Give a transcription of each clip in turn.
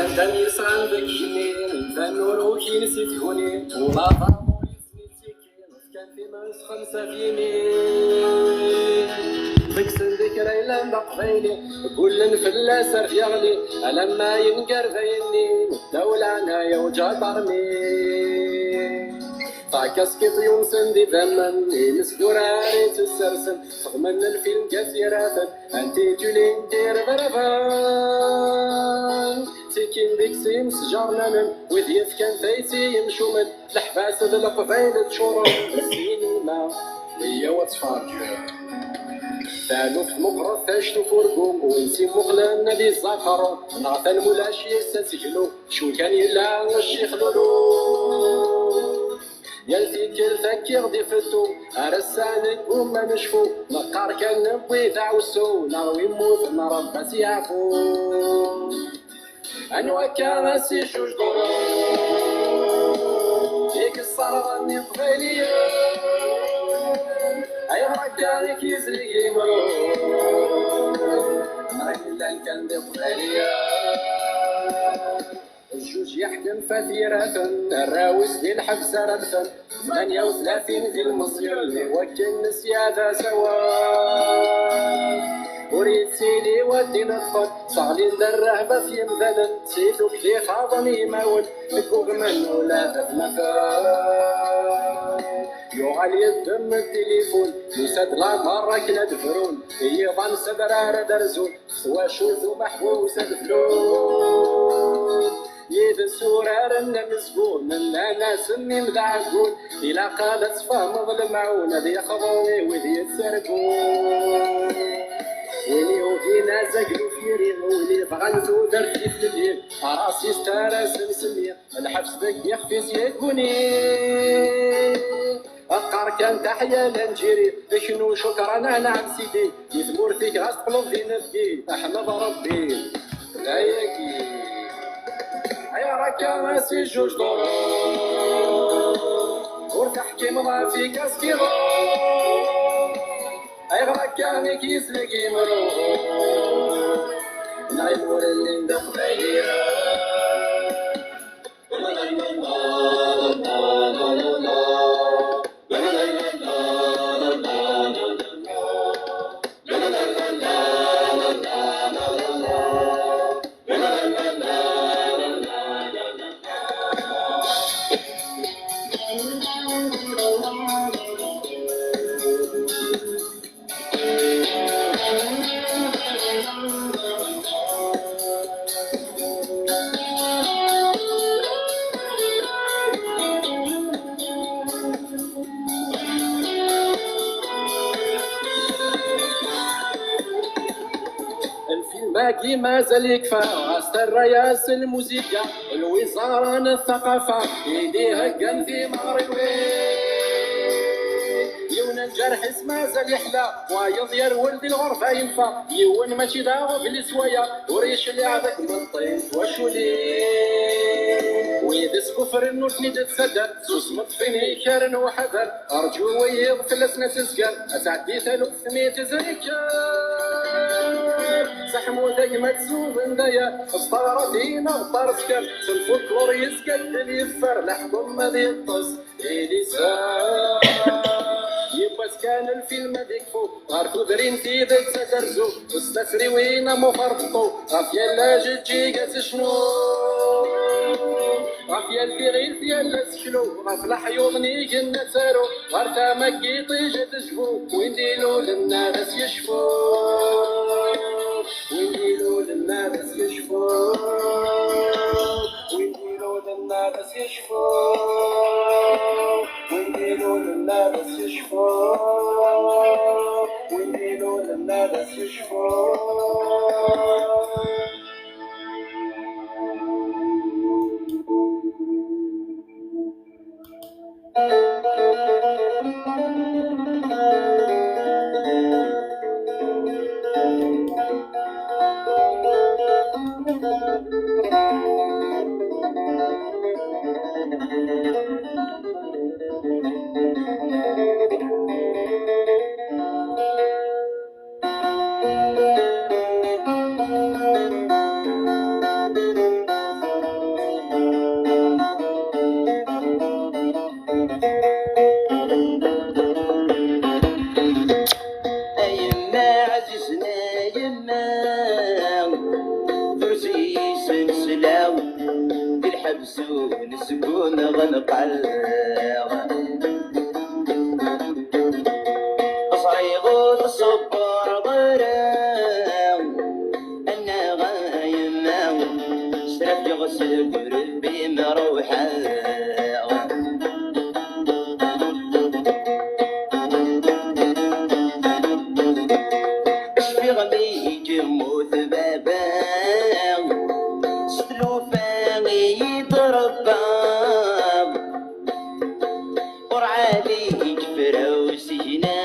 فانتن يسعن ذاك جنين فنورو كي نسيت هوني وما ضامو يسميتي كي كان في مارس 5 في يمين فكسن ذكرى إلا مقبيلي كل فلاس رف يغلي ألما ينقر ذيني الدولة أنايا وجبر مين فكاسكي طيوم سندي ذمن يمسدو راريت السرسن صغمن الفيلم كثيرات أنتي جولين دير برفان سكين ديك سيم سجارنا وذيف كان فايتي يمشو من الحباس ذا القبيلة شورو السينما هي واتفرج ثالث مقرف فاشتو فرقوم وينسي مغلنا لي الزفر نعطى المولاش يستسجلو شو كان يلا الشيخ لولو يلتي كل فكر دي فتو أرسانك وما نشفو نقار كان نبوي دعوسو نغوي موت نربى سيعفو أنوا كراسي شوش دورو فيك الصرغة من قبيلية أي ركانك يزرقي مرو رجلا كان دي قبيلية الجوج يحكم فثيرة الراوس دي الحبسة رمثا 38 دي المصير اللي وكل السيادة سوا وريد سيدي ودي نطفل صعلي الرهبة في مذلل سيدو كلي خاضني مول فوق منه لا تتنفل يوغالي الدم التليفون يسد لا مرة كنا دفرون يضان سدرار درزون سوا شوثو محبوس دفلون يد السورار النمسكون من ناس مدعكون إلا قادت فهم ظلمعون ذي خضوي وذي يتسرقون ويني وفينا زقلو في ريغولي فغنزو درت في الليل راسي ستارس مسمية الحبس ذاك يخفي سيكوني أقار كان تحيا لنجيري شنو شكرا نعم سيدي يثمر فيك غاس تقلب في نفسي أحمد ربي لا يكي يا ركاسي جوج دور ورتحكي مضى في كاسكي ضور أي غركاني كيسلكي مرو نعيد ور اللي ندق عليا باقي ما زال يكفى غاستر رياس الموسيقى الوزارة الثقافة يديها كان في مغربي يون الجرح اسمه زال يحلى ويضير ولد الغرفة ينفى يون ماشي داغو في السوايا وريش اللي عندك من طين وشولي ويدس كفر النور تنيد تسدر سوس مطفيني كارن وحذر أرجو ويض فلسنا تسكر أسعدي 300 زريكار زحمو دايما تزوب ندايا اسطارتينا بطار سكر الفولكلور يسكت اللي يفر لحكم ما ذي الطس إلي سار يبقى كان الفيلم هذيك فوق غارفو درين تيدا تسرزو استسري وينا مفرطو غافيا لا جتجي قاس شنو غافيا الفيغيل فيا سكلو غافلا حيوضني قلنا سارو غارتا مكي طيجة تجفو وينديلو للناس يشفو وينديلو للناس يشفو وينديلو للناس يشفو وينديلو للناس يشفو وينديلو للناس يشفو يما فرسي سلسلة بالحبس ونسكون غنقل صريغ الصبر ضرام أنا غايما سرف يغسل قربي مروحة اشفي غمي جموث بابا ستلو فاني يضربا ورعالي جفرة وسجنا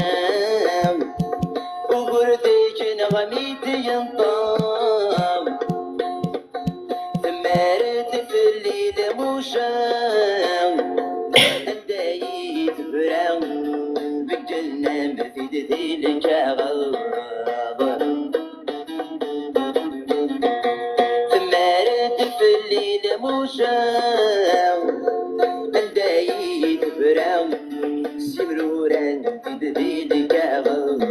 وقرديش نغميت ينطام ثمارت في الليل موشام أندايت براو بجلنا مثيد ذيل كاغض ثمارت في الليل موشام أندايت براو سمروران في ذيل كاغض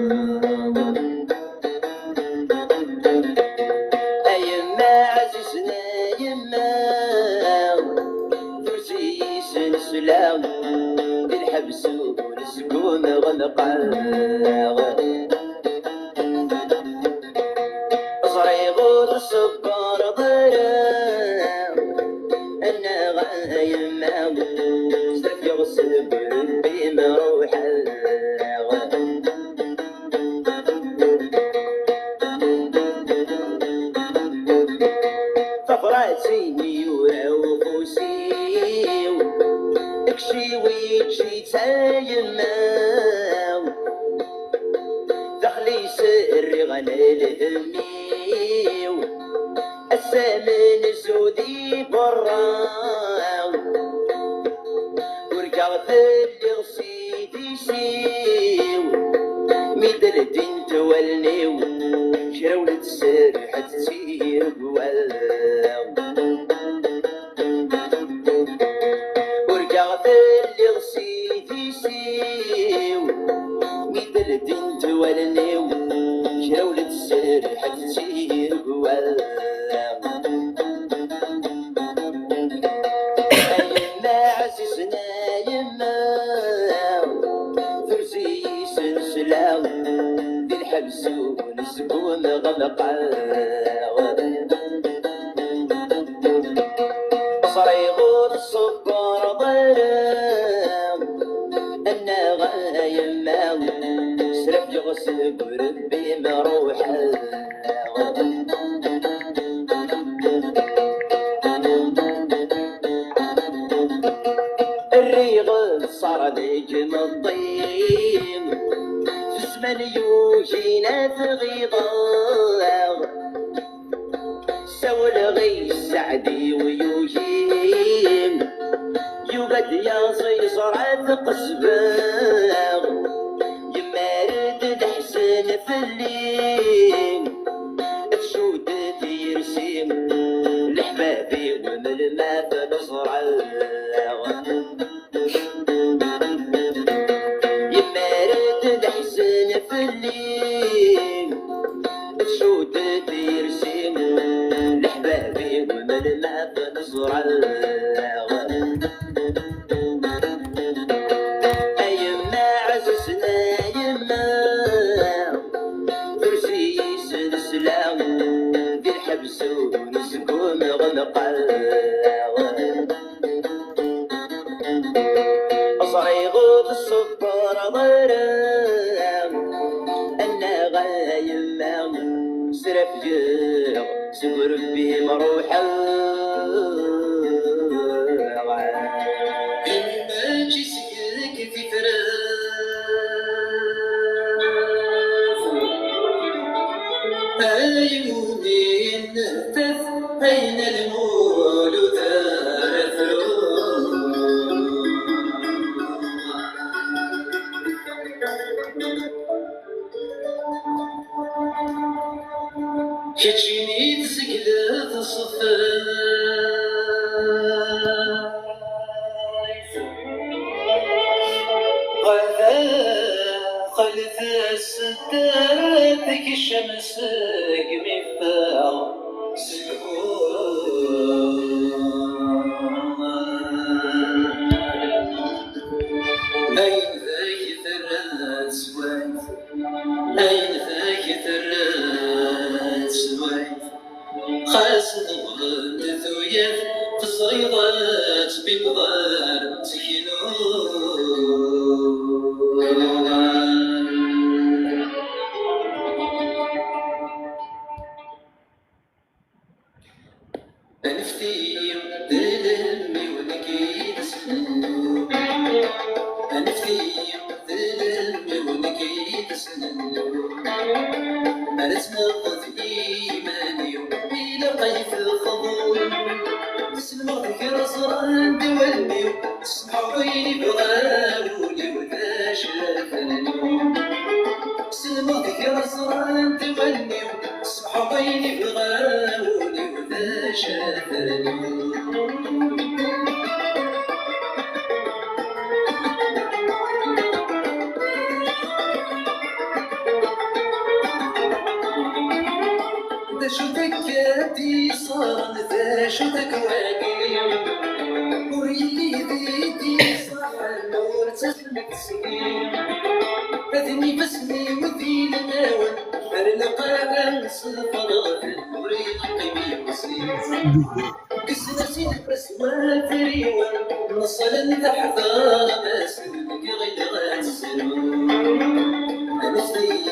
أيما عزيزنا يما فرسي سلسلة بالحبس ونسكون غنقل صريغ السكر ضرام أنا غايما سرف يغسل قلبي مروحة ففراتي ميورا وفوسيو اكشي ويجي تايما دخلي سري غنالهميو السامن سودي برا ورقعت اللي غسيتي سيو ميدل الدين تولنيو شراولة السرحة تسير بواو ورقعت اللي غسيتي سيو ميدل الدين تولنيو شراولة السرحة تسير بواو أيما عزيزنا يما فرسي سلسلة بالحبس ونسكون غنقل صريغ الصبر ضرام أنا غايما سرف يغسل قربي مروحة الريغ صار نجم الطين في زمن يوجينا في غيضة سوى الغي السعدي ويوجين يوقد يا صرعة قصباغ يمارد الحسن في الليل تشودت يرسم لحبابي ومن ما بنصر يمارد الحسن في الليل تشودت يرسم لحبابي ومن ما بنصر أيما عززنا يما فرسي سلسلة بالحبس ونسكون غنقل صريغ السكر ضرام أنا غايما سرف جيغ سكر بي مروحة إما جسمك في فراغ عيوني نهتف أين المولود كتجيني تسقلة صفايف غدا خلف الستات كي الشمس قميفة أين ذاك ثرات سويت أين ذاك ثرات سويت خاس نبغى ثويات في الصيدات بمضار تكينو أنفتي دلمي ونكيد سنو أنفتي دلمي ونكيد سنو أرسنا قد إيماني إلى قيف الخضور سلمى ذكر صران دولني سمحوا بيني بغاولي وذا شافني سلمى ذكر صران دولني سمحوا بيني بغاولي وذا شافني ذا شو ذكاتي صار ذا شو ذكواكي وريلي ذيتي صح النور تسلك سكين أذني بسمي وذي لناون فرلقا أنس الفراغ وريد قيمي وسيم كسنا سيد بس ما فريوان نصلا تحضر ما سلك غير غاسلو أنا سيد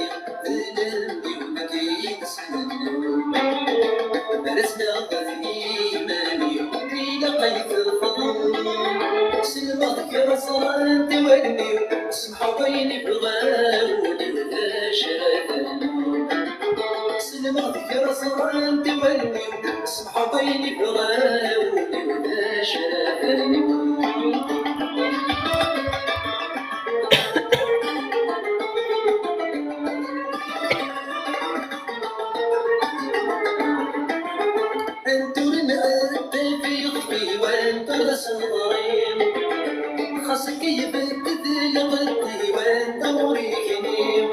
ذلالي ونكيد سنو درسنا قذني مالي إلى قيد الفضول سلمى ذكر صران تولني سمحوا بيني بغاولي وذا شافني سلمى ذكر صران تولني سمحوا بيني بغاولي وذا شافني خاصك يبدد لغتي وانت مريكني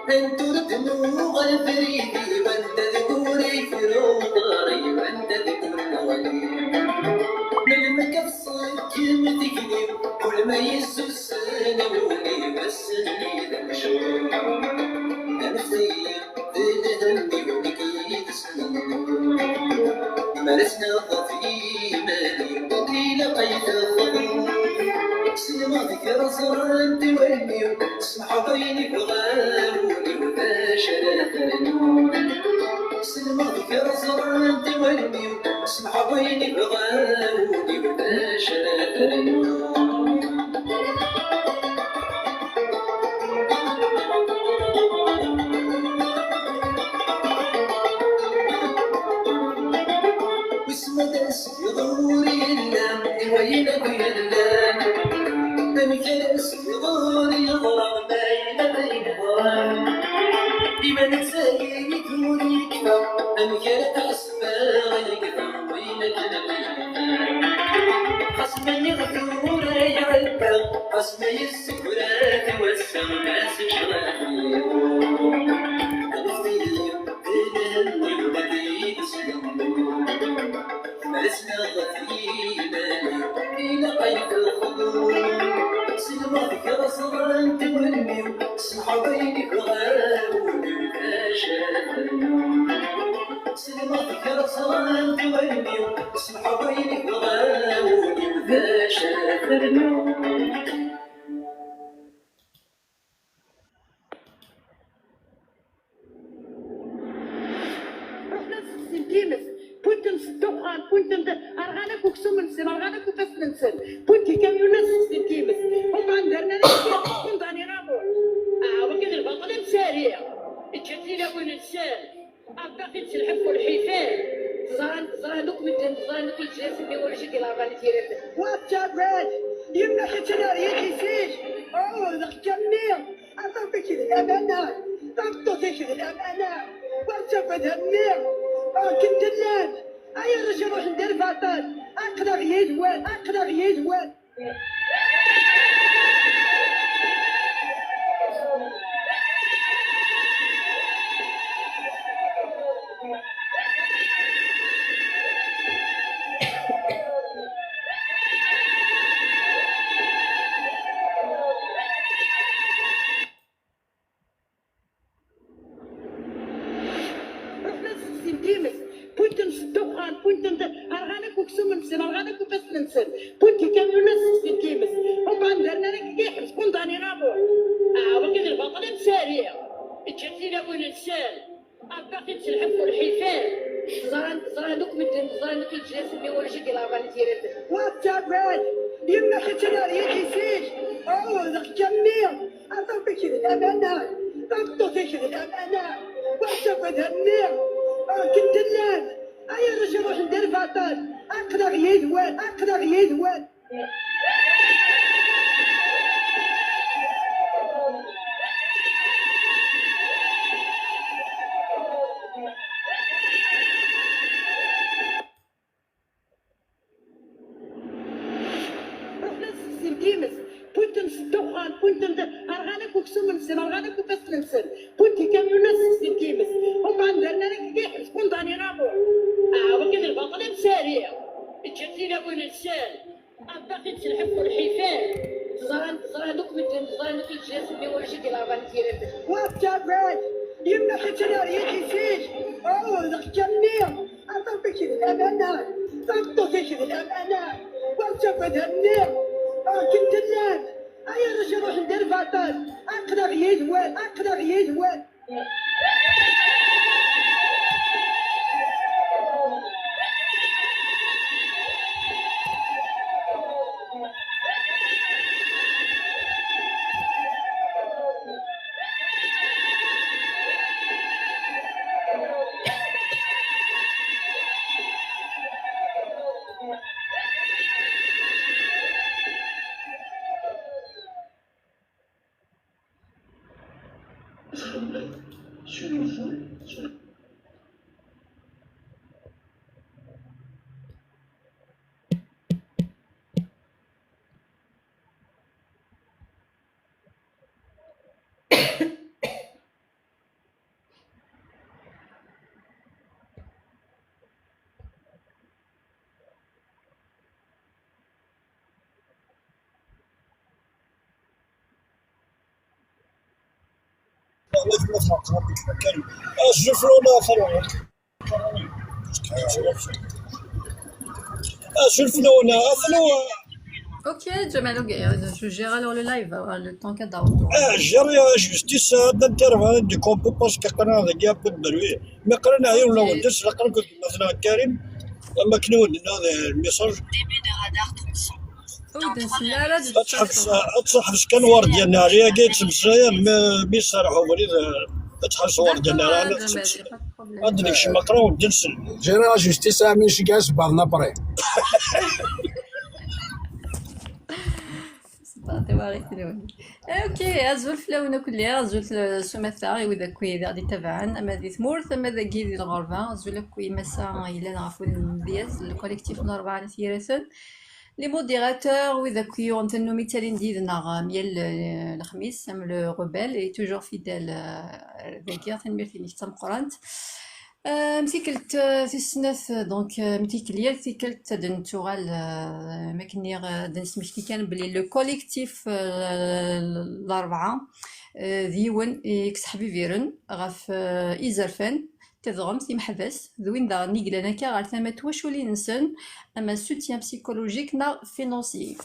انت ردنو غالفريدي وانت ذكوري في روضاري وانت ذكور نغني من مكفصك كلمتكني كل ما يسو السنوني والسني ذا مشهور نفسي ذنهمي ونكيد سنون مارسنا ضفي مالي إلى قيد الخضور سلمى ذكر صران تولني سمحوا بيني بغاولي وذا شافني سلمى ذكر صران تولني سمحوا بيني بغاولي وذا شافني واسمدس يضوري اللام وينك يلام أمكنس يضوري يضرب بين بما نتساقي يكوني كفا أمكن تحسبا غيكفا وينك نبينا خصما يغفور يعلقا خصما يسكرات والسماس شغالي أنفتي دلالي وديد سلمون مارسنا ضفي مالي إلى قيد الخضور سلمى ذكر صران تولني سمحوا بيني بغاولي وذا شافني سلمى ذكر صران تولني سمحوا بيني بغاولي وذا شافني كنتم الدخان كنتم ارغانك وكسوم نسن ارغانك وكسم نسن كنت كاميونات كيمس هم عندنا كنت اني رابور وكذا البطل مسارية تشتينا وين السال اعتقد سلحف الحيفان زرانوك من زرانوك الجلاس اللي ولا شي ديال ارغاني ديال واتابات يمنا حتى انا يحسيش ذاك كمير اعطوك كذا الامانه اعطوك كذا الامانه واتابات همير كنت اللان أي رجل روح ندير فاطان أقدر يدوان سنتيمس بنت الدخان بنت ارغانك وكسوم نسن ارغانك وبس نسن بنت كاميون سنتيمس هم عندنا لك يحبس كنت اني رابو وكذا البطل مساريه تشتي ابو الانسان باقي تلحق الحيفان زرانك من زرانك الجلسه اللي هو شكل اغاني تيرت واتابعت يما حتى انا يحسيش ذاك جميل اعطوك كذا الامانه اعطوك كذا الامانه واتابعت النير كنت الناس اي رجل روح ندير فاطر اقدر يدوان سنتيمس بنت الدخان بنت ارغانك وكسوم نسن ارغانك وبس نسن بنت كاميون سنتيمس هم عندنا لك يحبس كنت اني رابو وكذا البطل مساريه تشتي ابو الانسان باقي تلحق الحيفان زرانك من زرانك الجلسه اللي هو شكل اغاني تيرت واتابعت يما حتى انا يحسيش ذاك جميل اعطوك كذا الامانه اعطوك كذا الامانه واتابعت النير كنت الناس اي رجل روح ندير فاطر اقدر يدوان Ok, Jamal, ok, je gère alors le live, le temps qu'il y a d'abord. جري جوستيس دنتر دي كومبو باسكو قرا ذاك بالدروي ما قرانا عيون لو درس قرا كنت مثلا كريم لما كنوا هذا الميساج تصحف كان ورد ديالنا عليا قيت مسايا ما يصرحوا وليد تحس ورد ديالنا انا عندك شي مقرا ودرس جري جوستيس ماشي كاع صبرنا بري اوكي ازول فلاونا كلها ازول سمثا وذا كوي غادي تبعا اما ذي ثمورث اما ذا كي ذي الغربه ازول كوي مسا الا نعرفوا الدياز الكوليكتيف نوربا ثيرثن لي موديراتور وذا كوي انتنو مثالين ديدنا ميال الخميس ام لو روبيل اي توجور فيدال ذاكيا تنميرتي نيت قرانت مسيكلت في السنة دونك متيكليا مسيكلت دنتوغال ماكنيغ دنسمشتي كان بلي لو كوليكتيف الأربعة ديون إكس حبيبيرن غاف إيزرفان تضغم في محبس ذوين دا نيقلنا كا غار ثمات واشولي نسن أما سوتيان بسيكولوجيك نا فينونسي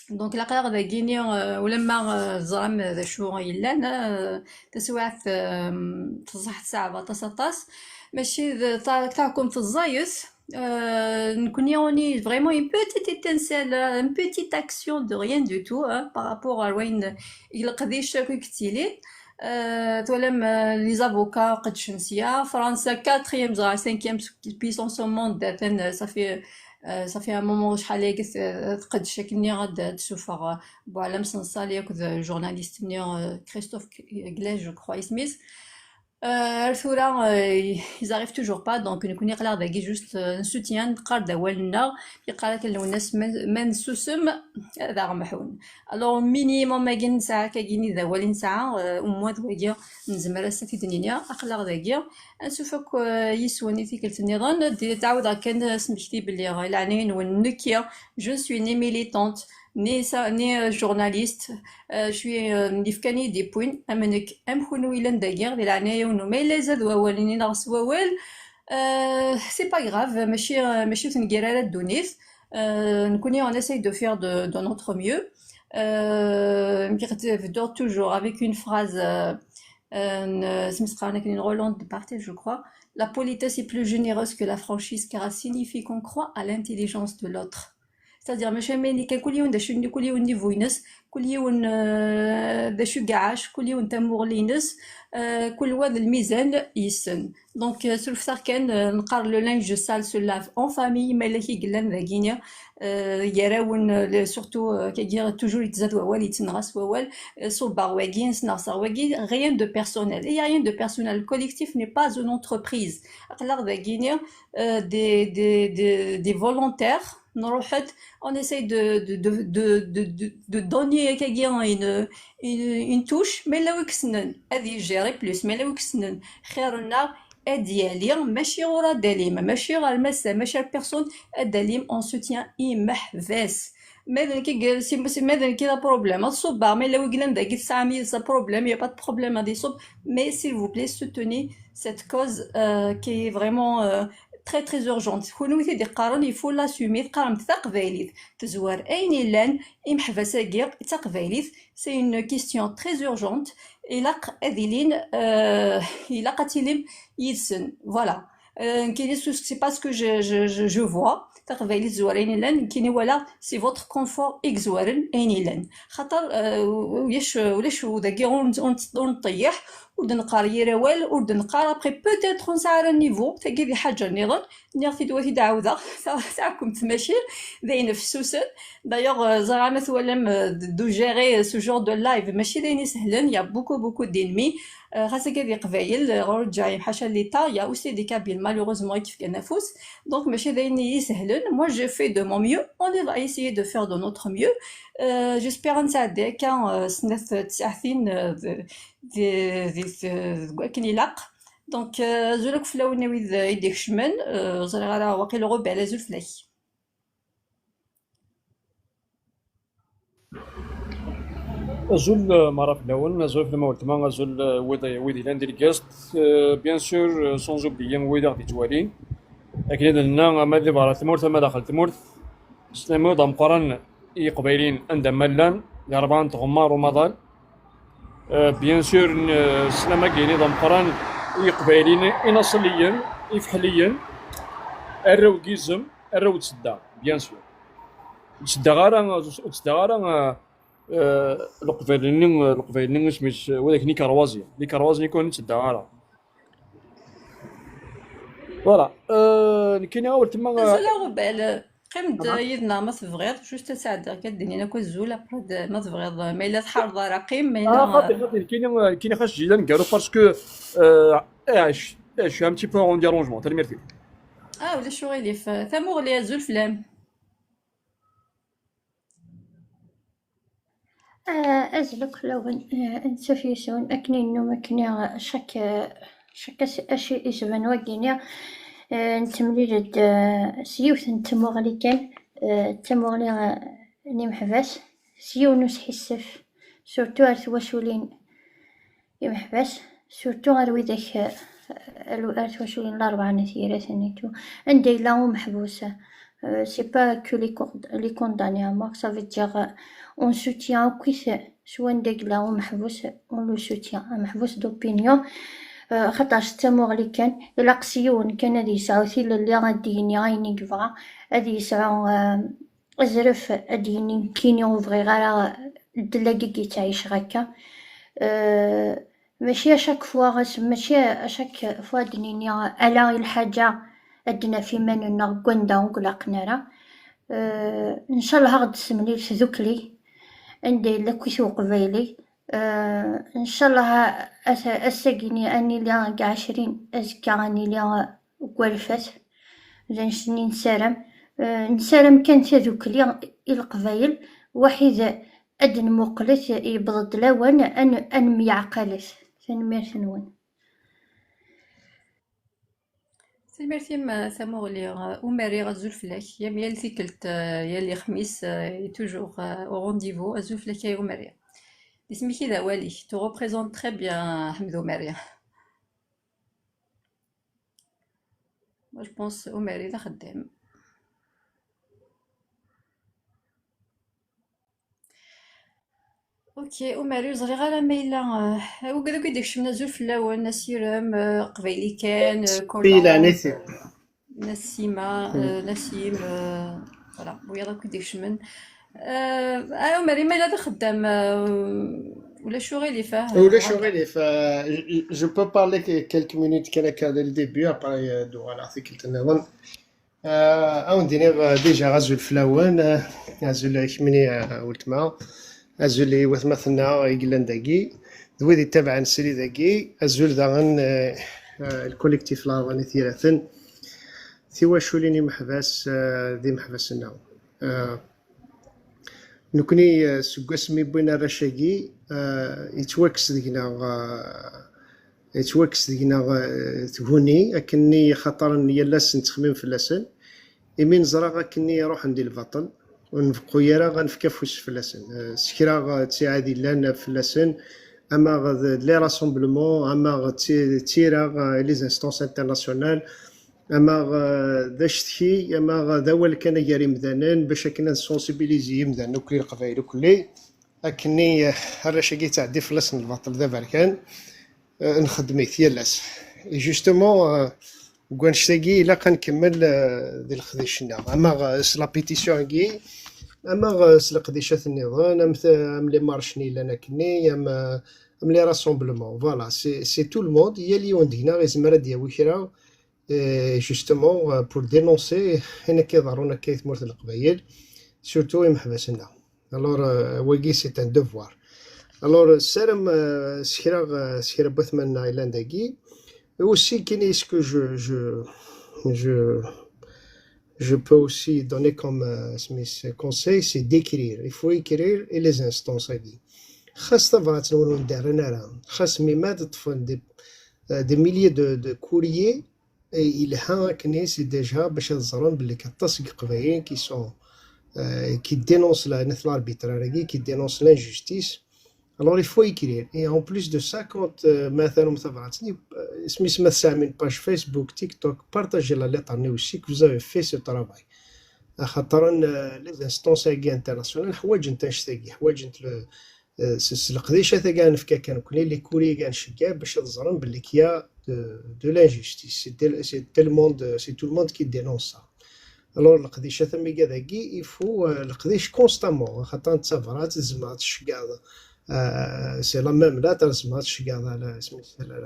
دونك لاقا ذا كيني ولما زرام ذا شو يلان تسوعت تصح ساعة باطاس ماشي تاعكم في الزايس نكوني اوني فريمون une petite étincelle une petite action de rien du tout par rapport à وين يلقديش كتيلين تولم لي زافوكا قد شمسية فرنسا 4e زرا 5e puissance au monde صافي ان مومون شحال قلت تقد شكلني غاد تشوفها بوعلم سنصالي كذا جورناليست نيو كريستوف غلاج جو كخوا سميث الثورة ils arrivent toujours pas donc نكون يقلع داكي جوست نسوتيان قار دوالنا يقال لك الناس من سوسم هذا غمحون الو مينيموم ما كاين ساعه كايني دوالين ساعه وموا دوايا نزمر في الدنيا اقلع داكي نشوفك يسوني في كلت النظام تعاود كان سمحتي بلي العنين والنكيه جو سوي ني ميليتونت ني جورناليست شوي نفكاني دي بوين امنك ام خونو الى نداير ديال العنايه ونو ما الا زاد ووالين نغس ووال C'est pas grave, ماشي تنقير الدونيث. On essaye de faire de notre mieux. نبدأ toujours avec une phrase سمسقا une Roland Barthes, je crois. La politesse est plus généreuse que la franchise car elle signifie qu'on croit à l'intelligence de l'autre. C'est-à-dire ماشي ملي كان كل يوم داش كل يوم نيفو ينس كل يوم داش كاعش كل يوم تمور لينس كل واحد الميزان يسن دونك سولفتار كان نقار لو لانج سال سو لاف اون فامي مالا كي قلان ذاكينيا يراون سورتو كيدير توجور يتزاد ووال يتنغاس ووال صوبا واكين سنغصا واكين rien de personnel. Il y a rien de personnel. Le collectif n'est pas une entreprise. أقلق ذاكينيا des volontaires on essaye de donner une touche mais là où هذه gérer plus mais là où خيرنا ديالي ماشي غورا دليم ماشي غير المسا ماشي البيرسون دليم on soutient محفاس ماذا كي ماذا كي لا بروبليم صوب مي لو قلنا داك الساعه مي سا بروبليم يا با دو بروبليم هادي صوب mais s'il vous plaît soutenez cette cause qui est vraiment très très urgente. كونوتي دي قارن يفو لاسومي قارن تقبايليت تزوار اين لان يمحبس كير تقبايليت سي اون كيستيون تري اورجونت الاق اذيلين الاق تيلم يدسن فوالا كاين سي با سكو جو فوا تقبايليت زوارين لان كاين ولا سي فوتر كونفور اكزوارن اين لان خاطر ولاش داكي ونطيح ودنقار يراوال ودنقار ابري بوتيتر نسعر النيفو تاكي دي حاجه نيضن نيغتي دواتي دعوده تاعكم تماشير داين في سوسن دايوغ زعما ثولم دو جيري سو جور دو لايف ماشي داين سهلن يا بوكو دينمي خاصك هذه قبايل رجعي بحاشا ليتا يا اوسي دي كابيل مالوغوزمون كيف كنفوس دونك ماشي داين يسهلن موا جو في دو مون ميو اون va essayer de faire de notre mieux j'espère نساعد كان سنه 39 كاين يلاق دونك زولك فلاوني ويد يديك شمن زري غالا واقيل غوب على زول فلاك Azul Maraflaouen, Azul Flamawtman, Azul Widi Landirgast, bien sûr, sans oublier Widi Artituali. أكيد أننا ما ذي برا ثمورث ما دخل ثمورث سلمو ضم قرن يقبلين عند ملان يربان تغمار ومضال بيان سور سلما كيني ضم قرن يقبلين إناصليا إفحليا الرو كيزم الرو تسدا بيان سور تسدا غارا القبيلين سميت وذاك نيكاروازي يكون تسدا غارا فوالا كاين اول تما زولا غبال قيمت يدنا ما تبغيض جوست تساعد كدني انا كزول ابرد ما تبغيض ما الا تحرض رقيم ما الا خاطر كاين خاص جيدا نقالو باسكو اش ام تي بو اون ديرونجمون تري ميرتي ولا شو غيليف ثمو غلي زول فلام أزلك لو انسفيسون أكنين نو مكنيا شك أشي إسبان وقينيا نتمليد سيوث نتموغلي كان تموغلي نمحبس سيو نوس حسف سورتو أرث وشولين يمحبس سورتو غير ذاك الأرث وشولين الأربعة نثيرة ثانيتو عندي لا محبوسة سي با كو لي كونداني مور سا في دير اون سوتيان كويس سوا نديك لا محبوس اون لو سوتيان محبوس دوبينيون خاطرش تموغلي كان إلا قسيون كان هادي يسعو ثيل اللي غاديني غايني كفغا هادي يسعو أزرف هاديني كيني وفغي غالا دلاقيقي تعيش غاكا ماشي أشاك فوا ماشي أشاك فوا دنيني ألا الحاجة أدنا في مننا قندا وقلقنا إن شاء الله غد سملي ذكلي عندي لكويس وقبيلي إن شاء الله أساقيني أني ليا 20 أزكى أني ليا قوالفات زين سنين نسارم كانت ذكلي القبايل وحيد أدن مقلت يبضد لوان أن ميعقلت ثاني ثنون ميرسي ثموغلي وماري غزول فلاك يا ميال ثيكلت يا لي خميس توجور او رونديفو غزول فلاك يا وماري اسمي كذا والي تو ريبريزونت تري بيان حمدو ماريا جو بونس أماري لا خدام. اوكي أماري زري غير مايلة وكذا كي ديك زول فلاون نسيرم قبيلي كان بيلا كولون نسي نسيمة نسيم فوالا ويلا كي ديك من أماري مايلة لا خدام ولا شغل فيه ولا شغلي ف جو بو بارلي كيلك مينوت كان ديال الديبي ابري دو على ارتيكل تنظن او ندير ديجا غازو الفلاوان غازو كمني ولتما غازو اللي مثلنا يقلن داكي دوي تابع نسري داكي ازول داغن الكوليكتيف لارغاني ثلاثا ثوا شوليني محباس دي محباسنا نكوني سكاس مي بين الرشاقي يتواكس ديكنا تهوني اكني خطر يلاس نتخمم في اللسن يمين زرا كني روح ندير البطل ونفقو يرا غنفكا فوس في اللسن سكرا تساعدي لنا في اللسن اما لي راسومبلمون اما تيرا لي انستونس انترناسيونال اما داش تخي اما ذا كان ياري مدانان باش كنا نسونسيبيليزي مدان كل القبائل كلي اكني الرشاقي تاع دي فلسن البطل دابا كان نخدميت يلاس جوستومون كونشتاكي الا كنكمل ديال الخديشنا اما لا بيتيسيون كي اما القديشه النظام ام لي مارشني لنا كني ام لي راسومبلمون فوالا سي تو الموند هي اللي وندينا غير زمرا ديال كرا جوستومون بور دينونسي هنا كيظهرونا كيثمرت القبايل سورتو محبسنا الور واكي سي ان دوفوار الور سالم سكرا بوثمان ايلانداكي aussi qu'est-ce que je peux aussi donner comme conseil, c'est d'écrire. Il faut écrire et les instances à vie. خاصة بغات نولو ندارنا راه خاص ميمات تطفن دي ميليي دو كوريي إلها كنيس ديجا باش تزرون بلي كتصق قبايل كي سون كي دينونس l'arbitration, qui dénonce l'injustice. Alors il faut écrire. Et en plus de ça, quand مثلا متابعتني اسمي سامي باج فيسبوك تيك توك بارطاجي لا ليتر aussi que vous avez fait ce travail. خاطر لي انستونس انترناسيونال حوايج نتا نشتاقي حوايج القديشه تا كاع نفكا كانوا كلي لي كوري كاع نشكا باش تزرن بلي كيا دو لانجستيس سي تيلمون سي تو الموند كي دينونس سا. الوغ القديشه ثما كذاكي يفو القديش كونستامون خاطر نتسافرات زعما تشكا سي لا ميم لا ترسمات شكا على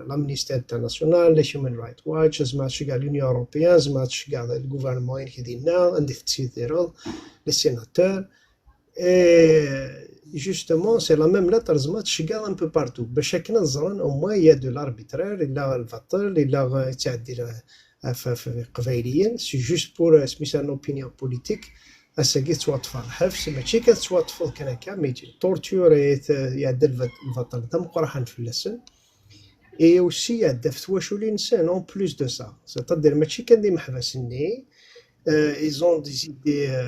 لامنيستي انترناسيونال لي هيومن رايت واتش زعما شكا لونيون اوروبيان زعما شكا الغوفرنمون اللي كيديرنا عندي في التسيديرو لي سيناتور جوستومون سي لا ميم لا ترزمات شكا ان بو بارتو باش كنا نزرون او موان يا دو لاربيترير الا البطل الا تعدي في قبايليين سي جوست بور سميتها ان اوبينيون بوليتيك اساكي توطفى الحبس ماشي كتوطفو كان هكا ميجي طورتور يعدل البطل تم قرحان في اللسن اي اوسي يعدل في تواشولي انسان اون بلوس دو سا سيتادير ماشي كان دي محبسني ايزون دي زيدي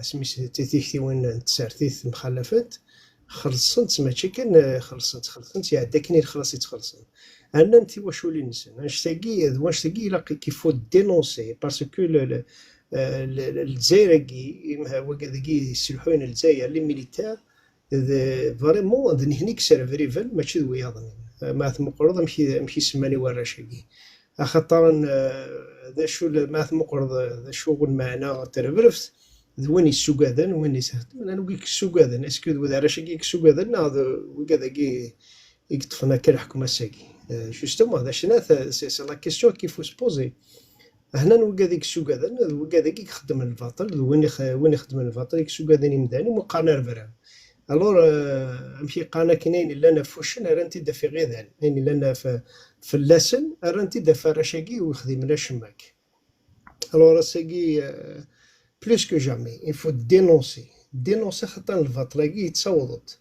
سميتها تيثي وين تسارتيث مخلفات خلصت ماشي كان خلصت يعدا كني خلاص يتخلصن انا انت واشولي انسان نشتاقي الا كيفو دينونسي باسكو الجزائر كي يسلحون الجزائر لي ميليتير فريمون هنيك سيرفريفل ماشي دوياضن ماث مقرض مشي سماني وراشاكي خاطر ذا شو ماث مقرض ذا شغل معنا ترفرفت وين السوق هذا وين يسهل انا نقولك السوق هذا اسكو ذا راشاكي السوق هذا هذا وكذا كي يطفنا كالحكومه ساكي جوستومون هذا شنو سي لا كيسيون كيفو سبوزي هنا نلقى ديك السوق هذا نلقى داك يخدم الباطل وين يخدم الباطل ديك السوق هذا مداني وقانا ربرام الور مشي قانا كاينين الا انا فوشن رانتي دافي غير ذان يعني لنا في اللسن رانتي دافا رشاقي ويخدم لنا شماك الور ساكي بلوس كو جامي يفو دينونسي خاطر الباطل كي يتصوضت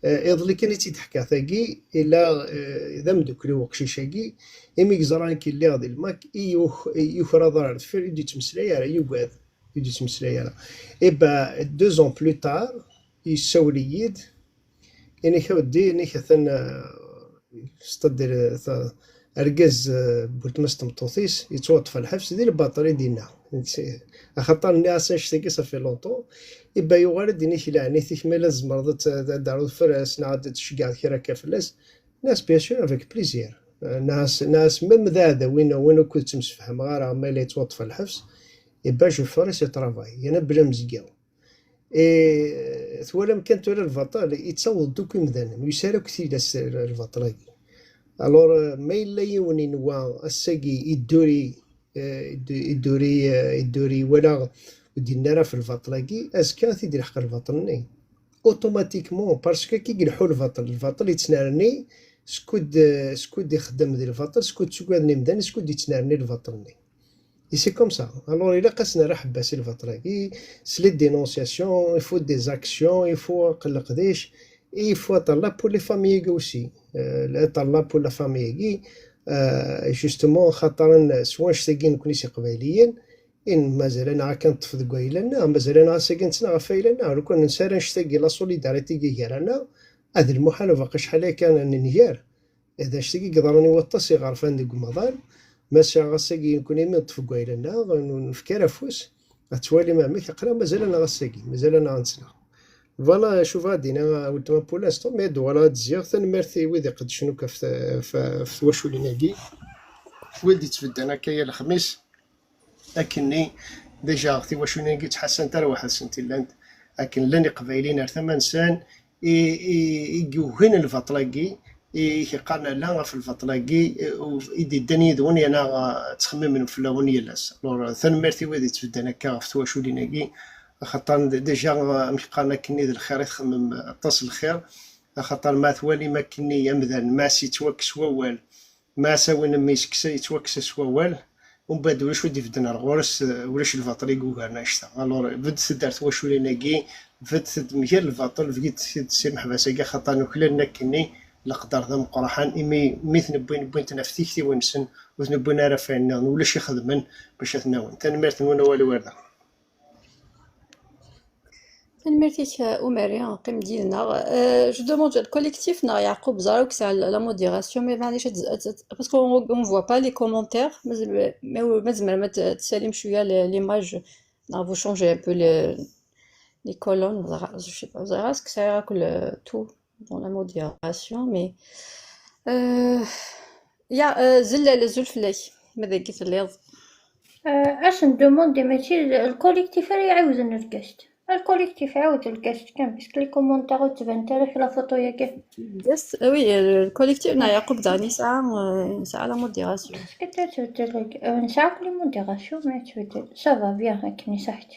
يضلي كان تيضحكا ثاقي الا اذا مدوكلي وقشيشاكي امي زران كي اللي غادي الماك يخرى ضرر فير يدي تمسلايا راه يقاد يدي تمسلايا راه ايبا 2 ans بلو تار يسوليد يعني خودي يعني كثن استدير أرجز بولتماس تمطوطيس يتوظف الحبس ديال الباطري ديالنا خاطر الناس نشتكي صافي لونطو يبا يوغال ديني كي عنيتي كما لا زمرضت دارو الفراس نعاد تشكع كي راكا فلاس ناس بيان سور افيك بليزير ناس ميم ذا وين كنت مسفهم غير ما لا يتوظف الحبس يبا جو فوري سي طرافاي انا بلا مزياو ثوالا كانت ولا الفطال يتصوت دوك مدان يسالك كثير الفطلاكي الور ما الا يوني نوا الساقي يدوري ولا ودينا راه في الفطلاكي اسكا تيدير حق الفطلني اوتوماتيكمون باسكو كي يلحو الفطل يتنارني سكود يخدم ديال الفطل سكود تسكادني مدان سكود يتنارني الفطلني Et c'est comme ça. Alors, il a qu'à rabasser le vatraki, c'est les dénonciations, il faut des actions, il faut qlqdish, et il faut être là pour les familles aussi. Être là pour la famille. Justement, خاطر سواء شتاقين نكوني سي قبايليين إن مازالنا كنت في قايلنا مازالنا ساكنتنا غفايلنا لو كان نسال نشتاقي لا سوليداريتي كيرانا هذا المحال باقي شحال كان نيار إذا شتاقي قدروني وطاسي غرفان ديك المدار ماشي غاساكي نكون يمين طفقوا إلى لنا نفكر فوس غتوالي ما ميك قرا مازال أنا غاساكي مازال أنا غنسلا فوالا شوف غادينا ولتما بولاستو مي دوالا تزيغ تنمرتي ويدي قد شنو في واشو ليناكي ولدي تفدانا كايا الخميس لكني ديجا اختي واشو ليناكي تحسن ترى واحد سنتين لاند لكن لاني قبايلين ثمان سان يجوهن الفطلاكي كيقارنا لا في الفطلاكي ويدي الدنيا دوني انا تخمم من فلاونيه لاس لور ثنمرتي ويدي تفدانا كا في واشو ليناكي خاطر ديجا مش قالنا كني ذا الخير يخمم اتصل الخير خاطر ما ثوالي ما كني يمذن ما سي توكس ووال ما ساوينا ميسكسا يتوكس سوال ومن بعد واش ودي فدنا الغورس ولاش الفاطري كوكارنا اشتا الور بدت دارت واش وليناكي بدت مجال الفاطر فقيت سي محبسه خاطر نكلنا كني القدر ذا مقرحان امي ميث نبوين تنفتيكتي ونسن ونبونا رافعنا ولا شي خدمن باش تناون تنمرت وانا والو ورده Merci Oumeri, comme dit je demande au collectif Yacoub Zarouk c'est la modération mais parce qu'on voit pas les commentaires mais Salim Chouya l'image vous changez un peu les colonnes je sais pas vous avez ce que ça ira que tout dans la modération mais il y a Zilla Zulflay ماذا قلت اليوم اش ندوموندي ماشي الكوليكتيف راه يعاود نرقشت الكوليكتيف عاود الكاست كان باسكو لي كومونتير تبان تاع في لا فوتو ياك يس وي الكوليكتيف يعقوب داني ساعه لا موديراسيون اسكو تتلك نساعك لي موديراسيون ما تبدل سافا بيان هاك نساعت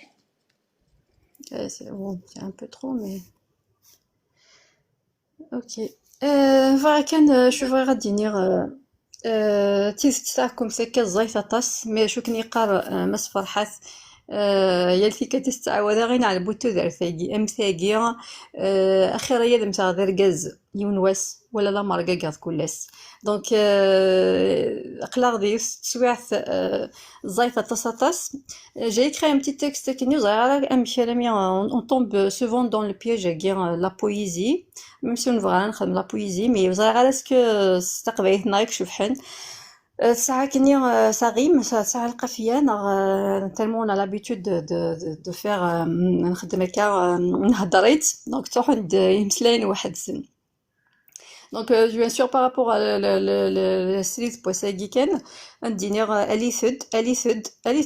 سي بون سي ان بو ترو مي اوكي فوالا كان شوف غادي نير تيستاكم سكا زايفه طاس مي شو كني قار مس فرحات يالتي كتستعوذ غير على بوتو ذرثاقي امثاقي اخيرا يد متاع ذرقاز يونواس ولا لا مرقا كاع كلاس دونك اقلاغ ديس تسويعث زايفه طاسطاس j'ai écrit un petit texte qui nous a امشي on tombe souvent dans le piège à la poésie même si on va نخدم la poésie mais زعما اسكو استقبيت نايك شوفحن ساعة كني صغيم ساعة القافية tellement on a l'habitude de faire نخدم هكا نهضريت دونك تروح عند يمسلاين واحد سن donc bien sûr par rapport à le سريت بوساكي كان ندينيغ أليث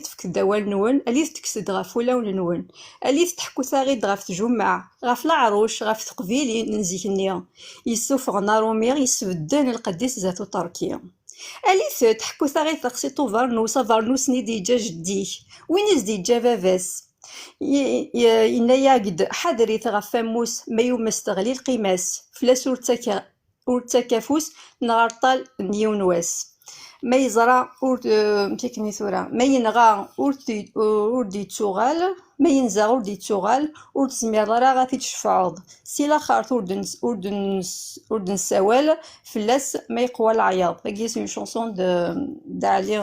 فك الدوال نون أليث تكسد غاف ولا ونون أليث تحكو ثاغيد غاف تجمع غاف العروش غاف تقبيلي نزيك النيا يسوفغ نارومير يسفدان القديس ذاتو تركيا أليث تحكو ثاغيد تقسيطو فارنوس نيدي جا جديك وين يزدي جا فافاس ينايا قد حذري غاف فاموس ما يمستغلي القيماس فلاس ورتكافوس نهار طال نيونواس ما يزرع متيكني ثورة ما ينغى وردي تشوغال ما ينزغ وردي تشوغال ورد سمير راه غادي تشفعض سيلا خارط وردن سوال فلاس ما يقوى العياط هاكي سي شونسون دعلي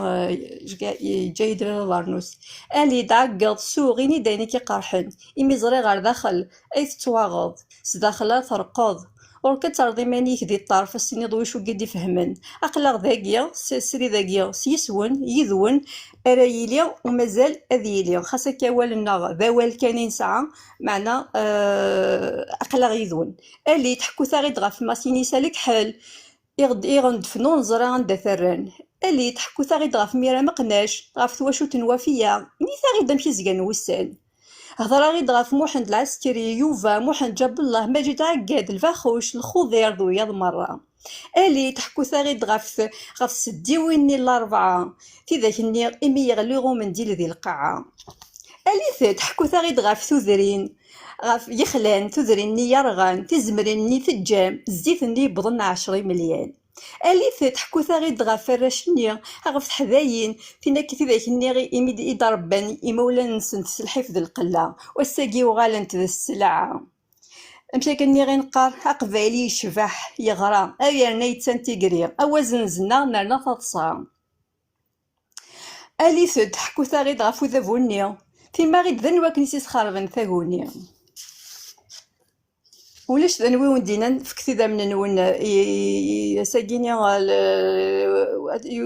جايد للفارنوس الي دعقض سوغيني دايني كي قارحن إمي زري غير داخل اي تتواغض سداخلا ترقض اور كترضي مانيك دي الطرف السني ضويشو قد يفهمن اقلاغ ذاكيا سري ذاكيا سيسون يذون ارايليا ومازال اذيليا خاصة كوالنا ذوال كان ينسعى معنا اقلاغ يذون اللي تحكو ثاغي غاف ماسيني سالك حال يغند فنون زرا عند ثران اللي تحكو ثاغي غاف ميرا مقناش غاف ثواشو تنوافيا ني ثاغي دمشي زقان وسان هضرا غير غاف موحد العسكري يوفا موحد جاب الله ماجد عقاد الفاخوش الخضير ضويا مرة اللي تحكو ثاغي غاف سديويني الاربعة في ذاك النير امي يغليغو من ديال ذي القاعة اللي تحكو ثاغي غاف ثوذرين غاف يخلان ثوذرين ني يرغان تزمرين ني تجام الزيت ني بضن 10 مليون اللي تحكو ثاغي غاف فراشني غاف حذاين فينا كي ذاك النيغي يمد يضربان يمولا نسنت الحفظ ذي القله والساقي وغالنت ذا السلعه مشى كني غير نقار اقبالي يشبح يغرى ايرنا يتسنتيغري اوازن زنا نرنا تتصا اللي تحكو ثاغي غاف ذابوني فيما غير ذن وكنيسيس خاربن ثاغوني ولاش ذنوي وندينا فكتي ذا من نون ساقيني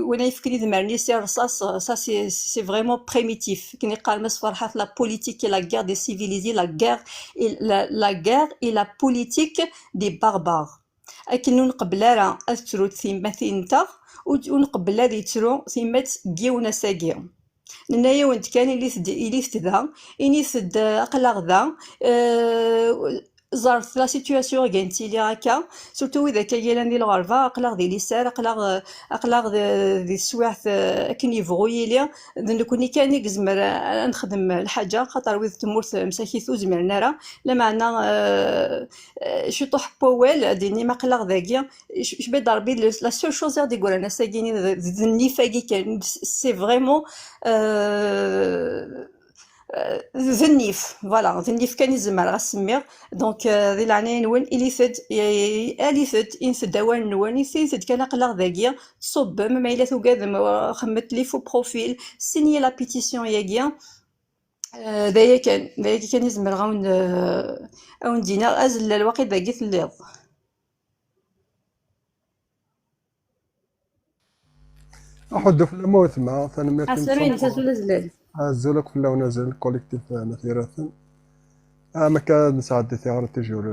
وانا يفكري ذمرني سي رصاص سا سي فريمون بريميتيف كني قال مس فرحات لا بوليتيك اي لا غير دي سيفيليزي لا غير اي لا بوليتيك دي باربار اكن نقبل راه اثرو ثيما ثينتا ونقبل هذه ترو ثيمات كيونا ساقي ننايا وانت كان اللي ذا اني ثد اقلاغ ذا زارت لا سيتوياسيون كانتي لي هكا سورتو اذا كاين ديال الغرفه اقلاغ ديال اليسار اقلاغ ديال السوايع كن يبغوا لي نكوني كان يزمر نخدم الحاجه خاطر ويذ تمورت مساكيثو زمرنا راه لا معنى شو طح بوال ديني ما قلاغ ذاكيا شبي ضربي لا سول شوز دي يقول انا ساكيني ذني فاكي كان سي فريمون ذنيف فوالا ذنيف كان يزمر غسمير دونك ذي العناية نون إلي ثد إن ثد أوان نون ثد كان أقلاغ ذاكيا تصب ما إلا ثقاذم خمت لي فو بروفيل سيني لا بيتيسيون ياكيا ذايا كان يزمر غاون دينا أزل الوقت ذاكي ثليض أحد في الموت مع ثاني عسلامين تزول زلال الزولك في اللون نزل كوليكتيف مثيرة ما كان نساعد ثيار تجور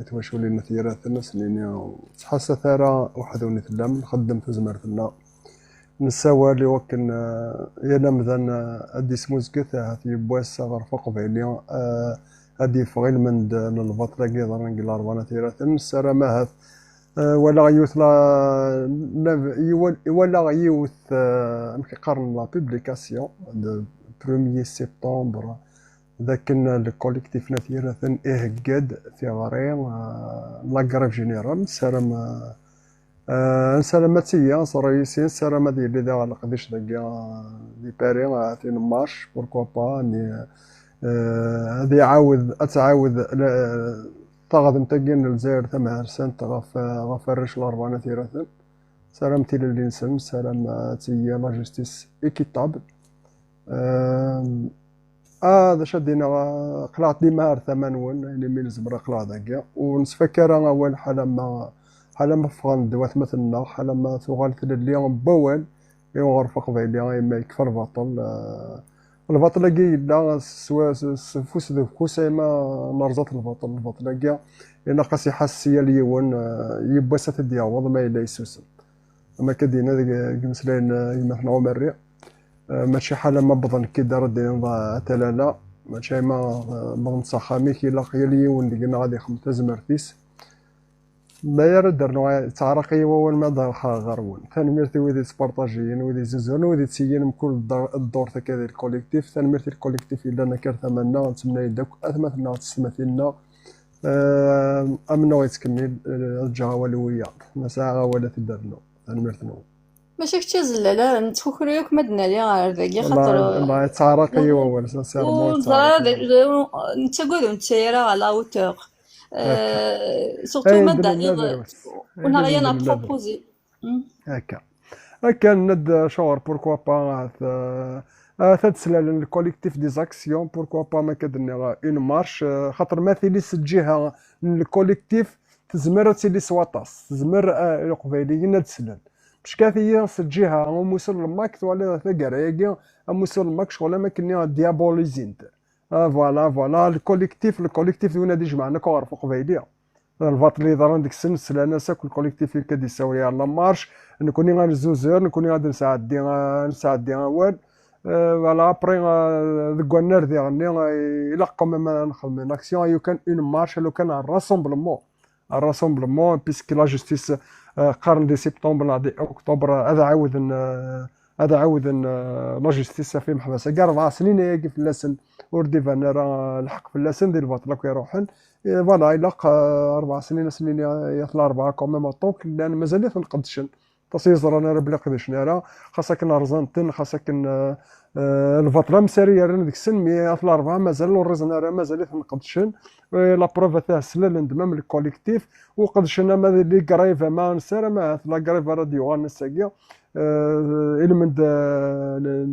يتواشوا لي مثيرة سنين تحس ثارة وحدوني ثلام نخدم في زمرتنا نساوى اللي وكن يلا مثلا ادي سموزكت هاتي بواس غرفق بعليا ادي فغيل من البطلة كيضر نقل أربعة ثيرة نسارة ما هاث ولا يوث ولا يوث قرن لا بوبليكاسيون دو 1 سبتمبر ذاك الكوليكتيف نثيرة إهجاد في غرين لاكراف جينيرال سلامتية رئيسين سلامة ديالي ذا على قديش داكيا دي باري عاطين مارش بوركوا با اني هذه اتعاود تغادم تاكين الجزائر ثم سنت غفرش الأربعة نثيرة سلامتي للإنسان سلامتية لا جوستيس إيكيتابل هذا شدينا قلعت ديما ثمانون يعني من زبر قلع داكيا ونسفكر اول حالا فغان دوات مثلنا حالا ما ثغال اليوم بوال يغرفق بعليا ما يكفر باطل الباطل كي لا سوا فوس ذو كوسيما نرزات الباطل كي ناقص يحسي اليون يبوسات دياوض ما الا يسوس اما كدينا مسلين يمحنا عمري ماشي حالا ما بضن كي دار دين تلالا ماشي ما بغن صخامي كي لاقي اليون اللي قلنا غادي خمسة زمرتيس ما يرد درنا تعرقي وول ما دار غرون ثاني ويدي سبارطاجيين ويدي زوزون ويدي تسيين من كل الدور تاع كذا الكوليكتيف ثاني ميرتي الكوليكتيف الا انا كرت منا نتمنى يدك اثمتنا تسمثلنا امنو يتكمل الجاولويه مساعه ولا تدرنا ثاني ميرتنا ماشي كتي زلاله نتفكريوك مدنا لي غير ذاكي خاطر الله تعرقي وول سانسيرمون انت قول انت راه على اوتور سورتو ما داني ونا غيانا بروبوزي هكا ند شور بوركوا با تتسلل الكوليكتيف دي زاكسيون بوركوا با ما كدني اون مارش خاطر مثلي سجيها الكوليكتيف تزمر تيلي سواطاس تزمر القبايليين تسلن باش كافيا الجهه وموصل الماك ولا ثقرايا موصل الماك شغل ما كنا ديابوليزين فوالا الكوليكتيف وين غادي يجمعنا كوعرف قبايليه الفاط اللي دارنا ديك السن سلانا ساك الكوليكتيف اللي كادي يساوي يلا مارش نكوني غنزوزر نكوني غادي نساعدي وال فوالا ابري ذكوا نردي غني الا قام ما نخدم ان اكسيون يو كان اون مارش لو كان الراسومبلمون بيسك لا جوستيس قرن دي سبتمبر دي اكتوبر هذا عاود لا جوستيس في محبسه كاع 4 سنين ياكي في اللسن وردي فانا راه الحق في اللسن ديال الباطل كيروحن فوالا الا 4 سنين يطلع 4 كوميم طونك لان مازال ما نقدش تصير رانا راه بلا قداش نرا خاصك نرزنتن خاصك الفتره مساريه رانا ديك السن مي يطلع 4 مازال الرزنا راه مازال ما نقدش لا بروف تاع السلال اندمام الكوليكتيف وقدشنا ما لي كرايف ما نسرا ما لا كرايف راديو غنساكيا إلمند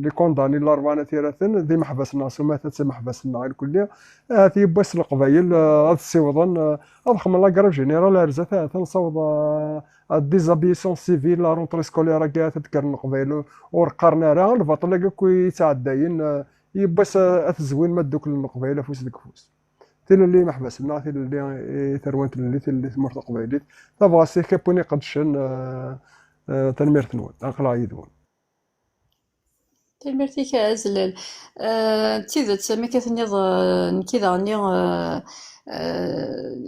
لي كونداني الأربعة ثلاثين ذي محبس الناس وما تتسمى محبس الناس الكلية هذه بس القبائل هذا السيوضان أضخم لا كراف جينيرال أرزة تنصوض ديزابيسيون سيفيل لا رونتري سكولير كاع تذكر القبائل ورقرنا راه البطل كوي تعداين يبس أتزوين ما دوك القبائل فوس ديك فوس تيل اللي محبس الناس تيل اللي ثروانت اللي مرت قبائل تبغى سيكي بوني قدشن تنمير تنود أقلا يدون تلميرتي كازلل تيذت ما كثنيض كذا غني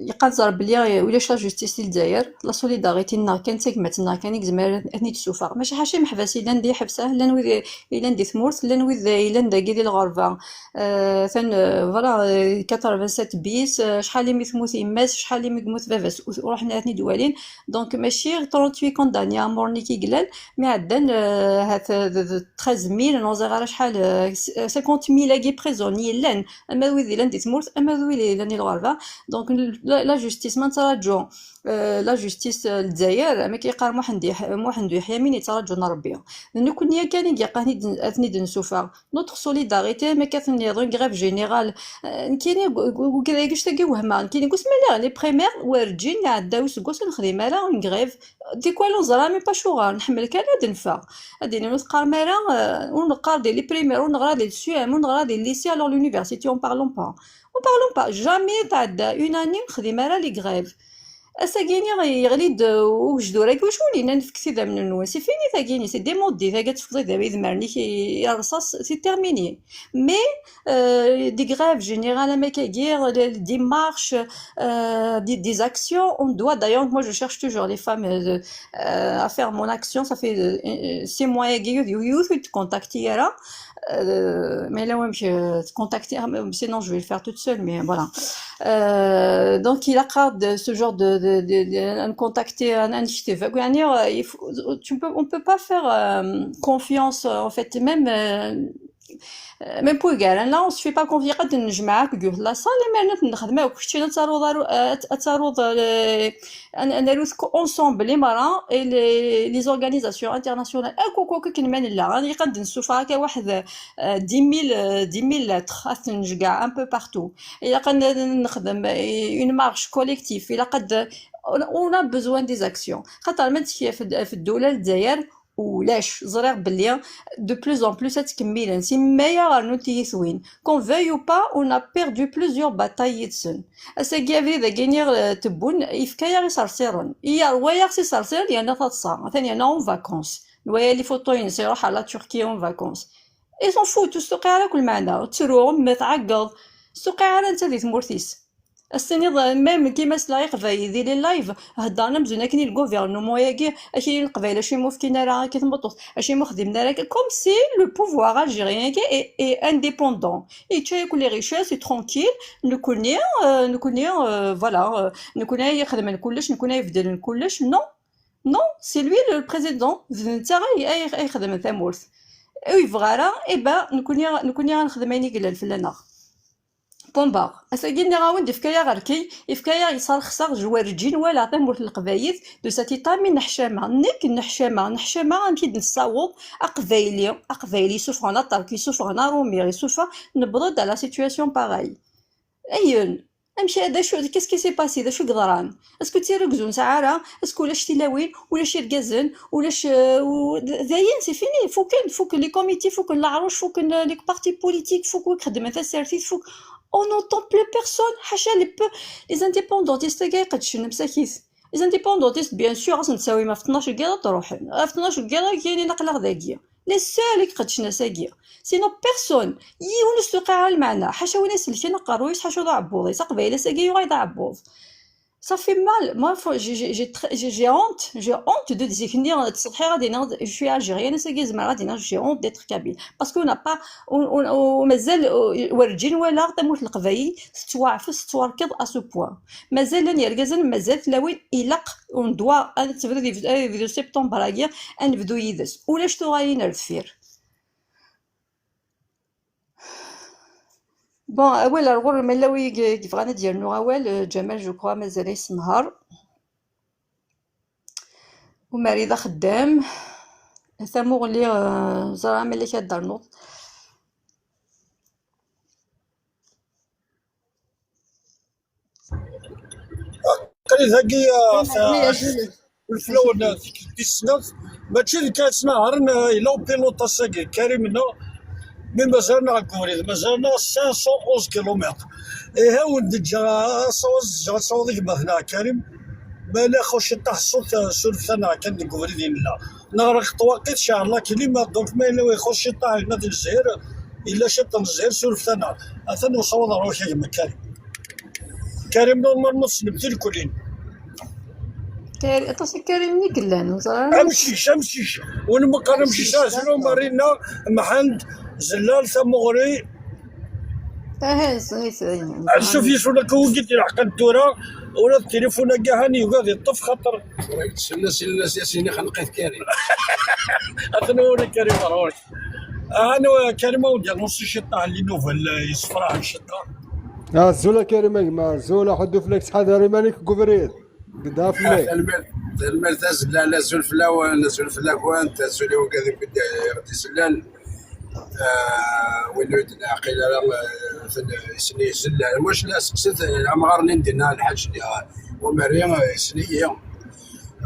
يقدر بلي ولاش لا جوستيس الجزائر لا سوليداريتي نا كان تكمتنا كان يزمر اثني تسوفا ماشي حاشي محبس الا ندي حبسه الا نوي الا ندي ثمورت الا نوي الا نداكي ديال الغربه ثان فوالا 87 بيس شحال اللي مثموت يماس شحال اللي مثموت باباس ورحنا اثني دوالين دونك ماشي 38 كوندانيا مورني كي قلال مي عدن هات 13000 نوزغ شحال 50000 لاكي بريزوني لان اما وي الا ندي ثمورت اما وي الا ندي الغربه دونك لا جوستيس ما نتراجعو لا جوستيس الجزائر ما كيقار محمد يحيى من يتراجعنا ربي لانه كنا كان يقاني اثني دنسوفا نوتر سوليداريتي ما كاثني دون غريف جينيرال كاين وكذا كاش تاكي وهمان كاين يقول سما لي بريمير ورجين عداو سكوس نخدم على غريف دي كوالو زرا مي با شوغال نحمل كان دنفا هادي نتقار مالا ونقار دي لي بريمير ونقرا دي السيام ونقرا دي ليسي alors l'université on parlons pas jamais تعدى une année نخدم على لي غريف اساكيني يغليد وجدو راكي واش ولينا نفكسي دا من النوان سي فيني ثاكيني سي ديمودي ثاكا تفضي دابا يذمرني كي الرصاص سي تيرميني مي دي غريف جينيرال ما كاير دي مارش دي اكسيون اون دوا دايور moi je cherche toujours les femmes à faire mon action ça fait 6 mois يوث contacter là mais là ouais je contacter sinon je vais le faire toute seule mais voilà donc il accorde ce genre de contacter un initiative on peut pas faire confiance en fait même pour égal là on se fait pas confiance قد نجمعك قلت لا صالي ما نخدموا كلشي نتعرض انا روث ensemble les marins et les organisations internationales كوكو كنمان لا غادي قد نشوف هكا واحد 10000 lettres نجكاع un peu partout الا قد نخدم une marche collective الا قد on a besoin des actions خاطر ما تكي في الدوله الجزائر ولاش زرير بلي de plus en plus تكميلا سي مايا نوتي ثوين qu'on veuille ou pas on a perdu plusieurs batailles يتسن اساكي ذا غينير تبون يفكايا صرصيرون يا روايا سي صرصير لان تصا ثاني انا اون فاكونس نوايا لي فوتوين يروح على تركيا اون فاكونس اي سون فوت تسوقي على كل معنى تروح ما تعقد سوقي على انت ذي ثمورتيس السنيض ميم كيما سلايق في يدير اللايف هضرنا مزيان كاين الغوفرنمون ياكي اشي القبائل اشي موفكينا راه كيتمطط اشي مخدمنا راه كوم سي لو بوفوار الجيريان كي اي انديبوندون يتشارك لي ريشيس ترونكيل نكوني فوالا نكوني يخدم كلش نكوني يفدل كلش نو سي لوي لو بريزيدون نتا اي يخدم ثامورث اي فغارا اي با نكوني غنخدميني قلال فلانا بومبا اساكيني غاوند فكايا غاركي فكايا يصرخصر جوارجين ولا ثمورت القبايل دو ساتيطا من نحشامه نحشامه نكيد نصاوب اقبايلي سوفرانا تركي سوفرانا روميري سوفا نبرد على سيتوياسيون باغاي ايون امشي هذا شو كيس سي باسي دا شو قدران اسكو تيركزون ساعه اسكو ولاش تلاوين ولاش يركزن ولاش زاين سي فيني فوك لي كوميتي فوك العروش فوك لي بارتي بوليتيك فوك خدمه السيرتيت فوك اون نوتون بلو بيرسون حاشا لي انديبوندونتيست كاع يقدشون مساكيس لي انديبوندونتيست بيان سور خاص نساوي ما في 12 كيلا تروح في 12 كيلا كاينين نقلق داكيا لي سول يقدشنا ساكيا سينو بيرسون يونس توقع المعنى حاشا وين سلكي نقرويس حاشا ضاع عبوضي قبيله ساكي غايض عبوض صافي مال ما جي honte de définir تصحي غادي ناض je suis algérienne ساكي زعما غادي ناض j'ai honte d'être kabyle parce qu'on n'a pas ومازال ورجين ولا تموت القبايل ستوعفس توركض à ce point مازال لن يركزن مازال تلاوين إلق on doit تبدا دي فيديو سبتمبر هاكيا نبدو يدس ولاش تو غادي نرفير بون اول الغور ملاوي كيف غانا ديالنا اول جمال جو كوا مازال يسنهار ومريضه خدام ثمو اللي زرا ملي كدار نوض قريت هكي الفلون دي السنة ماشي اللي كانت نهار إلا بيلوطا ساكي كريمنا من مازالنا غاكوريد مازالنا 511 كيلومتر ها ولد جا صوض مثلا كريم مالا خوش تحصل سلفنا كان نقول لا نغرق طواقيت ان شاء الله كلمه دونك ما الا يخش طاح هنا في الجزائر الا شط الجزائر سلفنا اثنو صوض روحي كما كريم نورمال نص نبتي الكلين كريم نيكلان وزرا امشي وانا ما قرمشي شنو مارينا محل زلال ثمغري شوف يسونا كوكيت الحق الدورة ولا التليفون كاع هاني وقاعد يطف خاطر الناس ياسين خنقيت كريم انا ولا كريم روح انا كريم ودي نص الشطه اللي نوفل يصفرها الشطه زولا كريم ما زولا حدو فليكس حذري مانيك كوفريت قدها فليك المرتاز لا زول فلاوان زول فلاكوان تزولي وكذا بدي يغدي سلال ولد عقيل سني سلال واش لا سقسيت العمار ندينا الحاج ومريم سنيه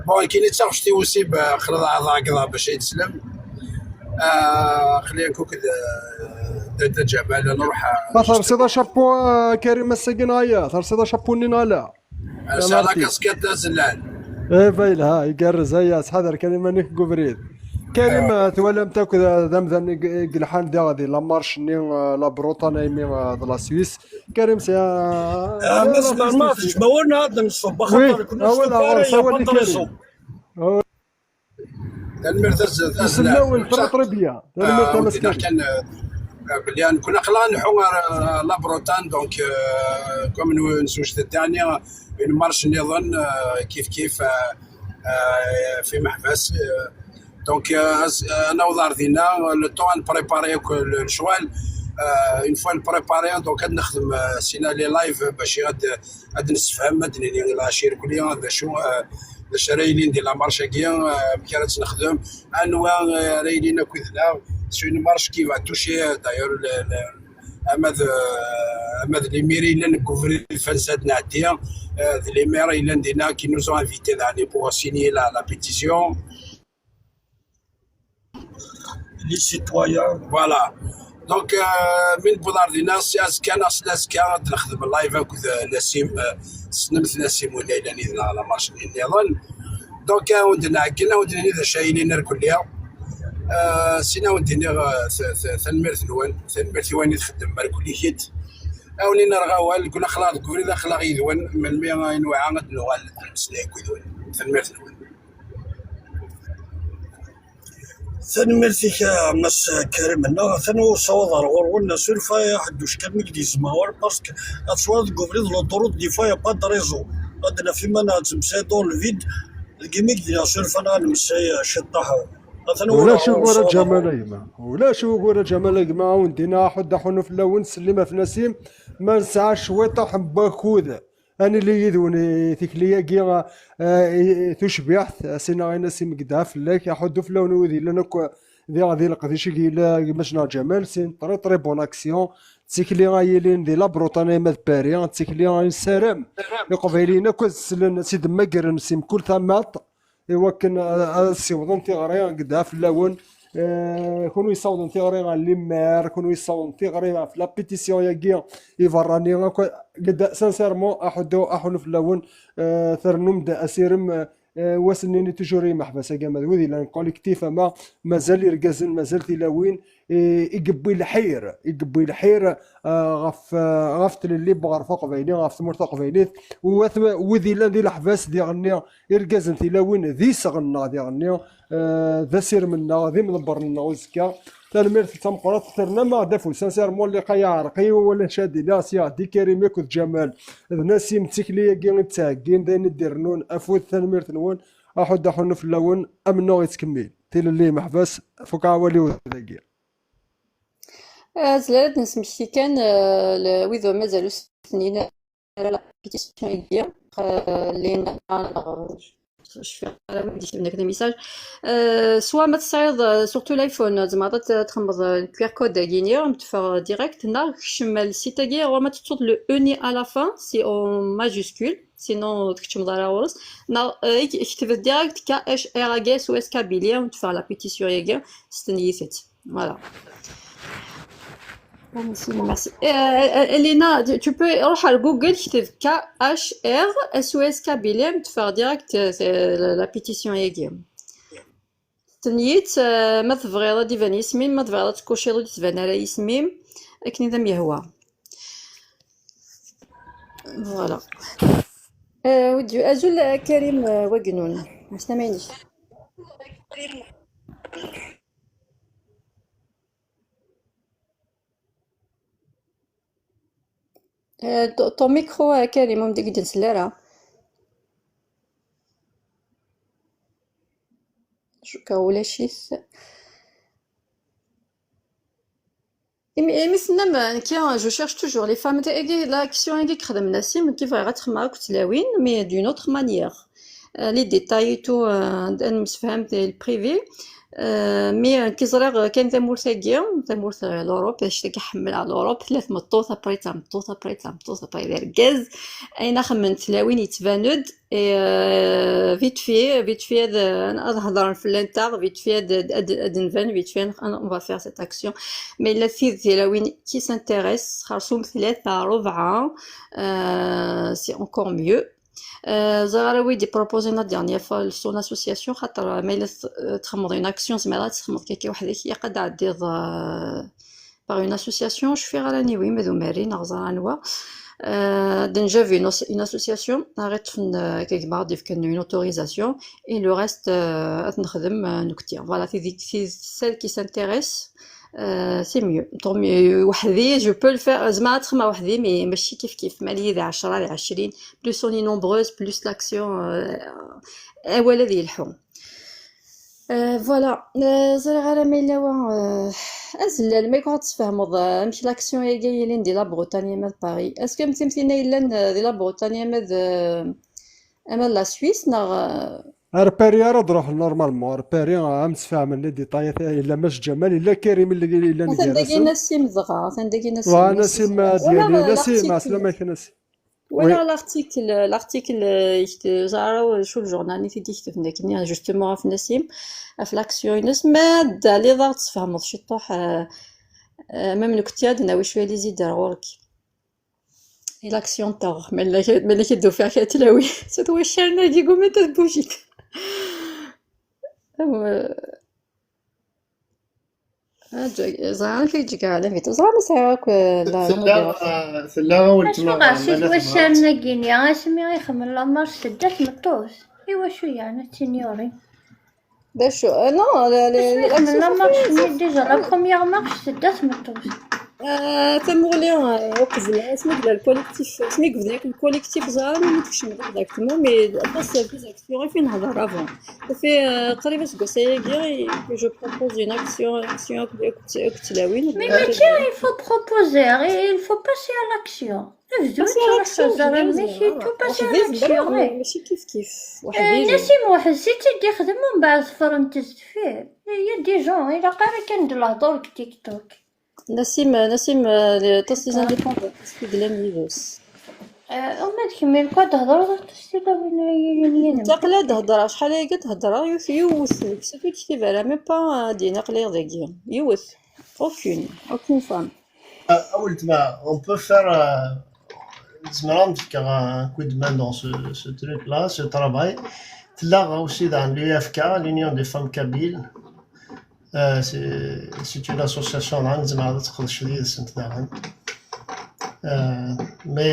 بون كاين تاخشتي وسيب خرج اعضاء كذا باش يتسلم خلينا نكون كذا جمال نروح ثار سيدا شابو كريم الساكن هيا ثار سيدا شابو نينالا هذا كاسكيت زلال ايه بايل ها يقرز هيا حذر كريم مانيك كوفريت كريم تولم تاكل ذمذن قلحان دي غادي لا مارش ني لا بروطاني مي لا سويس كريم سي نسمع ما فيش ما ولنا هذا نصب خاطر كنا نصب المرتز السلاوي طربيه كان بلي كنا قلان نحو لا بروتان دونك كوم نسوج الثاني اون مارش نظن كيف في محبس دونك انا وضاردينا لو طون نبريباري الشوال اون فوا نبريباري دونك نخدم سينا لي لايف باش غاد نستفهم مدني لا شيركولي هذا شو باش رايلين ديال لا مارش كيا كانت نخدم انواع رايلين كذا سي اون مارش كي فا توشي دايور اماد لي ميري اللي نكوفري الفنسات نعديها لي ميري اللي ندينا كي نوزو انفيتي داني بوغ سيني لا بيتيسيون لي سيتويان فوالا دونك من بوداردينا سياس كان اصلا كان نخدم اللايف هكذا نسيم سنمت نسيم ولا الى لا مارش نظن دونك ودنا كنا ودنا اذا شايلين نركل ليها سينا ودنا ثنمرت نوان يخدم مركولي هيت اوني نرغاوال كنا خلاص كوري ذا خلاص يدوان من 100 نوع نوال سلاك يدوان ثنمرت نوان ثاني فيك مس كريم نا ثانو صوضر ورنا سلفا حدوش كان مجلس ماور باسكو اتصوات كوفريد لو طرود دي فايا با دريزو عندنا فيما نتمسى دون الفيد الكيميك ديال سلفا نمسى شطاح ولا شوف ورا جمال ولا شوف ورا جمال ما وندينا حد حنو في اللون سلمه في نسيم ما نسعى شويطه حبا كوذا انا اللي يذوني ثكليه كي تشبح سينا غير سي مقداف لك يحدو في لون وذي لانك ذي غادي القضيه شي لا ماشنا جمال سين طري بون اكسيون تيكلي غايلين دي لابروطاني ماد باري تيكلي غايسرم يقبيلينا كسلن سيد ماكرن سيم كل ثمات ايوا كان السيوضون تيغري قدها في اللون كونوا يصاوبون تيغري على ليمار كونوا يصاوبون تيغري في لا بيتيسيون ياكي يفراني قد سانسيرمون احو في اللون ثرنم دا اسيرم واسنيني تجوري محبسه كما ذوذي لان كوليكتيف ما مازال يركزن مازال تلاوين يقبي الحير غف اللي بغار فوق بعيني غف مرتق بعينيت وذي لان ذي الحباس ديالنا يركزن تلاوين ذي سغنا ديالنا ذا سير منا ذي مدبر لنا وزكا تنمير تمقرات ثرنا ما دافو سانسير مول اللي قيا عرقي ولا شادي ناسيا دي كريم ياكل جمال ناسي متكليه كين تاكين داين ديرنون افوت تنمير تنون احد حن في اللون امنو يتكمل تيل اللي محبس فوق عوالي وذاكير زلاد نسمشي كان ويذو مازالو سنين لا بيتيسيون يدير اللي je suis avec des messages. Soit ما تصايد surtout الايفون زعما تخمض الكير كود ديالي تفر ديريكت هنا كشمل سيتاكي وما تصوت لو اوني à la fin c'est en majuscule sinon تكتب على ورس يكتب ديريكت كا اش ار اغ اس او اس كابيليا وتفر لا بيتيسيون ياكي ستنيت فوالا. Merci. Elena, tu peux روح على جوجل تكتب KHR SOS كابيليا تفر ديريكت لا بيتيسيون ياكي تنيت ما تبغي ديفان يسميم ما تبغي تكوشي لو تبان على يسميم اكني ذم يهوى فوالا. ودي اجل كريم وقنون ما سامعينيش. ton micro كريم ما بدك تنسلارا شكا ولا شي مثلا كي جو شيرش توجور لي فام تاعي لا كيسيون كي خدم ناسيم كيف غتخمع كتلاوين مي دون اوتر مانيير لي ديتاي تو نسفهم البريفي مي كيزريغ كاين تمورث لوروب باش كيحمل على لوروب ثلاث مطوط ابري تمطوط ابري الغاز اين خمن تلاوين يتباند فيت في هذا هضر في لانتر فيت في ادنفان فيت في اون فا فير سيت اكسيون مي لا في تلاوين كي سانتيريس خرصوم ثلاثه ربعه سي انكور ميو. زغراوي دي بروبوزي لا ديرنيير فوا سون اسوسياسيون خاطر ما الا تخمض اون اكسيون زعما تخمض كيكي وحدك هي قد عدير باغ اون اسوسياسيون شفي غراني وي مذو ماري نغزر انوا déjà vu une association arrête quelque part dès qu'il y a une autorisation et le reste نخدم نكتير voilà c'est celle qui s'intéresse c'est mieux tant mieux وحدي je peux le faire زعما تخمم وحدي مي ماشي كيف مالي ذا 10 ذا 20 plus on est nombreuses plus l'action ولا ذي الحوم فوالا زرا غير ميلاوا ازلال ما كنت تفهموا ماشي لاكسيون هي جايه لين دي لا بروتانيا مال باري اسكو متمثلين الا دي لا بروتانيا مال لا سويس نا ارباري راه تروح نورمالمون ارباري امس فاهم لي ديطايات الا ماش جمال الا كريم الا ندير تندقي نسيم دغا تندقي نسيم ديالي نسيم اسلام كنسي ولا لارتيكل زعرا شو الجورنال اللي تيكتب هناك جوستومون في نسيم في لاكسيون ناس ماده لي ضغط تفهموا شي طوح ميم نكتياد ناوي شويه لي زيد غورك لاكسيون تاع ملي كيدو فيها كتلاوي سدوا الشارنا ديكو ما تبوجيت زعما كيجيك على فيتو زعما مساك لا سلا واش غاسيت واش ناقيني اسمي يخمم لا مارش سدات مطوس ايوا شو يعني سينيوري باش نو لا مارش ديجا لا بروميير مارش سدات مطوس تمولي وقبل سميك الكوليكتيف سميك ذاك الكوليكتيف زعما ما تكشم اكزاكتومون مي باس اكزاكتومون فين نهضر افون في قريبه سكوساي كي جو بروبوز اون اكسيون كتلاوين مي ماشي il faut proposer il faut passer à l'action ماشي تو باسي à l'action ماشي كيف وحدي نسيم واحد سيتي يخدم ومن بعد فرنتز فيه هي دي جون الا قرا كان د الهضور تيك توك نسيم تصل انديبوندون تسكي دلا ميدوس وما تكمل كوا تهضر تستيقظ بين انت قلا تهضر شحال هي كتهضر يوث صافي كتب على مي با دينا قليل داكيا يوث اوكين فام On peut faire un coup de main dans ce truc-là, ce travail. Là aussi dans l'UFK, l'Union des femmes kabyles, c'est une association mais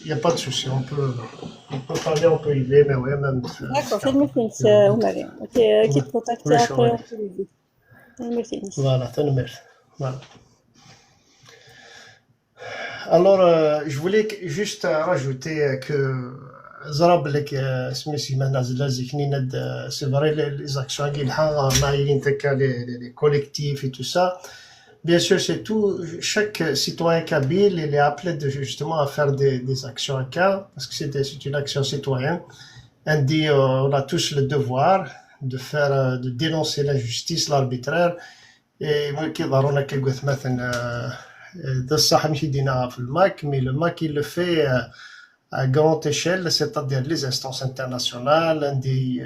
il n'y a pas de souci, on peut parler, on peut y aller, mais ouais, même. D'accord, fais-moi confiance, Oumari. Qui te contacte après, on peut l'aider. Voilà, voilà. Alors, je voulais juste rajouter que Zarab lek smissi manazla ziknina c'est vrai les actions qui les collectifs et tout ça. Bien sûr, c'est tout. Chaque citoyen kabyle, il est appelé justement à faire des actions à cas parce que c'est une action citoyenne. On a tous le devoir de dénoncer l'injustice, l'arbitraire. Et moi qui ضروري كنقول مثلا ده الصح ماشي يدينا في الماك مي le MAC il le fait à grande échelle, c'est-à-dire les instances internationales عندي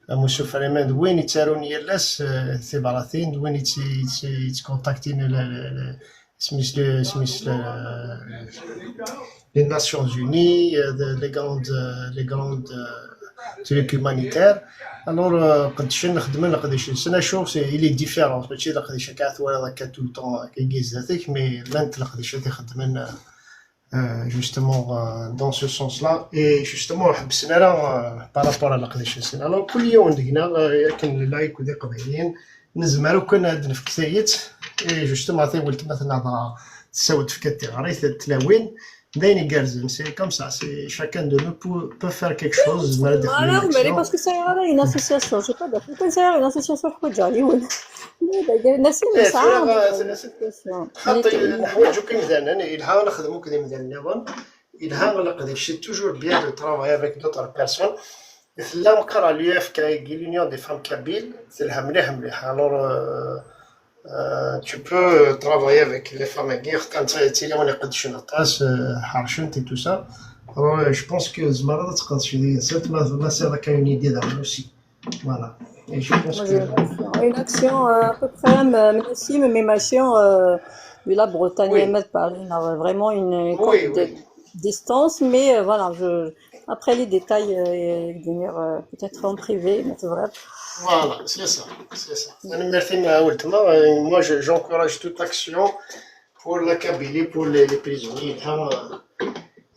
monsieur Freeman وين يتسارون يلاس ثبراثين وين يتكونتاكتين سميس les Nations Unies, les grandes trucs humanitaires. Alors قداش نخدم قداش السنه شوف il est différent ماشي قداش كاثوار هكا tout le temps كيجيز ذاتك مي لانت قداش تخدم justement dans ce sens-là et justement حبسنا راه par rapport à قداش السنه alors كل يوم عندنا لكن لايك ودي قبيلين نزمرو كنا عندنا في كتايت et justement قلت مثلا هذا تساوت في كتي غريت التلاوين داين يقرزن سي كوم سا سي chacun de nous peut faire quelque chose voilà mais parce que c'est une association je sais pas d'accord c'est une association حوجه يون الناس اللي صعاب خاطر نحوجو كمثلا إلها نخدمو كذا مثلا نظن إلها نقدر c'est toujours bien de travailler avec d'autres personnes là نقرا l'UFK l'Union des femmes kabyles c'est لها مليح alors tu peux travailler avec les femmes guerres quand tu les on قدش نطاس حرشنت et tout ça alors je pense que زمرة تقدر شي سيرت ما سير كاين يدي دابا aussi voilà et je pense que une action à peu près même mais machin de la Bretagne vraiment une distance mais voilà après les détails venir peut-être en privé mais c'est vrai. Voilà, c'est ça. Moi, j'encourage toute action pour la Kabylie, pour les prisonniers.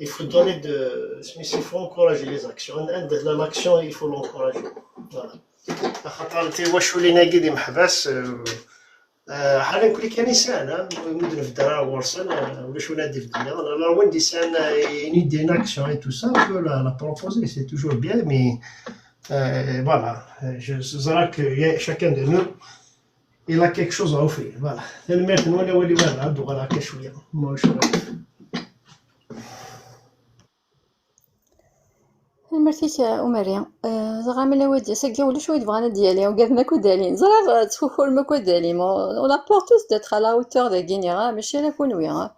Il faut donner il faut encourager les actions. L'action, il faut l'encourager. Voilà. حالا نقول لك انسان مدن في الدار ورسل ولا شو نادي في الدنيا انا وين انسان يدي ان اكسيون اي تو سا بو لا بروبوزي سي توجور بيان مي voilà je dirais que chacun de nous il a quelque chose à offrir voilà الميرت نولي وانا عنده غير شويه ما شويه مرتيش أمريا زغا من الواد ساقي ولا شويه بغانا ديالي وقاد ماكو دالين زغا تفوفول ماكو دالين on a peur tous d'être à la hauteur de Guinea ماشي انا كونويا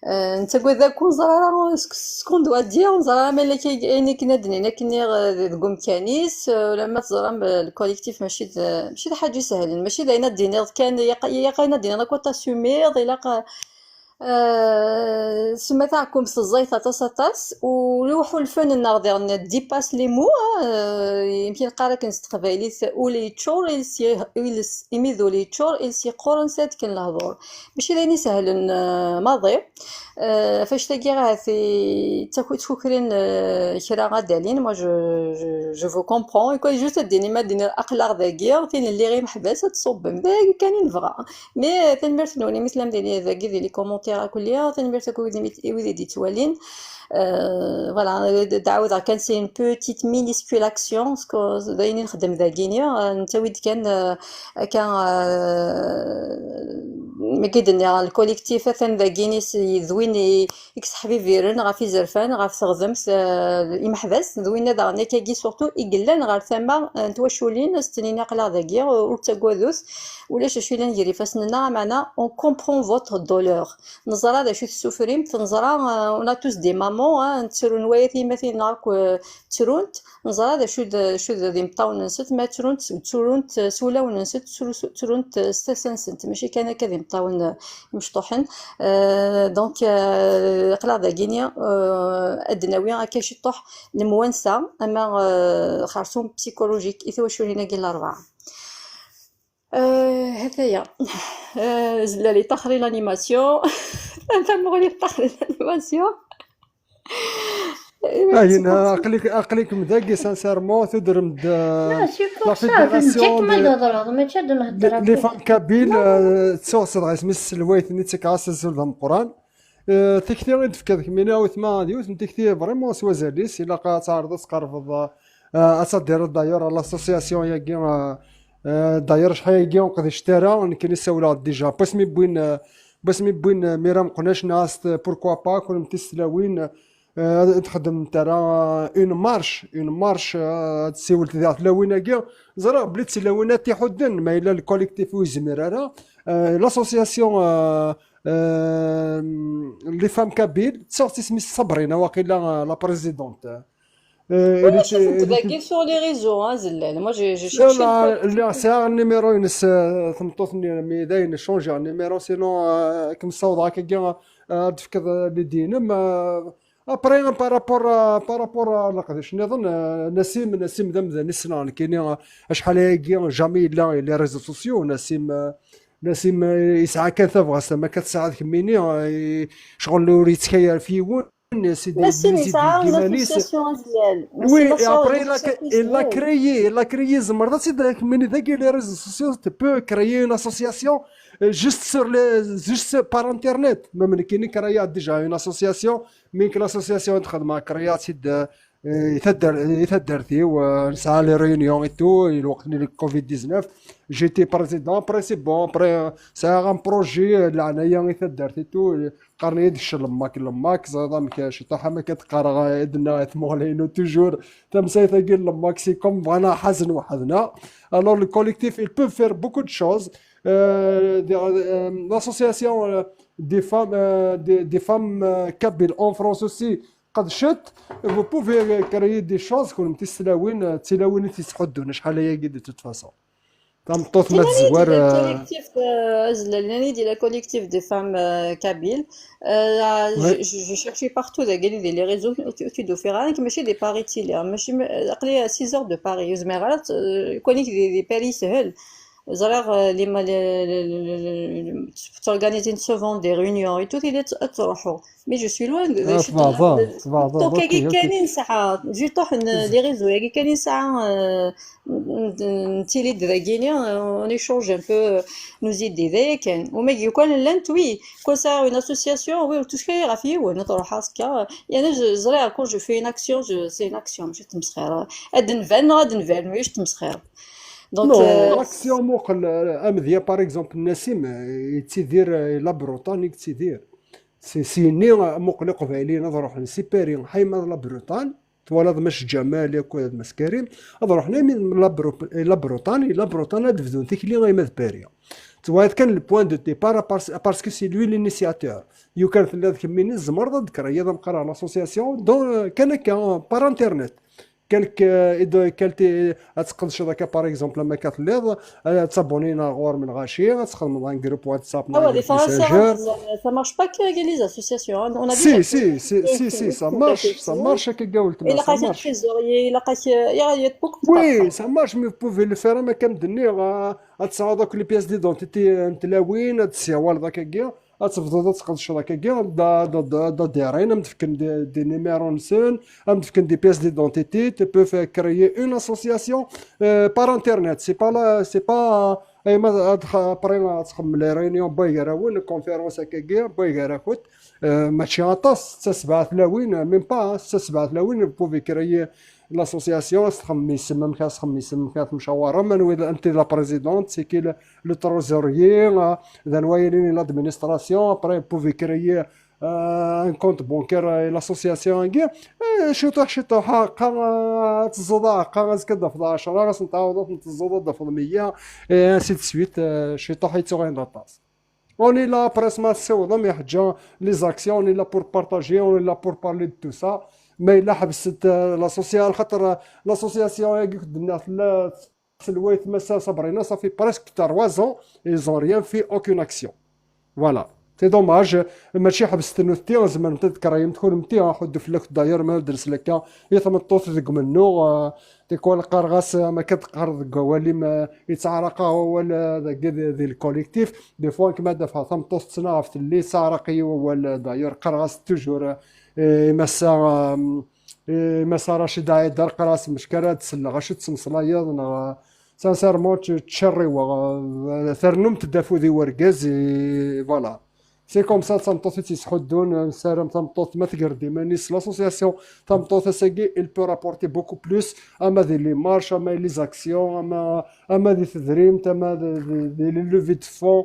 انت قد كون زرا سكون دوا دير زرا ملي كاين كندني كني دقوم كانيس لما تزرا الكوليكتيف ماشي حاجه سهل ماشي داينا دينير كان يقينا دينا كوتا سومير الى سما تاعكم الزيت تاس ولوحوا الفن الناظر ديباس لي مو يمكن قالك نستقبليت اولي تشور يميذو لي تشور السي قرنسات كن الهضور ماشي دايني سهل ماضي فاش تلقى في تاكو تفكرين كرا غادالين ما جو فو كومبرون يكون جوست ديني ما ديني الاقلار ذاكير فين اللي غير محبسه تصب داك كان نفغا مي تنمرت نوني مثل ديني ذاكي لي كومونتير كلها تنمرت كويدي دي توالين فوالا دعوه كان سي ان بوتيت مينيسكول اكسيون سكو داينين نخدم ذا غينيا نتا ويد كان ما كيدني الكوليكتيفات ذاكيني ذوين إكس حبيبيرن غاف يزرفان غاف تغزمت إمحبس ذوين داغني كاكي سورتو إقلان غار ثما نتواشولين ستنينا قلا ذاكي ورتاكوذوث ولاش شويلان نجري فاسننا معنا اون كومبرون فوتر دولور نزرا دا شو تسوفريم تنزرا اون توس دي مامون تسرو نوايتي مثلا نعرف ترونت نزرا دا شو دي مطاون نسيت ما ترونت سولا ونسيت ترونت ستاسنسنت ماشي كان كذا مطاون مشطوحن دونك قلا دا غينيا ادناوي هكا شي طوح الموانسه اما خرسوم بسيكولوجيك اذا واش لينا كاين الاربعه هذايا زلالي تخري لانيماسيون انت مغني تخري لانيماسيون هنا عقليك مداقي سانسيرمون تدرم لا سي بور لا سا نجيك فيدراسيون ما نهضر ما تشاد نهضر لي فام كابيل تسوس غاس مس الويت نيت كاسس القران تكثير تفكر كمينا وثما ديوت تكثير فريمون سوازاليس الا قا تعرض تقرفض اصدر داير لاسوسياسيون يا داير شحال يجيو قد اشترى كاين يساولا ديجا بس مي بوين ميرام قناش ناس بوركوا با كون متسلاوين تخدم ترى اون مارش تسيول تاع تلاوين كاع زرا بليت تلاوينات تيحدن ما الا الكوليكتيف ويزمر لاسوسياسيون لي فام كابيل تصورتي سمي صبرينا واقيلا لا بريزيدونت تلاقي sur les réseaux زلال moi j'ai cherché لا ساعة النيميرو ينس ثمطوثني ميداين شونجي النيميرو سينو كم صوت هكا كاع تفكر لدينم ابري بارابور لقداش نظن نسيم ذم نسنا كاين شحال هاكي جامي لا لي ريزو سوسيو نسيم يسعى كثف ما كتساعد كميني شغل اللي يتخير فيه نسيم يسعى لاسوسياسيون زلال وي ابري لا كريي زمرضه سيدك من ذاك لي ريزو سوسيو تي بو كريي اون اسوسياسيون جوست بار انترنت ما كاين كرايا ديجا اون اسوسياسيون مين لاسوسياسيون تخدم كرايا سيد يثدرتي ونسعى لي ريونيون اي تو الوقت اللي كوفيد 19 جيتي بريزيدون بري سي بون بري سا ان بروجي العنايه يثدرتي تو قرني دش لماك زاد ما كاش طاح ما كتقرا عندنا ثمولينو توجور تمسيت قال لماك سي كوم انا حزن وحزنا الوغ لو كوليكتيف il peut faire beaucoup de choses l'association des femmes kabyles en France aussi قد شت vous pouvez créer des choses كون تسلاوين تيسحدون شحال هي قد تتفاصل تمطوط ما تزوار collectif زلالاني ديال collectif des femmes kabyles j'ai cherché partout داك les réseaux tu dois faire ماشي دي باري تيلي ماشي عقلي 6 heures de Paris زمرات كونيك دي باري سهل زرار لي t'organiser souvent des réunions et tout il تروحوا mais je suis loin de donc كاينين ساعه جي طوح لي ريزو كاينين ساعه نتيلي دراكينيا on échange un peu nos idées كان وما يكون لانت وي كون سا اون اسوسياسيون وي تو شكي راه فيه ونروح هكا يعني زرار كون جو في اون اكسيون سي اون اكسيون ماشي تمسخير غاد نفان ماشي تمسخير دونك لاكسيون موقل امذيه باغ اكزومبل نسيم تيدير لا بروطانيك تيدير سيني مقلق قبالي نروح نسيبيري حيما لا بروطان تولد مش جمال ياكل مسكرين نروح من لا بروطان دفدون تيكلي غيما باريا تواد كان البوان دو ديبار باسكو سي لوي لينيسياتور يو كان في هذاك ميني الزمر ذكر هي مقرا لاسوسياسيون دون كان بار انترنت كالتي تقدش هذاك باغ اكزومبل لما كتليض تصابونينا غور من غاشي تخدم مع جروب واتساب مع ميساجر ça marche pas que les associations on a si ça marche هكا قولت ما ça marche il y a beaucoup oui ça marche mais vous pouvez le faire ما كندني تصاوب داك لي بياس ديدونتيتي نتلاوين هاد السيوال داك كاع تفضل تقدش هكا كاع دا دايرين متفكن دي نيميرو نسون متفكن دي بياس ديدونتيتي tu peux créer une association par internet c'est pas اي ما بري تخمم لي ريونيون بايغرا وين كونفيرونس هكاكيا بايغرا كوت ماشي غطاس 6 ميم با 6 بوفي كريي لاسوسياسيون تخمم يسمم كاس تخمم يسمم كاس مشاوره من وين انت لا بريزيدونت سي كي لو تروزوريي ذا نوايلين لادمينستراسيون بري بوفي كريي ان كونت بونكير لاسوسياسيون كي شطح قا تزودا قا كذا في 10 راس نتعاودوا نتزودا في 100 انسي دو سويت شطح يتوغين داطاس On est là presque on est là les actions, on est là pour partager, on est là pour parler de tout ça. Mais là, l'association ça fait presque 3 ans, ils n'ont rien fait, aucune action. Voilà. C'est dommage. ماشي حبست نوتي زعما تذكر ايام تكون متي حد فلك داير ما درس لك يتمطوط ذك منو تكون القرغاس ما كتقرض واللي ما يتعرق هو ذاك ذي الكوليكتيف دي فوا كما دافع تمطوط تنافت اللي سارقي هو داير قرغاس توجور مسا رشيد دار قراص مشكله تسلى غاش تسمصلايا سانسيرمون تشري ثرنم تدافو ذي وركاز فوالا سي كوم سا تمطوط تيسحدون سارم تمطوط ما تقردي مانيس لاسوسياسيون تمطوط ساكي il peut rapporter beaucoup plus اما ذي لي مارش اما لي زاكسيون اما ذي تدريم اما ذي لي لوفي دو فون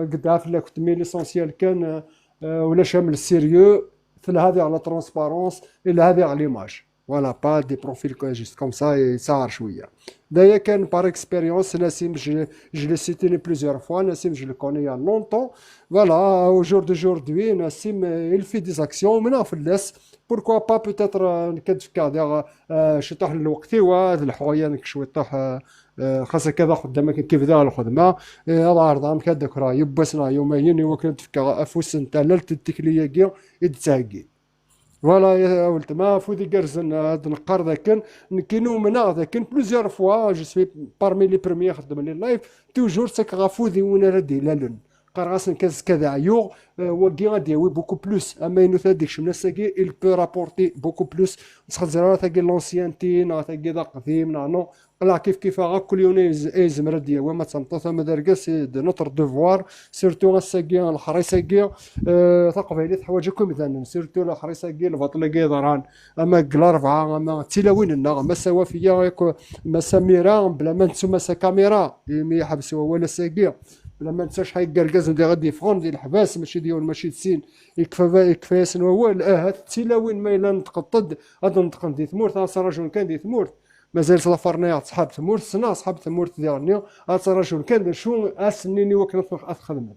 قد عارف لا كنت مي ليسونسيال كان ولا شامل السيريو هذه على ترونسبارونس الا هذه على ليماج فوالا با دي بروفيل جوست كوم سا يسعر شويه دايا كان بار اكسبيريونس نسيم جو لي سيتي بليزيور فوا نسيم جو لو كوني يا لونطون فوالا او جور دوجوردي نسيم il fait des actions من فلاس بوركوا با بوتيتر نكدفكا دير شطح الوقت وهذا الحوايا نكشوي طاح خاصك كذا خدامك كيف ذا الخدمه هذا عرضان كذاك راه يبسنا يومين وكنت فكا افوس نتا لالت التكليه كي يتساقي فوالا يا ولد ما فودي كرزن هاد النقار ذاك كينو منا ذاك بلوزيور فوا جو سوي بارمي لي بروميير خدم لي لايف توجور ساك غافودي وانا ردي لالن قراسن كاز كذا عيوغ وكي غادي وي بوكو بلوس اما ينو ثاديك شمنا ساكي il peut rapporter beaucoup plus تسخد زرا ثاكي لونسيانتي نا ثاكي ذا قديم نو لا كيف غا كل يوم يزمر ديا وما تنطوث ما داركاس دو نوتر دوفوار سيرتو غاساكي الحريساكي ثقافيلي حوايجكم مثلا سيرتو الحريساكي البطلقي ضران اما كلا 4 اما تلاوين النا ما سوافيه ما سميره بلا ما نسو ما كاميرا مي يحبسوا ولا ساكي بلا ما نساش حي كركاز ندير غادي يفون ديال الحباس ماشي ديال ماشي تسين يكفى سن هو هاد التلاوين ما الا نتقطد هاد نتقن دي ثمورت رجل كان دي ثمورت مازال صافرني صحاب ثمورت سنا صحاب ثمورت ديالني رجل كان شو اسنيني وكنت خدمت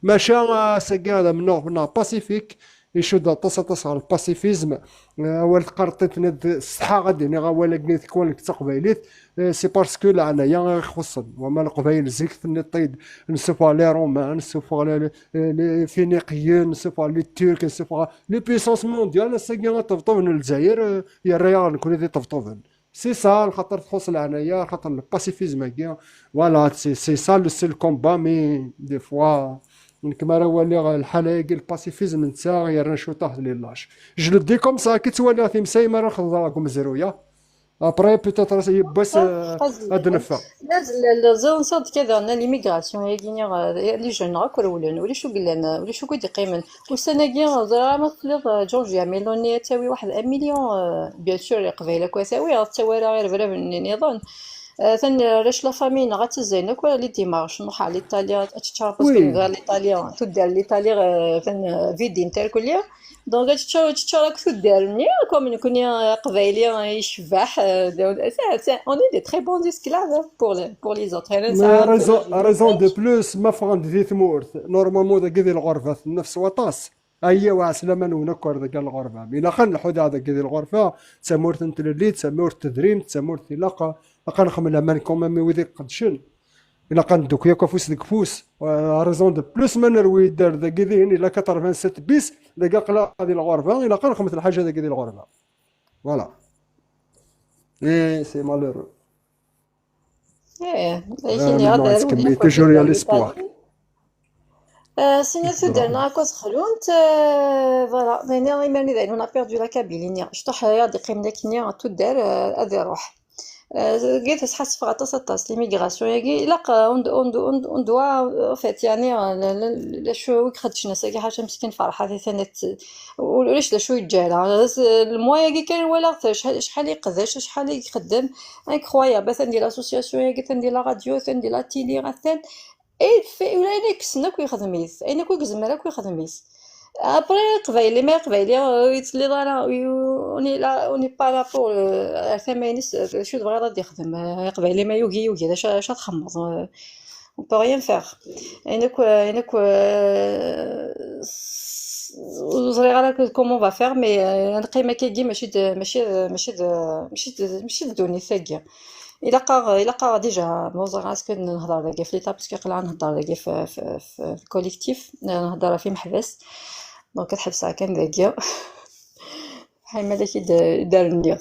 ماشا ساكي هذا من باسيفيك يشد تصل الباسيفيزم اول قرطيت الصحه غادي ولا كنت كون تقبيليت سي باسكو العنايه خصن وما القبائل زيكت الطيد نسفوا لي رومان نسفوا لي فينيقيين نسفوا لي ترك نسفوا لي بيسونس مونديال ساكي طفطوفن الجزائر يا الريال نكون دي طفطوفن سي سا خاطر تخص العنايه خاطر الباسيفيزم كاع فوالا سي سا لو سيل كومبا مي دي فوا كما راه ولي الحاله كي الباسيفيزم نتا غير نشو طاح لي لاش جو دي كوم سا كي تولي في مسايمه راه خضراكم زرويه ابري بوتيتر يبس هاد نفا لا زون صاد كذا انا ليميغراسيون هي كينيا لي جون راك ولا شو قلنا ولا شو كيدي قيمن والسنه كي زرا ما تفلض جورجيا ميلوني تاوي 1 مليون بيان سور قبيله كويساوي تاوي غير فرا نظن ثاني راش لا فامي غات زينك ولا لي ديمارش نروح على ايطاليا تشارب باسكو الايطاليان تدير الايطالي فين فيدي نتاع كليه دونك تشارك تدير مني كوم نكون قبايلي يشبح اون دي تري بون اسكلاف بور لي زوتر ريزون دو بلوس ما فغند دي ثمورت نورمالمون ذاك ديال الغرفه نفس وطاس اي واسلما ونكر ذاك الغرفه الا خن الحوض هذاك ديال الغرفه تسمورت نتللي تسمورت تدريم تسمورت لاقا نخمم مان كومام ويديك قدشن الا قندوك ياك فوس ديك فوس ريزون دو بلوس ما نروي دار ذاك دين الا 87 بيس ذاك قلا هذه الغرفه الا قنخمت الحاجه ذاك ديال الغرفه فوالا اي سي مالورو لكن هذا توجور يا ليسبوار سينيتو درنا كوز خلونت فوالا دينا يماني داين اون ا بيردو لا كابيل شطح هادي قيمنا كينيا تدار هذه روح قيت تحس في غطاس ليميغراسيون ياكي الا اون دوا فات يعني لا شو خدش ناس كي حاجه مسكين فرحه ثاني ولاش لا شو يتجاهل الموا ياكي كان ولا شحال يقداش شحال يخدم انكرويابل ثندير لاسوسياسيون ياكي تندير لا راديو تندير لا تيلي غثان اي في ولا كسنا كي يخدميس اين كي زمرا كي يخدميس ابري قبايلي ما قبايلي يتلي دارا اوني با لا بور ثمانيس شو تبغي غادي يخدم قبايلي ما يوغي اش تخمض on peut rien faire اينك وزري على كومون فا فير مي القيمه كيجي ماشي دوني ثاقيه الا قا ديجا موزع اسكو نهضر داكي في ليطاب باسكو قلع نهضر داكي في الكوليكتيف نهضر في محبس دونك تحبسها كان داكيا بحال ما داكي دار النيغ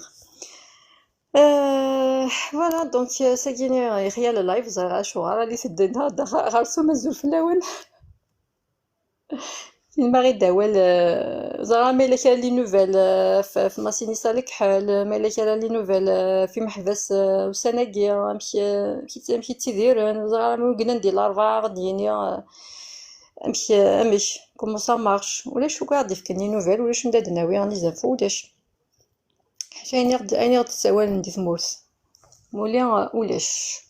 فوالا دونك ساكيني خيال اللايف زرا شو راني سدينا غارسو مازال في الاول ما غير داول زرا مالا كاين لي نوفيل في ماسيني سالك حال مالا كاين لي نوفيل في محبس وسناكي مشي تيدير زرا قلنا ندير لارفا دينيا امشي كومون سا مارش ولا شو قاعد يفكر لي نوفيل ولا شو نداد ناوي راني زنفو ولاش حاجه اني غد تسوال ندي ثمورس مولا ولاش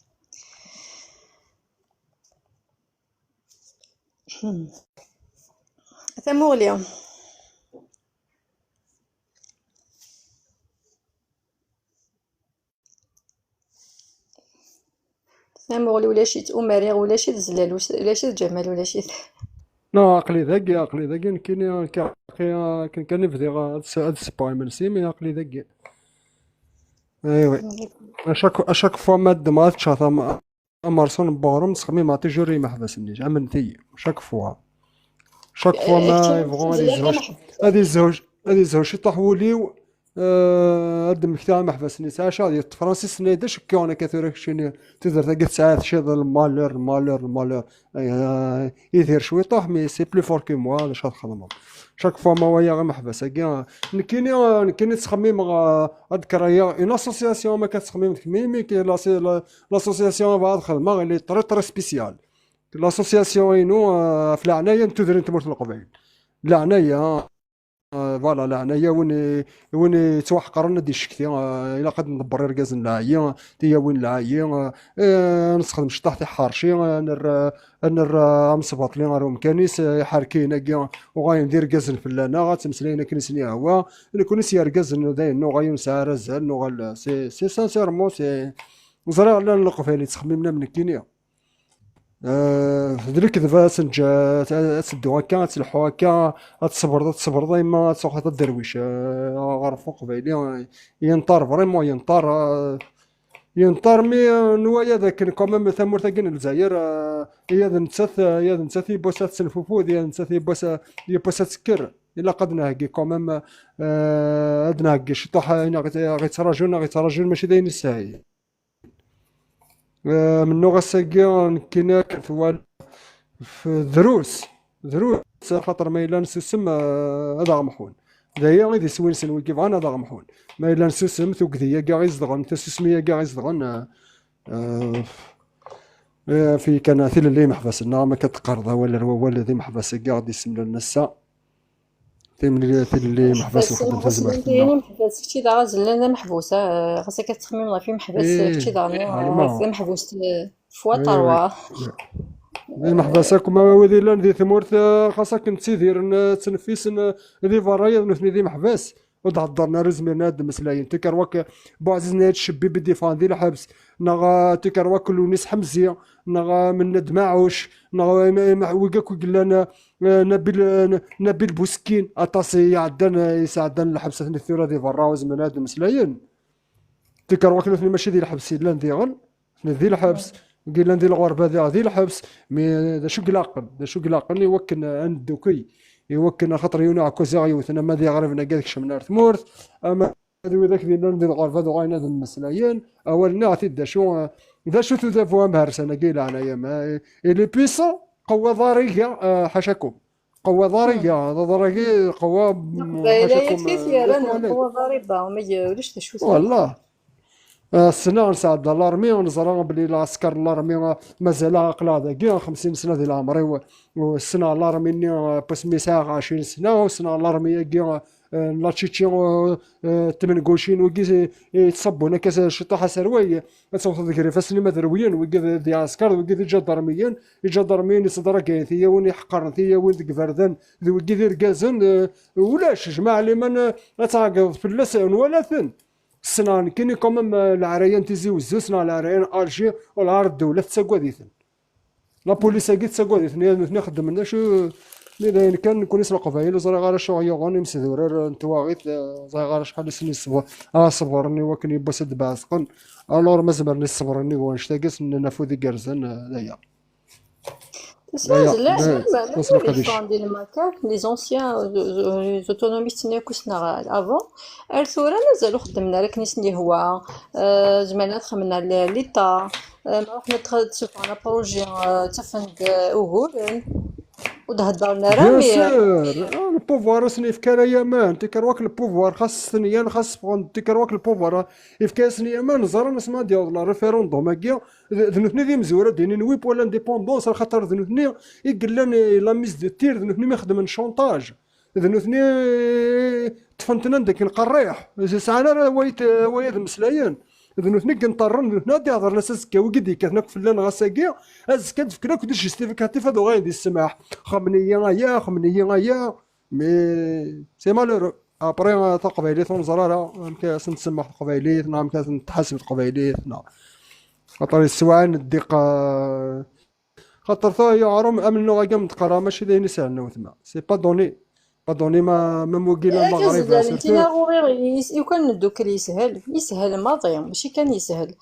ثمورليا ثمورلي ولا شي تأمري ولا شي تزلال ولا شي تجمل ولا شي لا عقلي ذاكي كان نبدي هاد السباي من سيمي عقلي ذاكي ايوي اشاك فوا ما تشاط امارسون بورم تخمي ما تجوري ما حبسنيش عملتي شاك فوا ما يبغون هادي الزوج يطيحوا لي هاد المكتب ما حبسنيش علاش هادي فرانسي سنيدر شكاونا كثير شنو تقدر تلقى ساعات شي المالور يدير شويه طاح مي سي بلو فور كو موا واش غنخدمو شاك فوا ما ويا غير محبس كاع كاين تخميم اذكر هي اون اسوسياسيون ما كتخميم مي كي لاسوسياسيون بعد خدمه غير طري سبيسيال لاسوسياسيون اينو في العنايه تدري تمرت القبيل العنايه فوالا العنايه وين توحقرنا دي شكتي الا قد ندبر ركاز العيا تي وين العيا نستخدم شطاحتي حارشي نر مصبط لي راهم كنيس حركينا كاع وغايندير ركاز الفلانه غتمسلينا كنيسني هو نكون سي ركاز داين غايون ساعه رزال نو سي سانسيرمون سي زرا على القفالي تخممنا من الكينيا درك دابا سنجا تسدو هكا تلحو هكا تصبر دايما تسوق هذا الدرويش غرفو قبايلي ينطر فريمون ينطر مي نوايا داك كوميم ثمور تاكن الجزائر هي نتسات يبوسات سنفوفود هي نتسات يبوسات سكر الا قد نهكي كوميم ادنا شطح غيتراجعون ماشي داين الساهي منو غساكي كاين في دروس خاطر ما الا نسسم هذا غمحون دايا غير يسوي نسوي كيف انا هذا غمحون ما الا نسسم ثوكذيه كاع يزدغن تسسميه كاع يزدغن في كناثيل اللي محبسنا ما كتقرضها ولا ذي محبس كاع غادي يسمى لنا الساعه اللي محبس وخدمت زمان كاين محبس كشي دا غازلنا محبوسه خاصك تخمم الله في محبس كشي دا محبوس فوا طروا المحبسه كما ودي لا ندير ثمورت خاصك تسيدير تنفيس ذي فرايا نثني ذي محبس ودهضرنا رزمنا هاد المسلاين تكرواك بوعززنا هاد الشبي بدي فاندي الحبس نغا تكرواك لونيس حمزيه نغا من دماعوش نغا ويقاك قلنا نبيل بوسكين اطاسي عندنا يساعدنا الحبس الثورة دي فراوز من هاد المسلاين تكرواك لثني ماشي ديال الحبس لا نديغن ندير الحبس قلنا ندير الغربه ذي الحبس مي دا شو قلاقن يوكن عند دوكي يوكن خاطر يونا كوزا يوثنا ما دي غرفنا قالك شمنا ثمورث اما هذو ذاك ديال ندير الغرفه ذو غاينا ذو المسلايين اولنا عطي دا شو تدافوا مهرسنا قيل انايا ما لي بيسون قوه ضاريه حاشاكم قوه ضاريه ضاريه قوه حاشاكم قوه ضاربه وما يقولوش شو والله السنة نساعد لارمي ونزرع بلي العسكر لارمي مازال عقل كاع 50 سنة ديال عمري والسنة لارمي بسميساغ 20 سنة والسنة لارمي كاع لا تشيتشيون 28 وكي يتصبونا كاس شطاحة سروي تصوت ذكري فاسني مدرويين وكي دي عسكر وكي دي جدرميين يصدر كايثيا وين يحقر ثيا وين ديك فردان وكي دير كازن ولاش جماعة اللي من تعاقد في اللسان ولا ثن السنان كاين كومام العرايان تيزي وزو سنا العرايان الجي والعار الدولة تساكواديثن لا بوليس كي تساكواديثن يعني خدمنا شو لأن كان نكون يسرق قبايل وزرا غير شو يغوني مسدورر نتواغيت زرا غير شحال سني الصبر صبرني وكن يبوس دباسقن الور ما زبرني صبرني ونشتاقس نفوذ كرزن دايا les macaques, les anciens les autonomistes avant الثورة مازالو خدمنا لك نسني هو زمانات خدمنا ليطا رحنا تشوف على بروجي تفند وهول ودهدرنا رامي البوفوار سني فكرا يامان تكروك البوفوار خاص ثنيان خاص تكروك البوفوار افكاسني يامان زرا نسمع ديال لا ريفيروندوم هكا ذنوثني ذي مزوره ديني نويب ولا انديبوندونس خاطر ذنوثني يقلان لا ميز دو تير ذنوثني ما يخدم شونطاج ذنوثني تفنتنا داك القريح ساعنا ويا مسلايين ذنوثني كنطرن ذنوثنا دي هضر ناس كاوي قدي كاتناك فلان غاساكيا از كاد فكرا كنت جيستيفيكاتيف هذو غايدي السماح خمنيه غايا مي سي مالورو ابري تقبايليت ونزرارا كاس نسمح قبايليت نعم كاس نتحاسب قبايليت نعم خاطر السواعن الديق خاطر ثا يعرم امن غاكا متقرا ماشي داين يسالنا وثما سي با دوني ما موكيل المغرب انتينا غير يكون الدوكل يسهل ماضي ماشي كان يسهل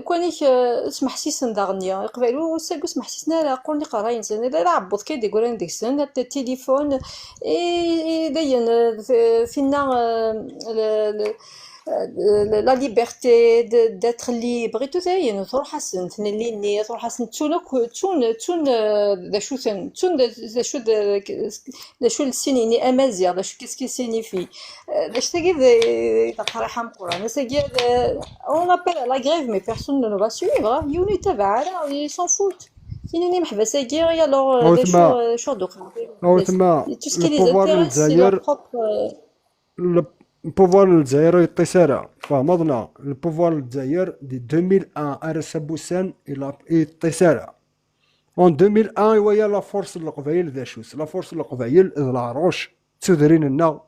كونيك اسمح سيسن داغنيا يقبلوا ساكو اسمح سيسنا لا قولني قراين سنه لا عبط كي ديكورين ديك السنه التليفون داين فينا la liberté d'être libre et tout ça يعني تروح حسن تنليني تروح حسن تون ذا شو السيني امازيغ ذا شو كيسكي سينيفي ذا شتاكي تقرا حمقرا نساكي on appelle la grève mais personne ne va suivre يوني تبع ils s'en foutent كاينين محبساكي يا لور شو دوك tout ce qui les intéresse c'est leur propre البوفوار الجزائر يطيسارا فهمضنا البوفوار الجزائر دي 2001 ارس بوسان الى يطيسارا اون 2001 ويا لا فورس القبايل ذا شوس لا فورس القبايل العروش تدرين لنا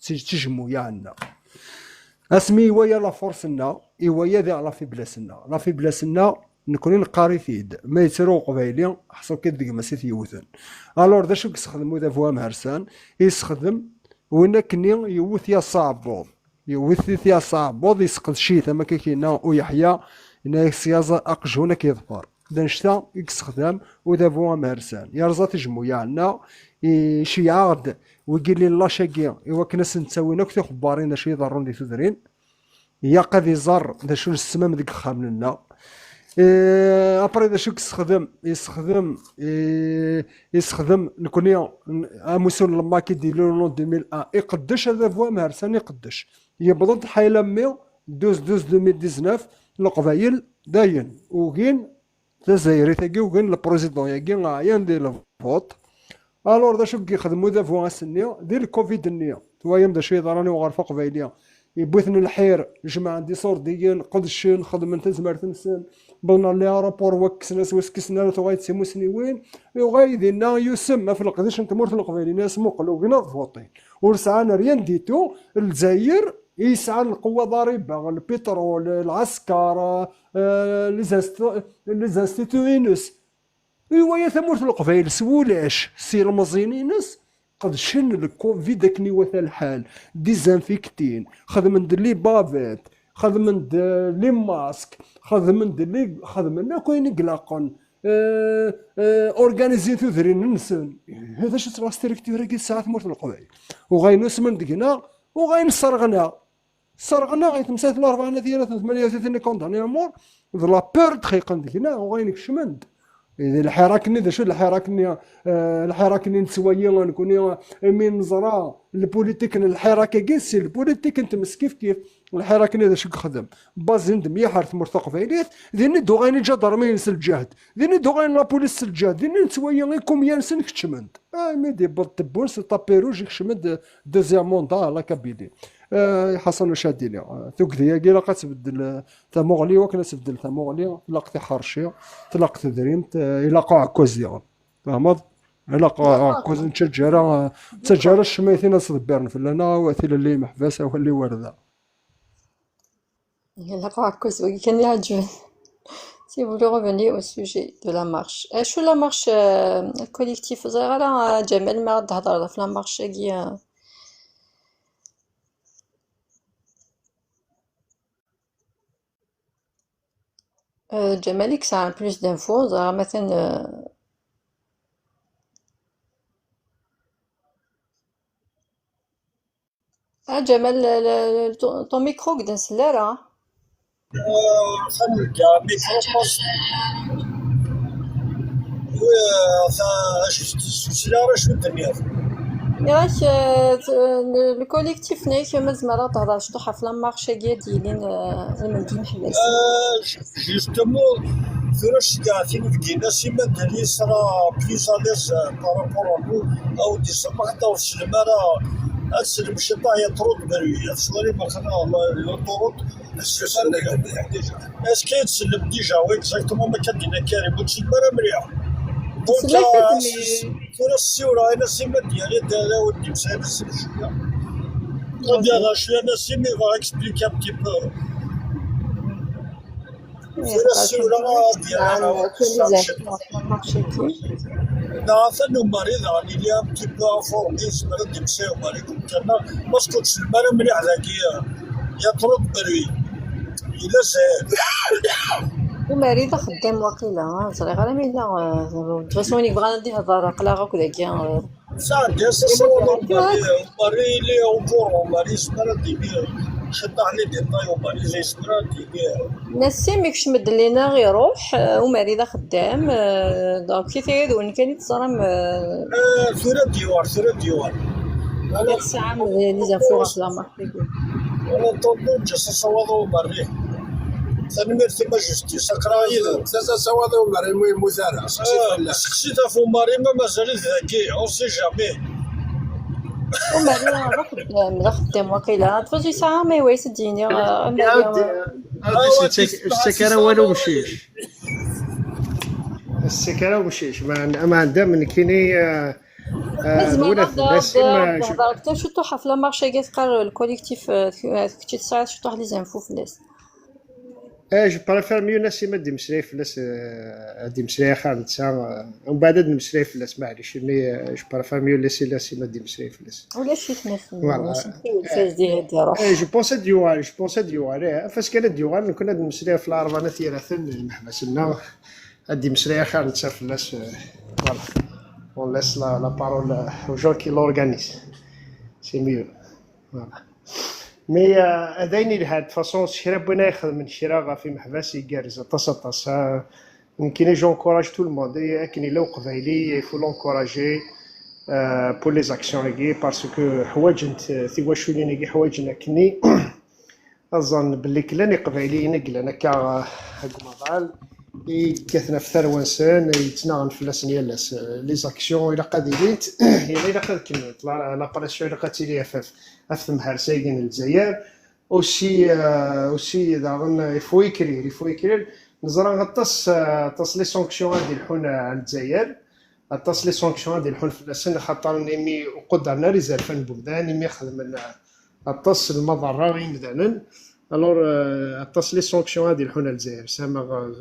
تجمو عندنا اسمي ويا لا فورس لنا ويا ذا لا في بلاسنا لا في بلاسنا نكون نقاري فيد ما يترو قبايلين حصل كدق مسيت يوثن الور ذا شو كيستخدموا ذا فوا مهرسان يستخدم وين كني يوث يا صعبوض يسقط شي ثما كينا ويحيى هنا سيازه اقجونا كيظفر دنشتا يستخدم وذا فوا مارسان يرزا تجمو عندنا شي عقد ويقول لي لا شاكي ايوا كنا نساوينا كثر خبارين شي ضرون دي تدرين يا قاضي زر دا شو السمام ديك خاملنا ابري دا شو يستخدم نكوني اموسون لما كيديروا لون 2001 يقدش هذا فوا مارسان يقدش يبدو حيلا 2019 القبايل داين وكين الجزائري تاكي وكين البريزيدون ياكي عيان ديال الفوت الور دا شو كيخدموا ذا فوا السنيه ديال الكوفيد النيه توايم دا شي ضراني وغرفه قبايليه يبوثن الحير جماعة دي صورديين قدشين خدم انت زمرتنسن بلنا لي رابور وكسنا وسكسنا تغايت سيمو سنيوين وغايدينا يسمى في القدش انت مور في القبيلين اسمو قلوبنا فوطين ورسعنا ريان ديتو الجزائر يسعى القوة ضريبة البترول العسكر ليزانستيتوينس ايوا يا ثمور في القبيل سولاش سير مزينينس قد شن الكوفيد داكني وثا الحال ديزانفيكتين خدم لي بافيت خدم لي ماسك خدم كاين قلاقون اورغانيزين ثذرين نسن هذا شو ترى ستركتير كي ساعات مورت القبائل وغاينوس من دقنا وغاين صرغنا غيتمسات الاربعه ديال 38 كونداني مور لا بير دقيقه دقنا وغاين كشمند إذا الحراكني ذا شو الحراكني الحراكني نسويا نكوني من نزرا البوليتيك الحراكه كيس البوليتيك انت مسكيف كيف الحراكني ذا شو خدم باز ندم يا حرث مرتق فايليت ذيني دوغاني جدر ينسل الجهد ذيني دوغاني لابوليس الجهد ذيني نسويا غيكم ينسن كتشمند ميدي بالتبونس طابيروج كشمند دوزيام موندا لا كابيلي حسن شاديلي ثوك ذياكي لاقا تبدل ثموغلي وكلا تبدل ثموغلي تلاقتي حرشي تلاقتي دريمت يلاقا عكوز ديالهم فهمت يلاقا عكوز تشجر الشميثين صدبرن فلنا وثيل اللي محبسه واللي ورده La cause, oui, qu'elle y a dû. Si vous voulez revenir au sujet de la marche. شو la marche collectif صغيرة لا جمال ما تهضر في la marche كي جمالك ça a plus d'infos صغيرة مثلا جمال ton micro قد نسلارة خليك ميكروباص سلارة شو الدنيا ياك لو كوليكتيف نيك مزمرة تهضر شطوحة في لامارشا ديالين المندي محبس جوستومون فراش قاعدين بدينا سيما دالي صرا بليز اليز بارابور نو او دي سماك داو السلمة راه السلم الشطاح يطرد بروي الصواري ما خنا يطرد اسكي تسلم ديجا وي اكزاكتومون ما كدينا كاري بوتشي برا مريح دونك فراش السيورة انا سيما ديالي دالا ودي مساعد السلم شوية وديالها شوية انا سيمي فا اكسبليكي ان بتي بو فراش السيورة ديالها نعرفنو مريض على ليا ان بتي بو انفورمي سما ردي مساو مريض كنا ما سكتش المرا مليح ذاكي يطرد بروي إلا زاد ومريضة خدام واقيلا صغير غير ميلا تفاسون يبغى ندي هضر قلاغا كذاك ساعة صوالو ماري لي وكورو ماري سما ردي بيه شطح لي ديطاي وماري زي سما ردي بيه نسيم يكش مدلينا غيروح ومريضة خدام دونك كي تيدون كان يتصرم ثورة ديوار هاد الساعة لي زانفو في لامارك أنا طنطو جسا صوالو ماري ثاني ثم جوستيس قرايل ساسا سوادو مري المهم مزارع سقسيتها فو ماري ما مازال ذكي اون سي جامي ومريضة خدام واقيلا تفوزي ساعة ما يويس الدنيا السكرة والو مشيش السكرة ومشيش ما عندها من كيني ولا بس ما شفتو حفلة مارشا كيتقال الكوليكتيف كنتي تساعد شفتو واحد لي زانفو في الناس جو بريفير ميو ناس ما ديمسري في الناس دي مسري خالد ساعة ومن بعد ديمسري في الناس معليش مي جو بريفير ميو لاسي ما ديمسري في الناس ولا شي ناس الفاز ديال روح جو بونسي ديوار فاش كان ديوار كنا ديمسري في العربانة ثلاثة محبسنا ديمسري خالد ساعة في الناس فوالا on laisse la parole aux gens qui l'organisent. C'est mieux. Voilà. Mais هذين لهاد فاصون الشراء بنا ياخذ من الشراء في محبس يجرز تصطص يمكن j'encourage tout le monde لكن لو قبايلي il faut l'encourager pour les actions لقي parce que حوايج انت ثواشولين لقي حوايج نكني اظن باللي كلاني قبايلي نقل انا كا قمضال كثنا في ثروانسان يتناغن في لاسن يالاس لي زاكسيون الى قاديليت الى قاد كملت لاباراسيون الى قاتيلي افثم هرسايين الجزائر اوسي داغن يفو يكرير نزرا غطس لي سانكسيون هادي الحون على الجزائر غطس لي سانكسيون هادي الحون في لاسن خاطر نيمي قدرنا ريزيرفان بومدان نيمي خدم غطس المضره غير مدانا alors غطس لي سانكسيون هادي الحون على الجزائر سما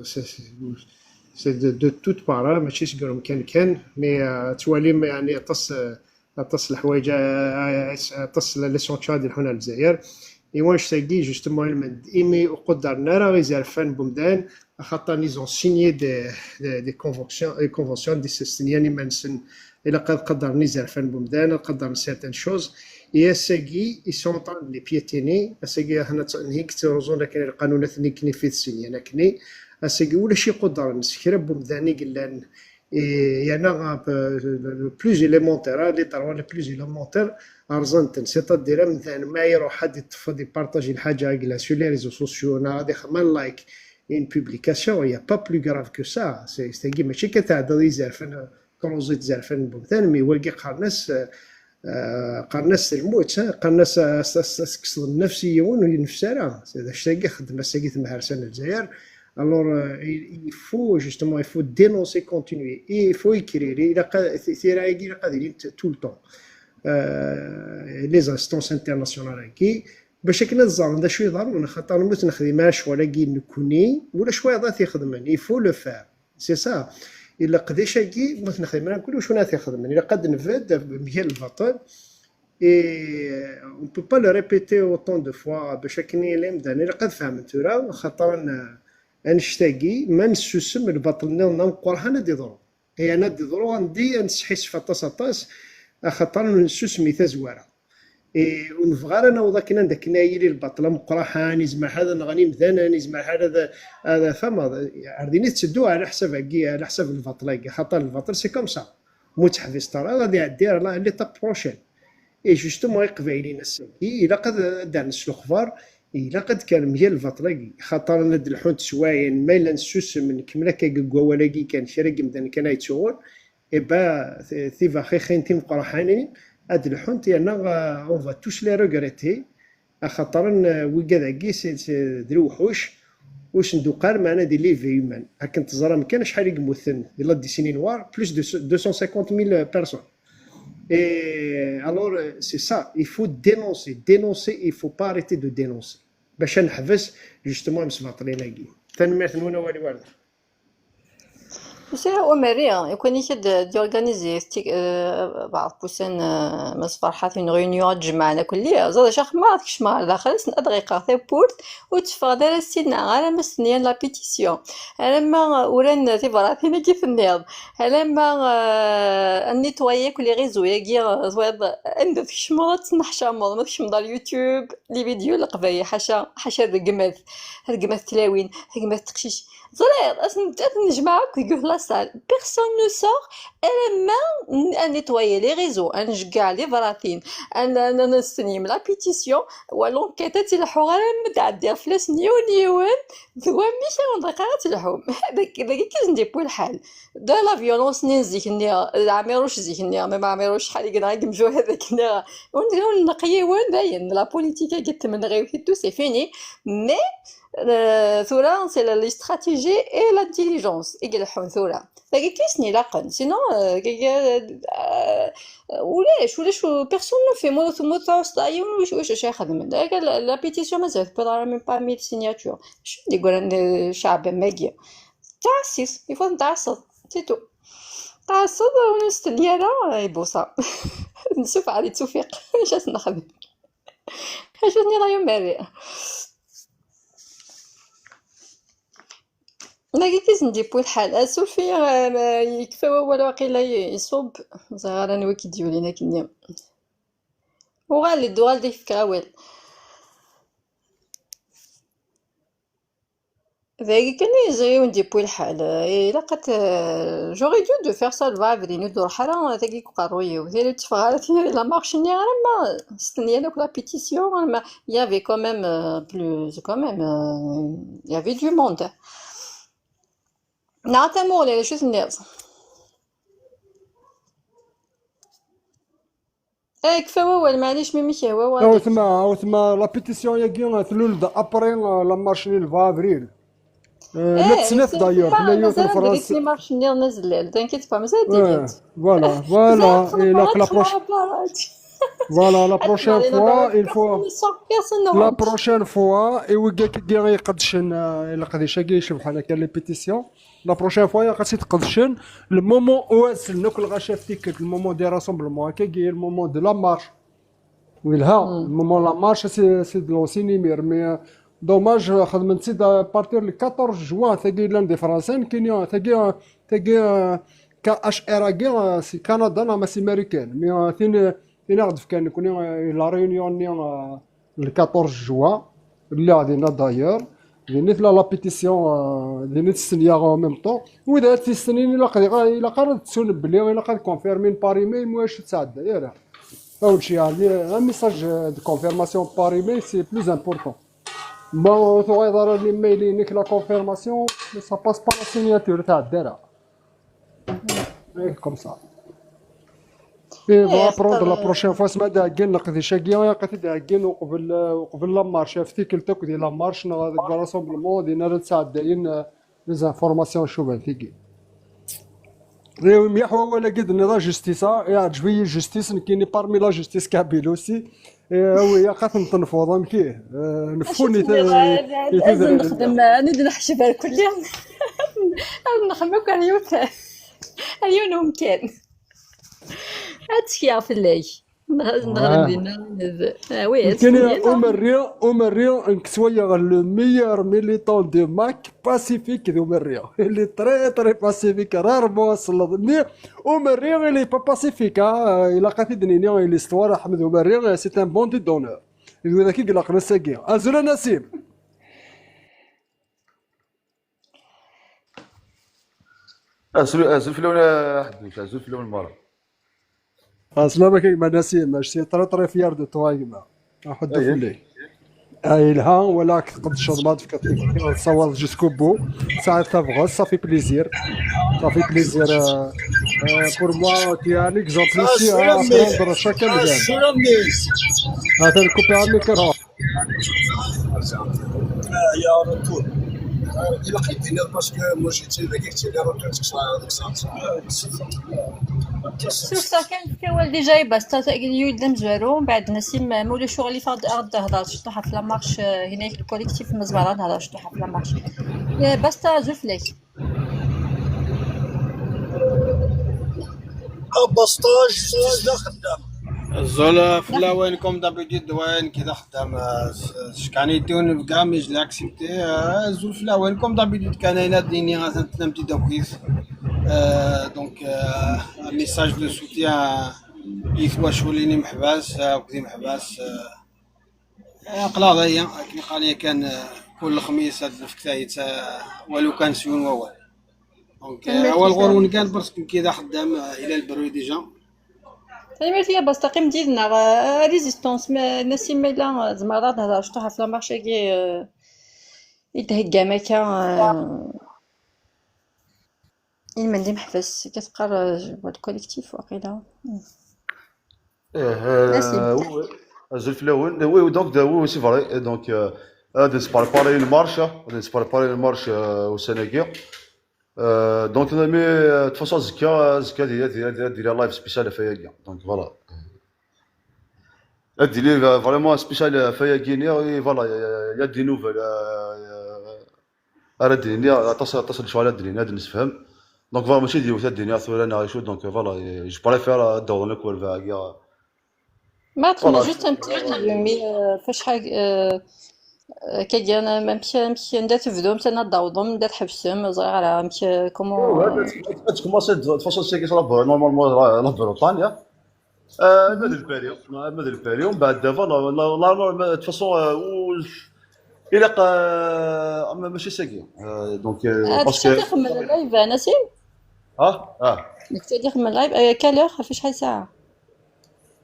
سي دو توت بارا ماشي سكرهم كان مي توالي يعني غطس الحوايج غطس لي سانكسيون هادي الحون على الجزائر واش تاقي جوستومون المند ايمي وقدرنا راه غيزرفان بومدان خاطر نيزون سينيي دي كونفونسيون دي سيستينياني مانسن الى قدر نيزرفان بومدان قدر سيرتان شوز يا ساقي يسونطان لي بيتيني ساقي هنا نهيك تروزون لكن القانون ثني كني في السنين كني اسكي ولا شي قدر نسكرب بمداني قلان يعني بلوز إليمونتير لي طروا لي بلوز إليمونتير ارزنتن سيتادير مثلا ما يروح حد يتفضل يبارطاجي الحاجه قلا سور لي ريزو سوسيو انا غادي خمال لايك une publication, il n'y a pas plus grave que ça. C'est-à-dire, mais chez Ketadou, ils ont كروزيت زعفان بوثان مي والقي قارناس قارناس الموت قارناس كسر النفسية ونفسها هذا الشيء خدمة ساقيت مهرسان الجزائر. Alors, il faut justement, il faut dénoncer, continuer, et il faut écrire. Il y a tout le temps les instances internationales qui باش كنا الزعم هذا شويه ضروري خاطر نموت نخدم شويه كي نكوني ولا شويه ضات يخدمني يفو لو فار سي سا الا قديش كي نموت نخدم انا كل واش ناث يخدمني الا قد نفاد مهيل البطل اي اون بو با لو ريبيتي اوتون دو فوا باش كني لي مداني قد فهمت راه خاطر نشتاقي ما نسوسم البطل نقرها ندي ضرو هي انا دي ضرو عندي نسحيس فطاس خاطر نسوسمي تزواره ونبغى انا وذاك داك نايلي البطله مقرحان يزمع هذا نغني مثلا يزمع هذا فما عرديني تسدو على حساب على حساب البطله خاطر البطل سي كوم سا متحفظ ترى غادي يعدي راه لي طاب بروشين اي جوستومون يقبايلين الساكي الا قد دار نسلو خبار الا قد كان مزيان البطله خاطر ند الحوت سواين ما الا نسوس من كملا كاكوا ولا كان شراك مثلا كان يتسول اي با ثيفا خيخين مقرحانين هاد الحنت انا اون فا توش لي روغريتي خاطر وكذاكي دروحوش واش ندوقار معنا دي لي فيومان هاك تزرا مكان شحال يموتن يلا دي سيني نوار بلوس دو 250,000 بيرسون اي الور سي سا il faut dénoncer il faut pas arrêter de dénoncer باش نحبس جوستومون مسبطلين كي تنمرت نونا والي والد بس هو مريا يكون يشد دي اورغانيزي بعض بوسان مصفرحات من غيونيون تجمعنا كليا زاد شاخ ما عرفتش ما داخل سن دقيقه ثي بورت وتفقد على السنه على مستنيا لا بيتيسيون لما وران تبراثينا كيف النيض لما نيتوايي كل ريزو يا زواد عند في شمرات نحشامض ما فيش مدار يوتيوب لي فيديو القبايه حاشا القماث تلاوين القماث تقشيش زرير اصلا نجمعك يقول لا سال بيرسون نو سور الا ما نيتوايي لي ريزو نجكع لي براثين انا نستني من لا بيتيسيون والونكيتا تلحو غير متعدي فلاس نيون ذوا ميشا دقيقه تلحوم هذاك كيزنديبو الحال دا لا فيولونس نزيك عميروش زيك ما عميروش شحال يقدر يقمجو هذاك ونديرو نقيوان باين لا بوليتيكا كتمن غير تو سي فيني مي ثورة سي لي استراتيجي اي لانتيليجونس يقلحون ثورة لكن كيسني لاقن سينو ولاش بيرسون نو في موتاوس دايون واش يخدم داك لا بيتيسيون مازال بضرا من با 1000 سيناتور شنو يقول الشعب ماكي تعسيس يفوت نتعصب تيتو تعصب ونستني انا يبوصا نشوف عادي توفيق اش نخدم شوفني رايو مريء ما كيز نديبو الحال اسول فيه يكفى ولا واقيلا يصوب زغار انا وكي ديولينا كنيا وغالي دوال دي فكراوال ذاك كان يجريو نديبو الحال الا قد جوري دو دو فير سا الفافري ندور حاله ذاك قروي ودير تفغالتي لا مارش ني ما استني انا لا بيتيسيون ما يافي كوميم بلوز كوميم يافي دو موند نعتمو ولا شو الناس كفا وال معليش ميمي هو او ثما لا بيتيسيون يا كي ثلولد ابري لا مارشني الفافريل لا تسنف دايور لا يوت الفرنسي لي مارشني نزل تنكيت با مازال ديريت فوالا لا Voilà, la prochaine fois, il faut. La prochaine fois, et où il y a pétitions. La prochaine fois, le moment où le moment des rassemblements, le moment de la marche. Le moment de la marche, c'est de l'enseignement. Mais dommage, à partir du 14 juin, l'un des Français qui KHR, c'est Canada, c'est américain. Mais نعرف كان يكون لا ريونيون ل 14 جوا اللي غادينا داير نيت لا بيتيسيون نيت السنيه او ميم طون واذا هاد السنين الا قررت تسون بلي الا قاد كونفيرمين بار ايميل واش تساعد ياك اول شيء يعني ان ميساج دو كونفيرماسيون بار ايميل سي بلوز امبورطون بون تو غير الايميل ينيك لا كونفيرماسيون سا باس با لا سيناتور تاع الدرا كوم سا اي فوا ابروندر لا بروشين فوا سما داكين نقدي شاكيا قاتي داكين وقبل لا مارش افتيكل تاك ديال لا مارش هذاك راسومبلمون دينا راه تساعد داين لي زانفورماسيون شوبان تيكي ريو ميحوا ولا قد نضا جوستيسا يعجبني جوستيس كايني بارمي لا جوستيس كابيل اوسي وهي قاتل تنفوض مكيه نفوني لازم نخدم ندير نحشب كل يوم نخدمك اليوم ممكن هاتشي في الليل نغرب دينا وي كاين اومريا نكسويا غير لو ميور ميليتون دو ماك باسيفيك دو مريا اللي تري باسيفيك راه موصل مي اومريا اللي با باسيفيك الا قاتي دنيا ليستوار احمد اومريا سي ان بون دي دونور يقول لك يقلق نساكي ازول نسيم ازول في لون حد ازول في لون المرأة اصلا كيما نسيم ماشي تري فيار دو توا كيما نحط في الليل لها ولا تقد الشربات في تصور جوسكو بو ساعات تبغى صافي بليزير بور موا يعني اكزومبل سي ابروندر شاكان هذا الكوبي عمي كره يا رطول الا لقيتيني باسكو موجيتي ذاك لي روتور تكسر هذيك شوف كان والدي جاي بس يودم زوارو من بعد نسيم مولي شغلي فاد هضر شطوحه في لامارش هناك الكوليكتيف مزبره هضر شطوحه في لامارش بس تا زوف ليك بسطاج خدام الزول فلا وينكم دابيديد وين كذا خدام كان يدون كاع ميج لاكسبتي الزول فلا وينكم دابيديد كان هنا الدنيا تنمتي دوكيس دونك ميساج دو سوتيان يثوا شوليني محباس وكذي محباس قلاضيه كيما قال لي كان كل خميس هاد الفكايت ولو كان سيون ووال دونك اول غورون كان برسك كذا خدام الى البروي ديجا كلمات هي بس تقيم ديالنا ريزيستونس نسيم ميلا زمرات هذا شطوحه في لامارشي كي يتهكا ماكا المندي محبس كتبقى الكوليكتيف واقيلا ازول في الاول وي دونك وي سي فري دونك هذا سبارباري المارش والسناكي دونك مي تفاصيل زكا ديال لايف سبيسيال فيا كاع دونك فوالا هادي لي فريمون سبيسيال فيا كينيا فوالا يا دي نوفل راه الدنيا تصل شويه على الدنيا هذا نفهم دونك فوالا ماشي ديال الدنيا ثورة انا غيشوف دونك فوالا جو بريفير دور لك ولا كاع ما تخمم جوست ان بتي مي فاش حاجه كي انا ممشي ندير تفدو مشى نضوضهم ندير حبسهم صغير على مشي كومون تكوماسي تفاصيل سي كيصرا نورمالمون لا بروطانيا ماذا الباريوم بعد فوالا تفاصيل الى ماشي ساكي دونك باسكو تخمم اللايف نسيم كنت تخمم اللايف كالور في شحال ساعه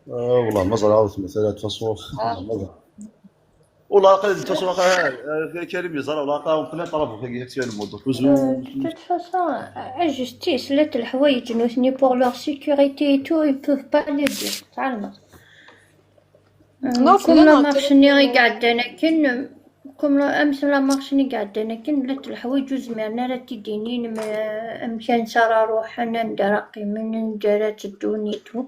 والله ما زرعت مثلا تفاصيل والله قلت تصور كريم يزرع ولا قاوم بلا طرف في كيتسيان الموضوع de toute façon, la justice, là, le Hawaï, pour leur sécurité et tout, ils peuvent pas le dire. Comme la marchenerie قاعدة كن comme أمس la marchenerie قاعدة كن لا الحوايج جزء منها لا تدينين أمكان صار روحنا ندرقي من ندرات الدونيتو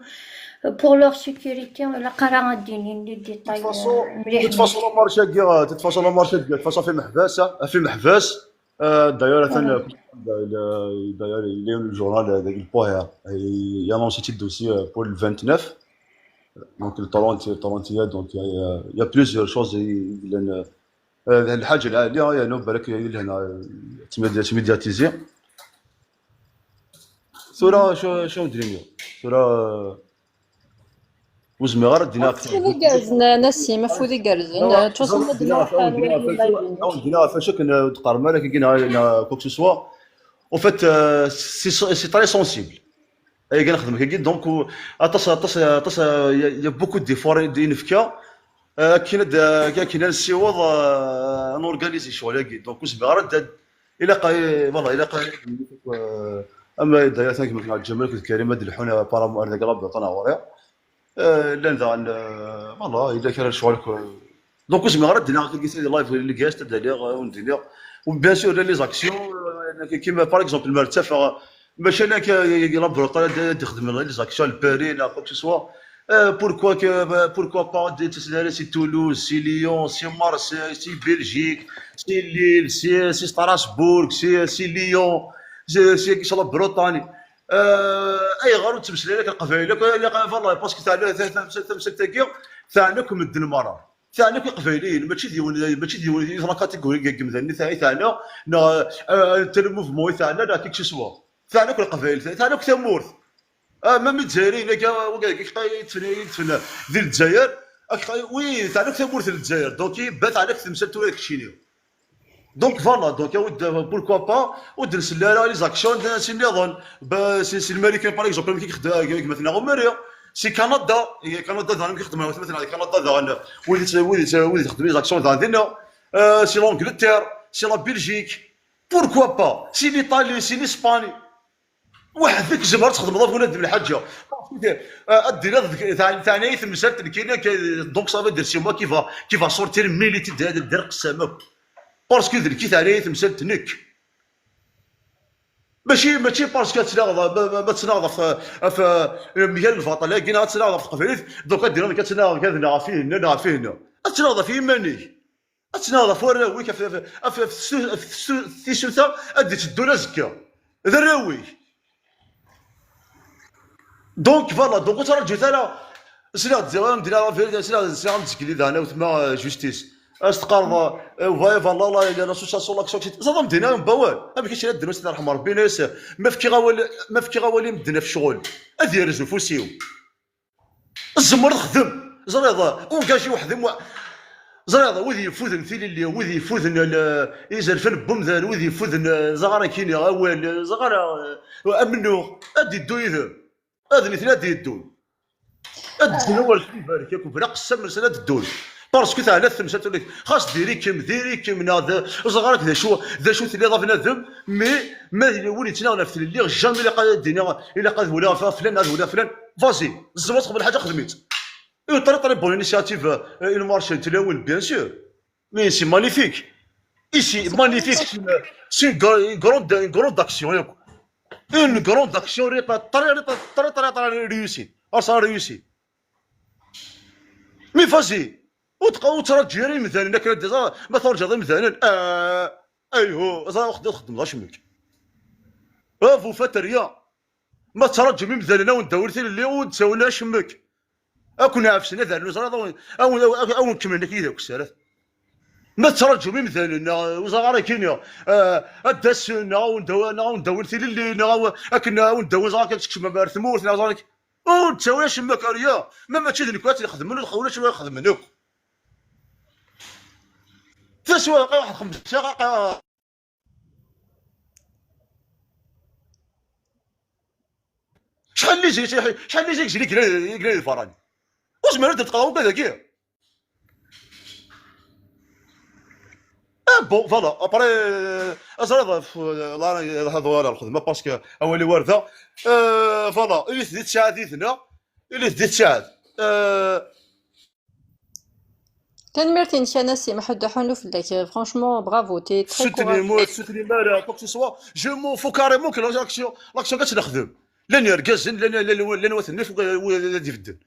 pour leur sécurité la قرا الدينين لي ديتاي مليح تتفاصلوا مارشا كاع تتفاصلوا مارشا كاع تفاصل في محباس داير داير لي الجورنال هذاك البوير يا نونسيتي الدوسي بور 29 دونك الطرونتيه دونك يا بليزيور شوز لان الحاجه العاليه يعني بالك هنا تميدياتيزي صوره شو ندير صوره وزمي غير دينا فودي كارزن نسيم فودي كارزن توصل مدينة دينا فاش كنا تقارن مالك كاين كوك سوا اون فيت سي تري سونسيبل اي كنخدم كي دونك اطاس يا بوكو دي فور دي نفكا كاين السيوض نورغانيزي شغل كي دونك وزمي غير الى والله الى اما دايره كما كنا الجمال كنت كريمه الحونه بارامو اردا قلب عطانا وريا لا نذا والله الا كان شغل دونك زعما غير دينا قلت لي لايف اللي كاس تدير وندير وبيان سور لي زاكسيون كيما باغ اكزومبل المرتفع ماشي انا كيلابروطال تخدم لي زاكسيون البارين كوك سوا بوركوا با دي تسلالي سي تولوز سي ليون سي مارس سي بلجيك سي ليل سي ستراسبورغ سي ليون سي شاء الله بريطاني اي غير تمثل لك القبائل والله باسكو تمسك تاكيو ثانك من الدنمارة ثانك قبائليين ماشي ديال لا كاتيجوري كمثالي ثاني الموفمون ثاني لا كيك سوا ثانك القبائل ثانك ثمورث ما متزايرين يتفنى ديال الجزائر وي ثانك ثمورث الجزائر دونك بات عليك تمثل تو كشينيو دونك فوالا دونك بوركوا با ودير سلاله لي زاكسيون سي نظن سي الماريكان باغ اكزومبل ملي كيخدم مثلا غوماريا سي كندا دابا كيخدم مثلا كندا دابا وليت تخدم لي زاكسيون ديالنا سي لونجلتير سي لا بلجيك بوركوا با سي ليطالي سي لاسباني واحد فيك جبر تخدم ضاف ولاد من الحاجه دير ثاني تمثلت كاين دونك صافي دير سي موا كيفا سورتير ميليتي دير قسامك باسكو ذلك ثاني تمثلت نك ماشي باسكو تناغض في ميال الفاطل لكن تناغض في قبيلت دوكا دير كتناغض كذا فيه تناغض في ماني تناغض فور ويك في السوسه ادي تدونا زكا ذراوي دونك فوالا دونك ترى جيت انا سلا ديال ندير فيريتي سلا نتكلي انا وتما جوستيس استقرض فوالا لا لاسوسياسيون لاكسيون زعما مدينا بوال ما كاينش لا الدرس الله يرحم ربي ناس ما فكي غوالي مدنا في الشغل هذه يرزو فوسيو الزمر خدم زريضه اونكاجي وحدهم زريضه وذي يفوذن ثيل اللي وذي يفوذن يزرفن بمذان وذي يفوذن زغاره كيني اول زغاره امنو ادي الدويذ هذا ثلاثه يدون ادي اول في بارك يكون فرق السم من سنه الدول باسكو تاع ثلاث مسات لك خاص ديري كم ناض صغارك ذا شو اللي ضافنا ذم ما وليتنا في اللي جامي اللي قاد الدنيا الا قاد ولا فلان ولا فلان فازي الزمات قبل حاجه خدمت طري بون انيشياتيف اون مارشي تلاون بيان سور مي سي مانيفيك ايسي مانيفيك سي غروند داكسيون اون غروند داكسيون طري ريوسي اصلا ريوسي مي فازي وترى تجري مثلا انك ما ترجع مثلا ايوه زعما خدم شمك فو فتريا ما ترجمي مثلا وندور ثي اللي ونتساوي شمك كنا عفسنا ذا زعما او نكمل لك يدك السالات ما ترجمي مثلا وزغاره كينيا الدسنا وندور ثي اللي كنا وندور زعما كتكشف ما ثمور زعما ونتساوي شمك ريا ما تشد لك يخدم له الخونه شويه يخدم منك تسوى واحد 5 دقائق شحال اللي يجي يقرا الفراني واش ما رد تقراو كذا بون فوالا ابري ازرد هذا ولا الخدمه باسكو اولي وارده فوالا اللي تزيد ساعديتنا اللي تزيد ساعد كان ميرتين شاناسي ما حد حنو فيك فرانشمون برافو تي تري كوراج سوتني مال كوك سوا جو مون فو كاريمون كو لاكسيون كتخدم لن يركز لن وثني فوق الذي يفدن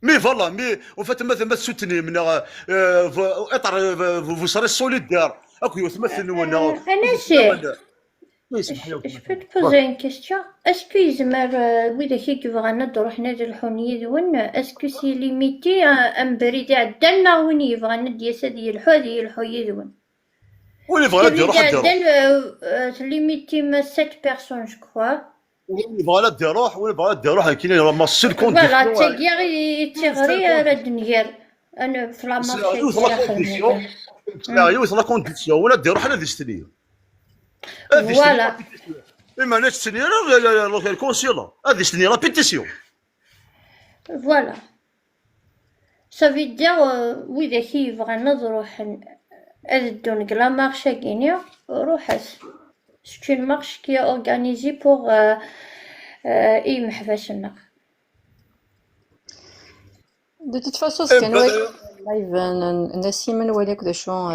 مي فوالا مي وفات ما تسوتني من اطار فو ساري سوليدير اكو يتمثل وانا Je peux te poser une question. Est-ce que est-ce que c'est limité à un بريد عندنا وين يبغى ندي يسدي الحودي الحويدون وين يبغى ندير روح limité à 7 personnes je crois يبغى لا دير روح ولا يبغى لا دير روح كاين ما سير فوالا كونديسيون تيغير تيغري راه دنيير انا في لا مارشي يوصل لا كونديسيون يوصل لا كونديسيون ولا دير روح لا ديستني فوالا اما لا تستني لا الكونسيلا هذه تستني لا بيتيسيون فوالا صافي دير وإذا كيبغى نروح أذدون لا مارشا كينيا روحس سيت اون مارش كي اورغانيزي بوغ اي محفاشنا دو توت فاسون كان لايف نسيم نوليك شو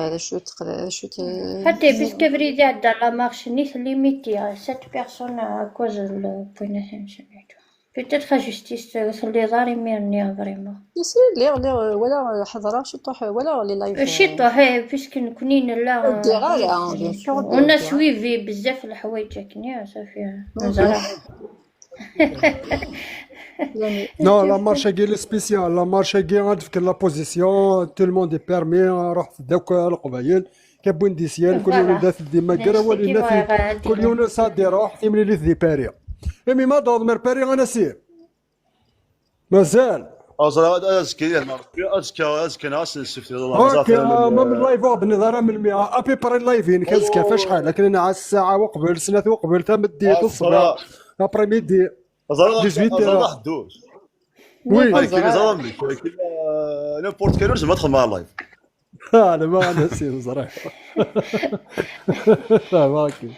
حتى بيسك فريدي عدا لا مارش نيت ليميتي 7 بيرسون كوز البوينات سميتو بيتيتر جوستيس تخلي داري ميرني فريمون يصير لي ولا حضره شي طوح ولا لي لايف شي طوح بيسك نكونين لا ديغا بيان سور ونا سويفي بزاف الحوايج كنيا صافي مزال Non, la marche est spéciale. La marche est avec la position, tout le monde est permis. راح دوك القبايل كابون ديسيال كل يوم دات دي ماكرا ولينا كل يوم صادي روح تيملي لي ذي باريا امي ما ضاد مر باريا انا سير مازال ازكي ناس سيفتي اوكي ما من لايف بنظره من 100 ابي بري لايفين كازكا فشحال لكن انا على الساعه وقبل سنه وقبل تمديت الصباح ابري ميدي زعما حدوش وي كاين زعما نيمبورت كيلوج ما تدخل مع اللايف انا ما نسير صراحه ماكي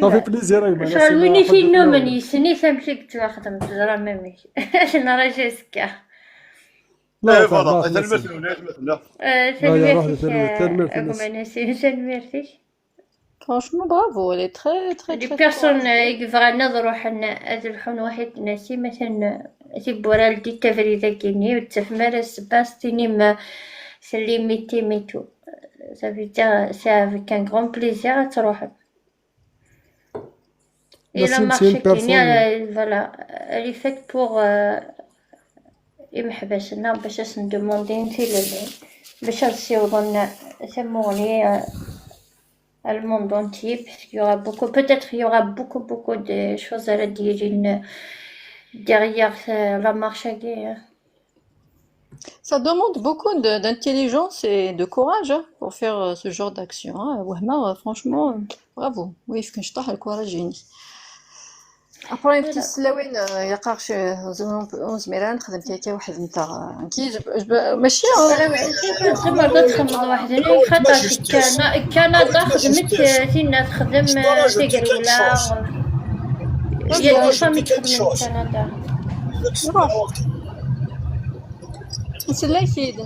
صافي بليزير شغل ويني في نومني سني سامشيك تواخدم تزرع مامي انا راجع سكا لا فضا تلمسنا تلميرتي Franchement, bravo, elle est très دي بيرسون يقدر نروح نروحون واحد ناسي مثلا تيبورا لدي تفريدة كيني وتفمر سباستيني ما سليميتي ميتو صافي تا سي افيك ان غران بليزير تروح إلا مارشي كينيا فوالا لي فيت بوغ يمحبسنا باش ندوموندي نتي باش نصيوغن ثموني le monde entier, puisqu'il y aura beaucoup, peut-être il y aura beaucoup de choses à dire derrière la marche à guerre. Ça demande beaucoup d'intelligence et de courage pour faire ce genre d'action. Wahma, franchement, bravo. Oui, je suis le courage génie. Après, petit سلاوين يقارش زميران خدمت هكا واحد نتاع كي ماشي زعما تخدم واحد خاطر كندا خدمت فينا تخدم تقريلا ديال فامي تخدم في كندا نسلايفيد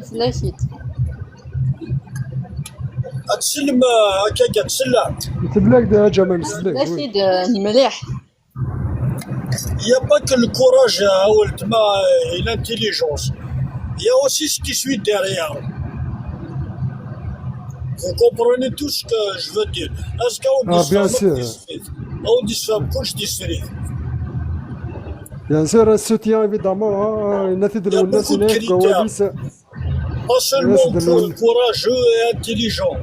تسلم هكاك تسلم تبلاك دا جمال مسلك نسلايفيد مليح. Il n'y a pas que le courage et l'intelligence. Il y a aussi ce qui suit derrière. Vous comprenez tout ce que je veux dire. Est-ce qu'on dit ça كلش ديسفريد. Bien sûr, un soutien évidemment. Il y a beaucoup de critères. Pas seulement pour courageux et intelligent.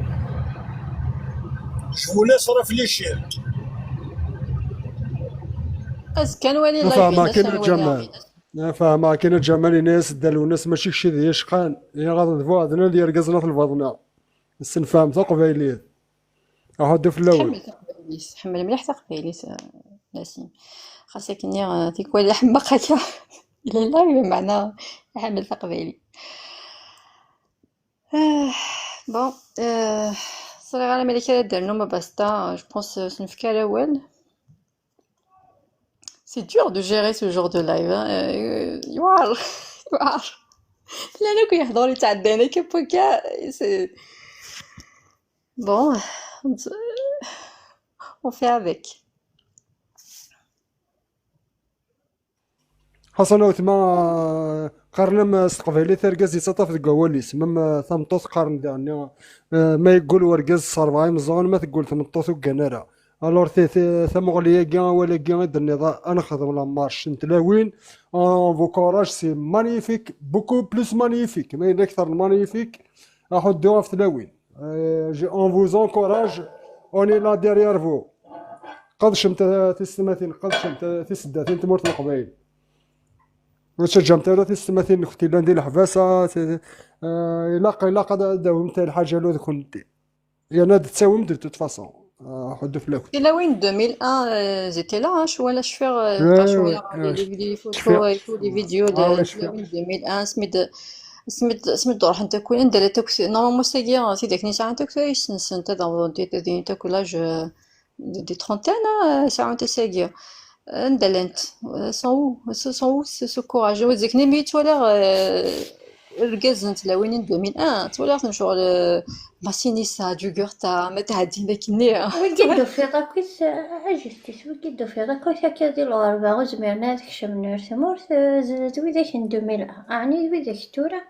Je vous laisse réfléchir. كان ولي فاهمة كاين الجمال فاهمة كاين الجمال ناس دالو ناس ماشي كشي ذي شقان هي غادا فوادنا ديال رقزنا في الفضنا بس نفهم تقبايليات هادو في الاول حمل مليح تقبايليت ناسين خاصك اني تيكون حماق هكا الا لا بمعنى حمل تقبايلي بون صراحة على ملي درنا ما باستا جو بونس سنفكر الاول. C'est dur de gérer ce genre de live. يوار لا كي يحضروا يتعدانا كبوكا c'est bon on fait avec. حسنا وثما قرن استقبالي ثرقز يسطف القواليس مم ثمطوس قرن دعني ما يقول ورقز صرباي مزون ما تقول ثمطوس وقنارة الور ثمغليه كاع ولا كاع النظام انا خدم لا مارش نتلاوين فو كوراج سي مانيفيك بوكو بلوس مانيفيك ما اكثر مانيفيك اخذوها في تلاوين اون فوز انكوراج اوني لا ديريير فو قدشم تستماثين قدشم تسداتين تمورت القبائل وتشجم تالا تستماثين كنتي لاندي الحباسة إلا قد داومت الحاجة لو كنت يعني تساوم درتو تفاصون حدو فلاك إلا وين 2001 زيتي لا شويه بقى شويه لي فوتو اي تو لي فيديو وين ديال شفيغ 2001 سميت روح انت كون ندير توكسي نورمالمون سيغي سي داك نيسا توكسي سن تا دون دي توكلاج دي ترونتين ساعه تساغي ندلنت سون سو كوراج وذكني ميت ولا الكازنت لا وين 2001 تولات شغل ماسينيسا جوغورتا ما تعدي داك النية وكيدو في راكوس اجستيس وكيدو في راكوس هكا ديال الغربة وزمرنا داك الشم نورث مورث ويداك 2000 يعني ويداك تورا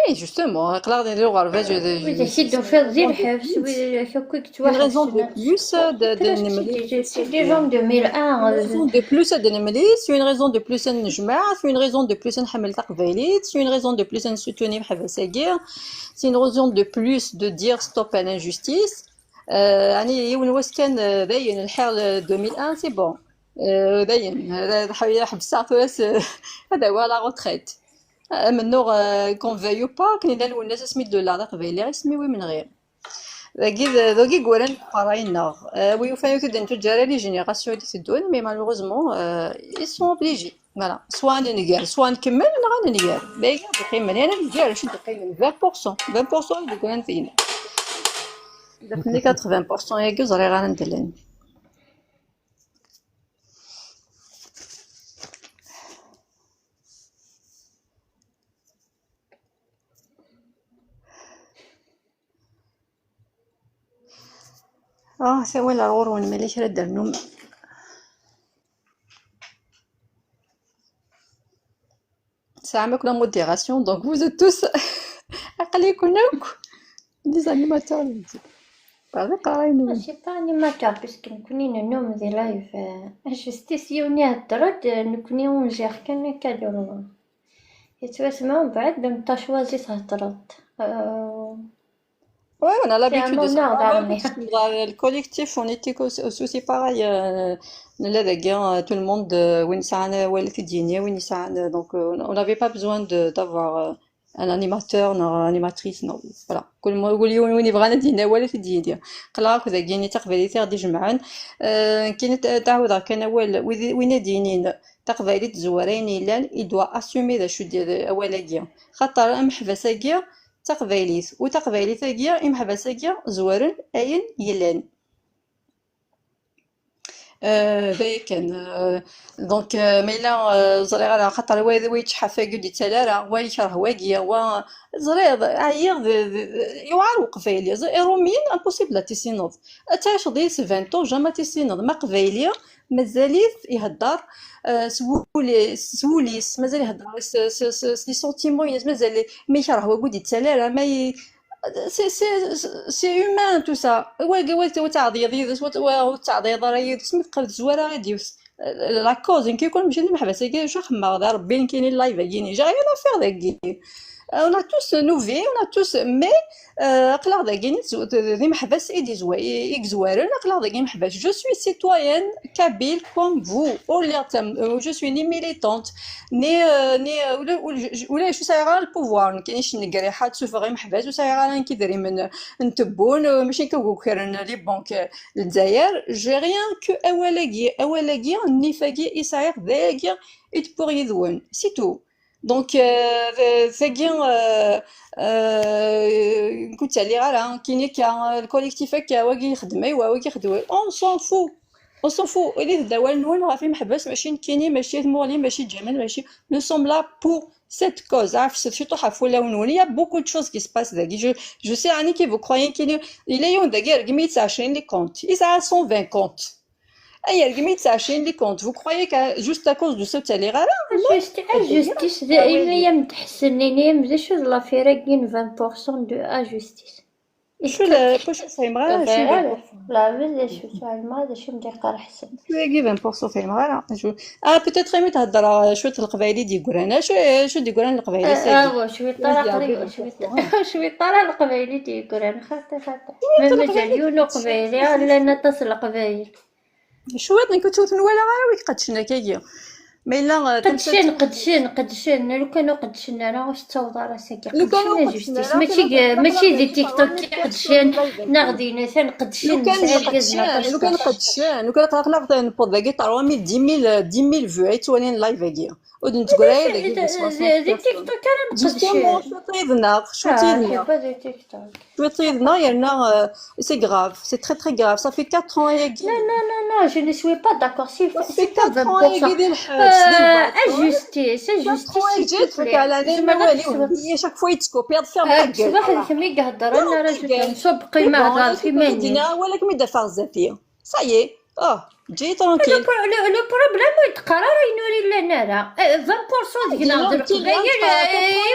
اي جوستومون قلق نديرو غرفاج ويداك كيدو في ديال الحبس ويداك هكاك une توحد raison de plus de نملي سي دي جون 2001 raison de plus de نملي c'est une raison de plus نجمع c'est une raison de plus نحمل تقبيليت c'est une raison de plus نسوتوني بحباساكير c'est une raison de plus de dire stop à l'injustice يعني واش كان باين الحال 2001 سي بون باين هذا حبسات هذا هو لا روتريت منو كون فيو با كاين الناس سميتو لا قبيلي سميوي من غير ذاكي قولان قراينا ويفايو كده نتو جاري لي جينيراسيون دي تدون مي مالوغوزمون ils sont obligés voilà soit ننقال soit نكمل ولا غننقال باقي تقيم انا نقال شنو تقيم 20% اللي قولان فينا دافني 80% ياك زري غندلن c'est وين الغور وين ماليش رد النوم ساعة ما كنا موديراسيون دونك vous êtes tous عقلي كنا des animateurs بعد قراينو سي با انيماتور باسكو نكوني النوم دي لايف اجستيس يوني هضرت نكوني ونجير كان كادو يتواسمعو بعد نتا شوازي تهضرت Ouais, on a c'est un l'habitude de honneur ça. d'armer Dans le collectif, on était aussi pareil. Tout le monde, donc on n'avait pas besoin d'avoir un animateur, une animatrice, non. Voilà. كل ما يقول وين يبغانا دينا ولا تدينا. قلاك ذا جيني تقبلي تاخدي جمعان. كانت تعود كان وين دينين تقبلي تزورين إلان يدوا أسومي ذا شو ديال أولاجيا. خاطر أم حبساجيا تقبيليت وتقبيليت تاكيا إمحبساكيا زوارن أين يلان ذاك كان دونك ميلا زريغ على خاطر ويتشحف قد تلارا ويكره واقيا وزريغ عير يوعر وقفايليا رومين امبوسيبل تيسينوض تعيش دي 20 جاما تيسينوض ما قفايليا مازاليت يهدر سوليس مازال يهدر لي سونتيمون مازال ما يكره وقود يتسالى ما سي هيومان تو سا وتعضيض وتعضيض راه سميت قبل زواره غادي لا كوز كيكون ماشي محبسه كاع شو خما ربي كاين اللايف كاين جا غير لافير داك on a tous nos vies on a tous mais قلق داكين ذي محبس ايدي زوارن قلق داكين محبس je suis citoyenne kabyle comme vous je suis ni militante ni ولا شو سايره البوفوار ما كاينش نقريحات سوفغي محبس وسايره كيدري من نتبون ماشي كوكرن لي بنك الجزائر جي ريان كو اولاكي نيفاكي يساير ذاك يتبور يذون سي تو دونك ثاقي كنت علي غير كاين الكوليكتيف هكا واقي يخدم ايوا واقي يخدم اون سون فو اللي داوال نول راه في محبس ماشي كاينين ماشي مولي ماشي جمال ماشي نو سوم لا بور cette cause عارف شي طوح ولا ونول يا بوكو دو شوز كي سباس داكي جو سي اني كي فو كرويين كاين الى يون داكي رقمي 29 لي كونت يسعى 120 كونت اي رقمي 29 لي كونت فو كرويي جوست ا كوز دو سو تاع لي غالا جوستيس دائما يم تحسن لي مزال شو لا فيرا كاين 20% دو اجوستيس شو لا باش فهمها شو لا بزاف شو تعلم هذا شو بدي يقرا حسن كيفن بورسو فهمها شو بوتيتر مي تهضر شويه القبايلي دي قرانا شو دي قران القبايلي ساكي شوي طرق شوي طرق القبايلي تيقول انا خاطر ما مزاليون قبايلي لان تصل قبايل شويه كنت نوالا غير ويك قدشنا كاكيا ما الا قدشن لو كانوا قدشن انا واش تصوض راسك لو كانوا قدشن جوستيس ماشي دي تيك توك قدشن ناغدينا ثان قدشن لو كان قدشان لو كان قلق نبوض باقي 10000 فيو ايتوالين لايف باقي ودنت قراي دي تيك توك انا جوستومون شو طيدنا شو طيدنا يرنا سي غراف سي تري تري غراف صافي 4 ans ياكي non je ne suis pas d'accord si صافي 4 ans ياكي ديال الحبس injustice جيت فك على انا ما والو هي شاك فوا يتكوبي فيرم حق صباح كمي يهضر انا راجل نصب قيمه هذا في ماني ولكن مي دافع الذاتيه صايي جي ترونكيل لو بروبليم يتقرر ينوري لنا راه 20% ديك نهضر قبايل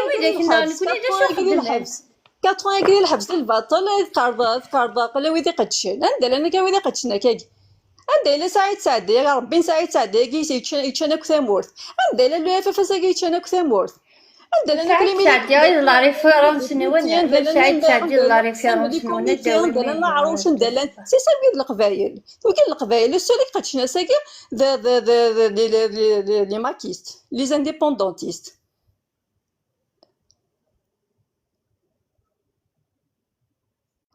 ويلي كنا نكون اذا الحبس 4 ans يقري الحبس الباطل قرض قال ويدي قدشن عندنا انا كا ويدي قدشنا كاكي عندها الا سعيد سعدي يا ربي سعيد سعدي يتشانك ثمورث عندها الا لو اف ساكي يتشانك ثمورث عندنا انا كلمه سعدي الله يعرف راسني وانا سعيد سعدي الله يعرف راسني وانا عندنا ما عروش ندلان سي سابيد القبايل وكاين القبايل السولي قدشنا ساكي لي ماكيست لي زانديبوندونتيست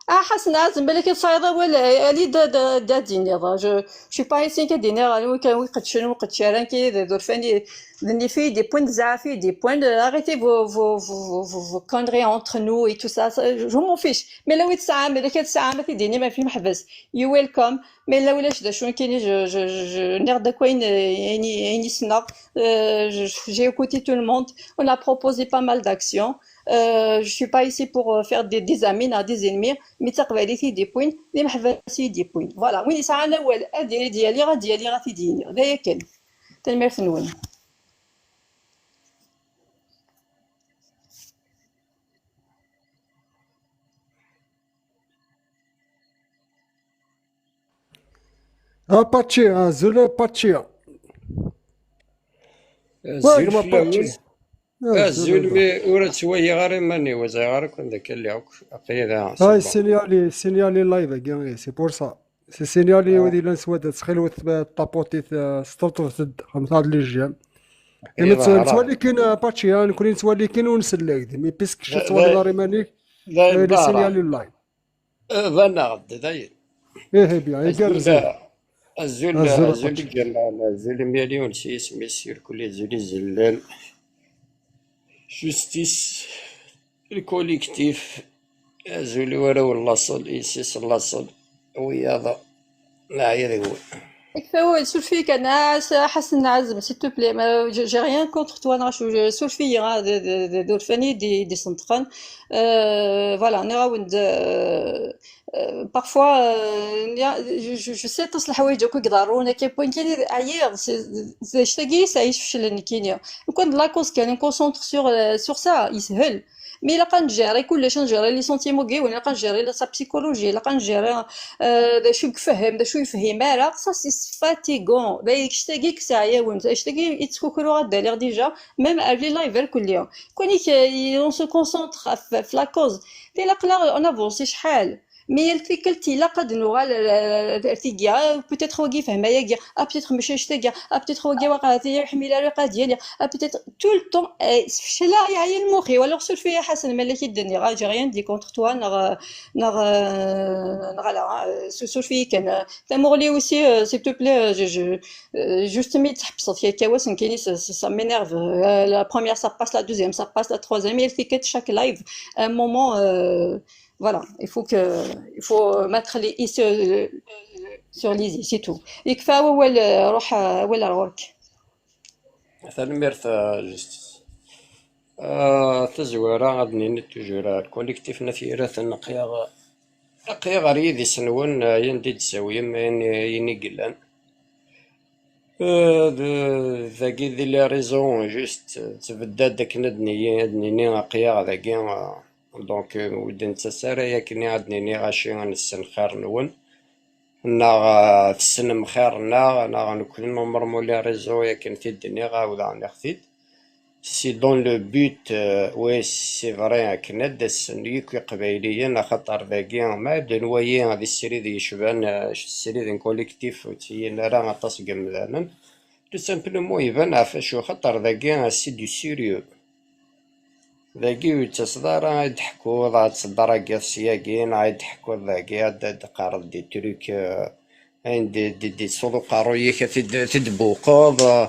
حسن عازم بالك صايده ولا لي دا دينير جو شي با ايسي كدينير ويقدشن وقدشاران كي دور فاني دني في دي بوين زعفي دي بوين arrêtez vos conneries entre nous et tout ça je m'en fiche mais لو تسعه ملي كتسعه ما تديني ما في محبس you welcome mais لا ولاش دا شنو كاين جو نرد كوين يعني سنا j'ai écouté tout le monde on a proposé pas mal d'actions je suis pas ici pour faire des amis à des ennemis mais تقبلي دي بوين اللي محبسي دي بوين فوالا وين يسعى الاول ديالي غادي ديني هذا كان تنمير نون باتشي زولا باتشي الزول ورا شويه غير ماني وزا غير كون ذاك اللي عوك عقيده هاي سينيالي لايف كاع سي بور سا سي سينيالي ودي لنسواد تخيل طابوتي سطوط سد خمسة لي جيم اما تولي كاين باتشي نكون نتولي كاين ونسلاك مي بيسك شفت ولا داري مانيك لي سينيالي لايف فانا غد داير ايه بيان يقرز الزول مليون شي اسمي سير كل زول زلال جوستيس الكوليكتيف زولي ورا واللاصل يسيس اللاصل وياضا لا يدقوا كفاو سولفيك انا حسن عزم سي تو بلي جي ريان كونتر توا انا سولفي دور فاني دي سنتقن فوالا نراود بارفوا جو سي تصل الحوايج هكا يضرونا كي بوين كاين عيير شتاكي سايش فشل كاين كون لاكوس كان نكونسونطر سور سا يسهل مي لا نجيري كلش نجيري لي سونتيمون كاع ولا نجيري لا سابسيكولوجي لا نجيري شو يفهم شو يفهم راه سا سي فاتيغون بايك شتاكيك ساعه وانت شتاكي يتكوكرو غدا ديجا ميم افلي لايف كل يوم كونيك اون سو كونسونطر في لا كوز تي لا قلا اون افونسي شحال مي الفكرتي لا قد نوغال ارتيكيا بوتيتر هو كيفهم يا بوتيتر ماشي شتاكيا بوتيتر هو كي وقعتي حميله الوقع ديالي بوتيتر تو الطون فشلا يعيا المخي ولا خصو فيا حسن ملي كيدني راه جي ريان دي كونتر توا نغ لا سو في كان تامورلي اوسي سي تو بلي جوست مي تحبسط يا كواس كاينين سا مينيرف لا بروميير سا باس لا دوزيام سا باس لا تروزيام مي الفكرت شاك لايف ان مومون Voilà, il faut mettre les i sur les i, c'est tout. يكفى ولا روح ولا روك. تنميرت جوستيس تزويرة غادي نتوجور الكوليكتيف نثيرة نقيا غريدي سنون يندي تساوي يني قلان ذاكي ذي لي ريزون جوست تبدا داك ندني نقيا ذاكي دونك ودي نتسارى ياكني غادنيني غاشي غنسن خير نون نا تسنم خيرنا نا غنكون نمرمو لي ريزو ياكن تيدني غاود غنخديد سي دون لو بوت وي سي فري كنا دسن يكوي قبايليا خاطر باقي ما بدا نوايي هادي السيري دي يشبان السيري دي كوليكتيف تينا راه غطاس قمدانا تو سامبلومون يبان عفاش خاطر ذاكي سي دو سيريو ذاكي يتصدر يضحكو راه تصدر كاع السياقين يضحكو ذاكي هاد قارض دي تروك دي صلو قارويك تدبوقض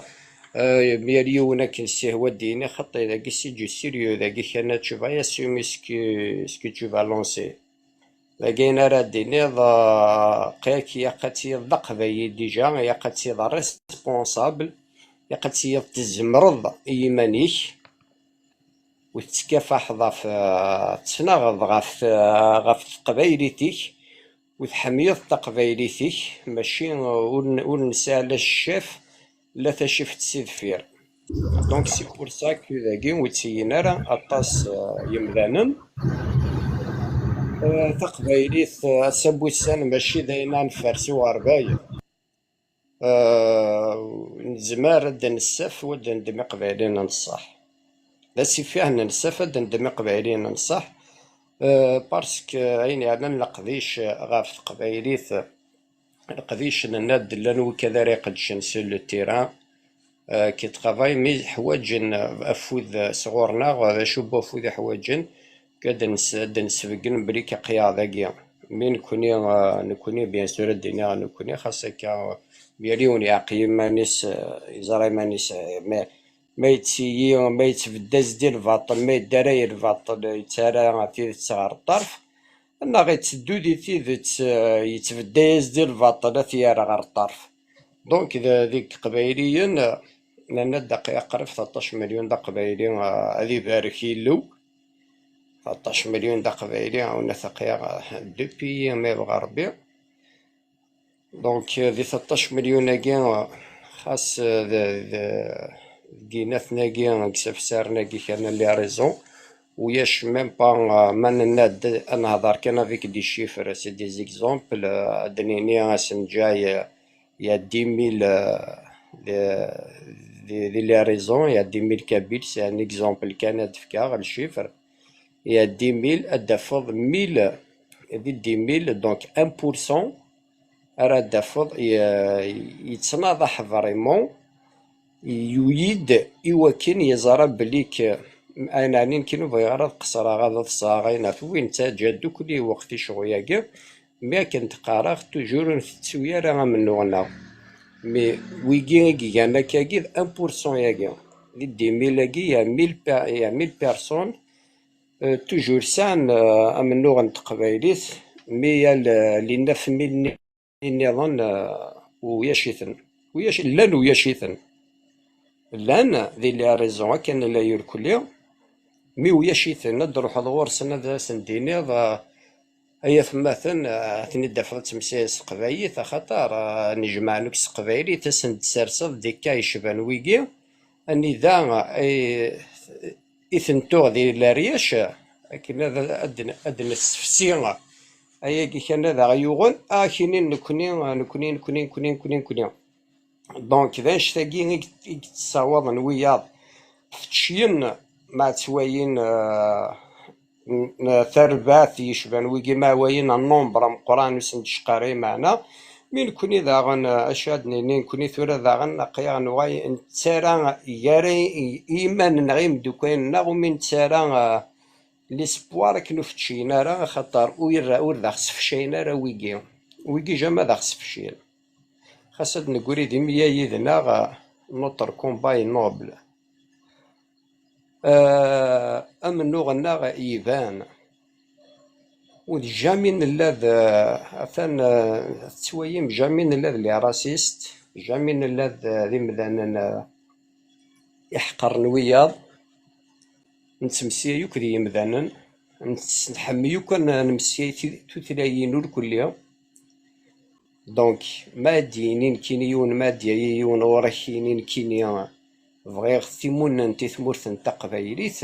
مليون كنستهوى ديني خطي ذاكي سي دو سيريو ذاكي كان تشوفا ياسومي سكو تو فالونسي ذاكي راه ديني قاكي ياقاتي الضقباي ديجا ياقاتي ريسبونسابل ياقاتي تزمرض ايمانيك وتتكافح تناغض غف قبايليتك وتحميض تقبايليتك ماشي ونسى على الشاف لا تشوف تسيدفير دونك سي بور سا كو ذاكي وتسينا راه اطاس يمدانن تقبايليت سابوسان ماشي داينا نفرسو غربايا نزمار دا نساف ودا ندمي قبايلين نصح لا سي فيه ننسف دا ندمي قبايلين نصح بارسك عيني على نقضيش غاف قبايليت نقضيش نناد لانو كذا ريقدشن سو لو تيران كي تخافاي مي حواجن افوذ صغورنا وهذا شو بوفوذ حواجن كاد نسفقن بلي كقيا ذاكيا مي نكوني بيان سور الدنيا نكوني خاصك مليون عقيم مانيس يزري مانيس ما يتسيي ما يتفداز ديال الباطل ما يداراير الباطل يتسارى في تصغر الطرف انا غيتسدو دي تيدت يتفداز ديال الباطل ثيارة غير الطرف دونك ذيك قبايليا لان الدقيقة قريب 13 مليون دا قبايلي هذي باركي له 13 مليون دا قبايلي عاونا ثقيا دوبي ما يبغى ربي دونك ذي 13 مليون هاكي خاص كينات ناكي كسفسار ناكي كان لي ريزون وياش ميم با ما نناد نهضر كان افيك دي شيفر سي دي زيكزومبل دنيني اسن جاي يا 10000 لي ريزون يا 10000 كابيل سي ان اكزومبل كان دفكا الشيفر يا 10000 ادفض 1000 دي 10000 دونك 1% راه دافض يتصناضح فريمون يويد إواكن يزرى بليك أنا عنين كينو بغي غير قصرا غادا الصاغينا في وين تا جادو كلي وقتي شغويا مي كنت قارغ توجور نتسويا راه منو غنا مي ويكي انا كاكيد 1% ياكي لي دي ميلاكي يا 1000 بيرسون توجور سان منو غنتقبايليت مي لي 9000 نظن وياشيثن لان وياشيثن لان ذي لي ريزون كان لا يركلي مي وياشيثن نروح دور سنه سنديني اي ثماثن ثني دفعت تمسيس قبايث خاطر نجمع نكس قبايلي تسند سرسل ديكا يشبان ويكي اني ذا اثنتو ذي لارياش لكن هذا ادنى السفسيغه اياكي كان هذا غيوغن كاينين نكونين دونك ذا نشتاقي يتصاوض وياض فتشين مع تسواين ثربات يشبان ويجي ما وين النومبر مقران وسند شقاري معنا من كوني ذا غن اشادني نين كوني ثورة ذا غن قيا نواي نتسارا ياري ايمان نغيم دوكاين نغو من تسارا ليسبوار كنو فتشينا راه خاطر وير ذا خسفشينا راه ويجي جاما ذا خسفشين خاصة نقولي دي ميا يدنا نوتر كومباي نوبل أمنو غنا إيفان وجامين اللاذ أثان تسويم جامين اللاذ لي راسيست جامين اللاذ ذي مذانا يحقر نوياض نتمسيا يوك ذي مذانا نحمي يوك نمسيا تثلايين الكلية دونك ما دينين كينيون ما ديايون ورخينين كينيا بغيغ ثيمون نتي ثمورث نتا قبايليت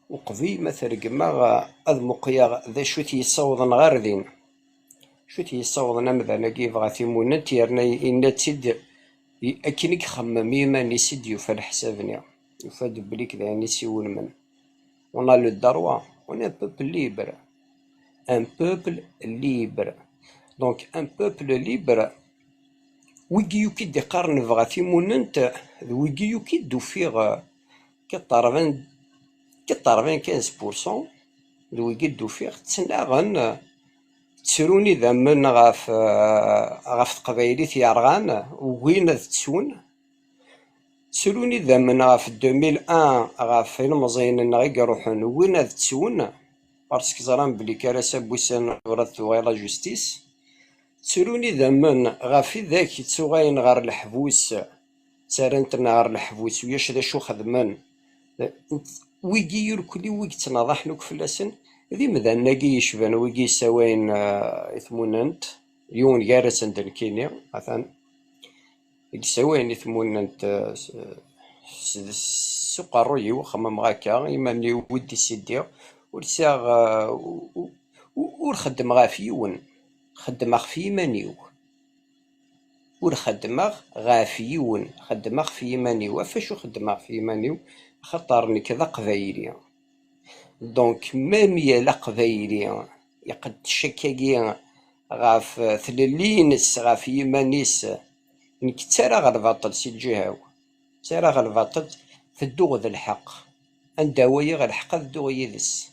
وقضي مثلا كما هذ مقيا ذا شو تيصوضن غير ذين شو تيصوضن أمذا كيف غاثيمون تيرنا إن تسد أكنك خممي ما نسد يفعل حسابنا يفاد بليك ذا نسيون من on a le droit on est un peuple libre un peuple libre donc un peuple libre ويجي يكيد يقارن بغا في موننت ويجي يكيد فيغ كطرفين 15% ويجي دو فيغ تسناغن تسروني ذا من غاف قبايلي يارغان وين تسون تسروني ذا من غاف 2001 غاف المزين نغي روحن وين تسون باسكو زران بلي كارثه بوسان ورث وغير جوستيس تسروني ذا من غافي ذاك تسوغاين غار الحبوس سارنتنا غار الحبوس وياش ذا شو خدمان ويجي يركلي ويجي تناضح لك فلاسن ذي مذا ناقي يشبان ويجي سواين إثموننت يون جارس عند الكينيا مثلا يجي سواين إثموننت سوق الروي وخمم غاكا يماني ودي سيدي ورساغ ورخدم غافي يون خدمغ في يمانيو ورخدمغ غافيون خدمغ في يمانيو فاشو خدمغ في يمانيو خطرني كذا قبايلي دونك ميم يا قبايلي يقد تشكاكي غاف ثللينس غاف يمانيس نك ترى غير باطل سي الجهاو ترى غير باطل تدوغ ذا الحق عند ويا غير الحق تدوغ يدس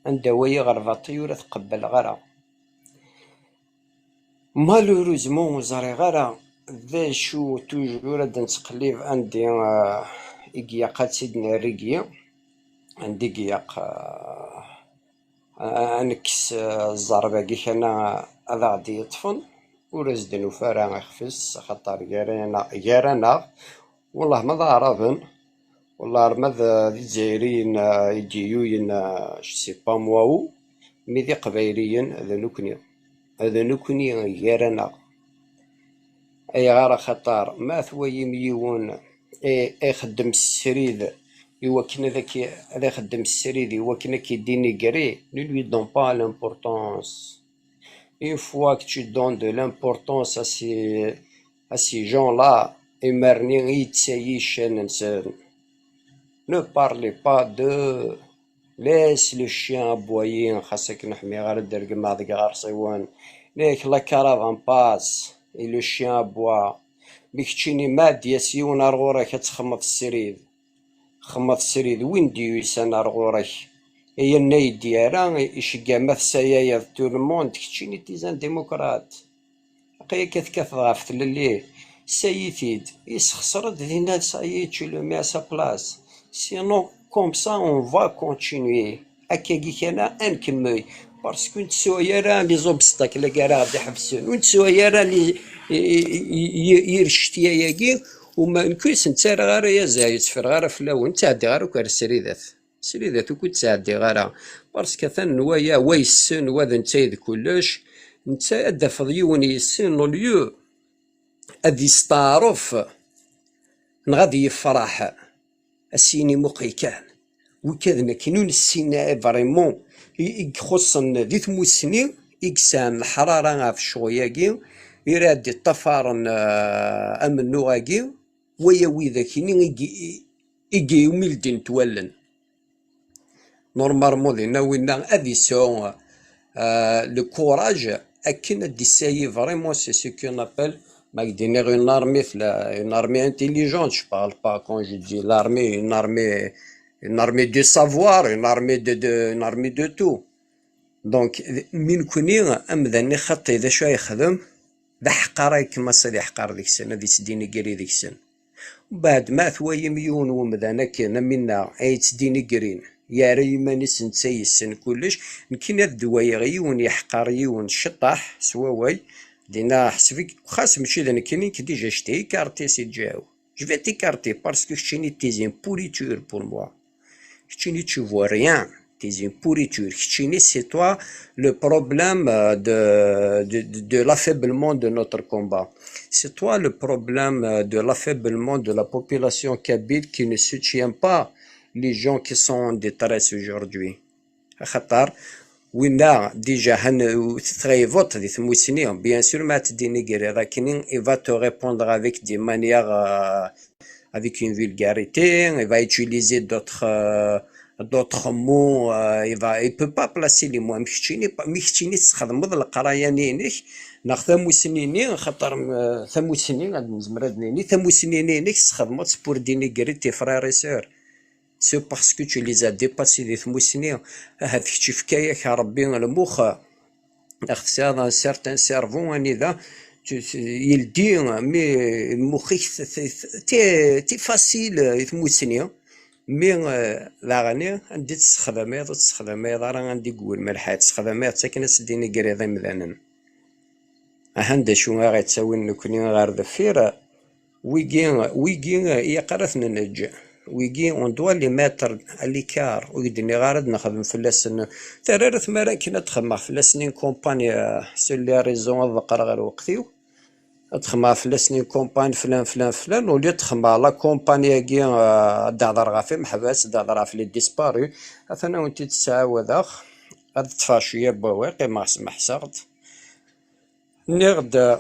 عند ويا غير باطل ولا تقبل غيره مالوروزمون زاري غارة ذا شو توجور هاد نتقليب عندي إقياقات سيدنا الرقية عندي إقياق أنكس الزربة كيش أنا هذا غادي يطفن ورزدن وفارا يخفز خاطر يارانا والله ما ضاربن والله ماذا ذي الجزائريين يجيوين سي با مواو مي ذي قبايليين هذا نكوني يارانا اي غارة خطار ما ثوى يميون اي خدم السريد يوكنا ذاك هذا خدم السريد يوكنا كيديني كري ne lui donne pas l'importance une fois que tu donnes de l'importance à ces gens-là يمرني يتسايشن ne parlez pas de laisse le chien aboyer خاصك نحمي غير الدرق مع ذيك غير صيوان ليك لا كارافان باس et le chien aboie بيكتشيني ماد ياسيون رغورك تخمط السريد خمط السريد وين ديوسان رغورك هي النايد ديالها يشقى مثسايا تو الموند كتشيني تيزان ديمقراط قيا كث غافت لليه سايتيد يسخسرد دينا سايي tu le mets à sa place sinon comme ça on va continuer هكاكي كان انكمل باسكو نتسويا راه لي زوبستاكل كاع غادي يحبسون ونتسويا راه لي يرشتيا ياكي وما نكونش نتا غير يا زايد تفر غير فلاون تعدي غير وكر السريدات وكنت تعدي غير باسكو ثان نوايا ويسن وهذا نتا كلش نتا دافض يون يسن ليو ادي ستاروف غادي يفرح السيني مقي كان وكذا كينون السيناء فريمون يخصن ذي ثموسني يكسان الحرارة في الشغياكي يراد الطفارن أمن نوغاكي ويا ويذا كينين يجي يوميلدين تولن نورمالمون دينا وينا أذي سون لو كوراج أكن دي سايي فريمون سي سو كون أبل ما يديني غير une armée intelligente je parle pas quand je dis l'armée une armée de savoir une armée de tout donc من كوني أمذني خطي ذا شو يخدم ذا حقاري كما صدي حقار ذيك السنة ذي سديني قري ذيك السنة وبعد ما ثوى يميون ومذانا كنا منا أي تديني قرين يا ريماني سنتسي السن كلش يمكن الدوايا غيون يحقاريون شطاح سواوي دينا حسبك خاص ماشي ذا كاينين كديجا شتي كارتي سي جاو جو في تي كارتي باسكو كتشيني تيزين بوريتور بور موا كتشيني tu vois rien t'es une pourriture كتشيني c'est toi le problème de l'affaiblement de notre combat c'est toi le problème de l'affaiblement de la population kabyle qui ne soutient pas les gens qui sont en détresse aujourd'hui. خاطر وينا ديجا تغيفوت دي ثموسني بيان سور ما تديني كري لكن il va te répondre avec des manières avec une vulgarité, il va utiliser d'autres mots, il peut pas placer les mots. مشتيني تخدمض القرايه نينك ناخ ثموسنيني خاطر ثموسنين غاد نزمر هاد نيني ثموسنينك تخدمض بور ديني كري تي فرير سور. سو باسكو tu les as dépassés دي ثموسنين هذيك تفكايك ربي المخ اختي هذا سيرتان سيرفون انذا يلدي مي مخيك تي فاسيل يثموسني مي لاغني عندي تستخدمي راه عندي قول ملحات تستخدمي ساكنه سديني قريضه مذانن هاندا شو غيتساوي نكوني غير دفير ويجي يقرثنا نج ويجي اون دوا لي ماتر اليكار ويدني غارد نخدم في اللسن ترارث مراكن تخمع في اللسنين كومباني سولي ريزون ذقر غير وقتيو تخمع في اللسنين كومباني فلان ولي تخمع لا كومباني كي دادر غافي محباس دادر غافي لي ديسباري اثنا وانت تسعاود اخ هاد تفاشيه بواقي ما سمح ساغت نغد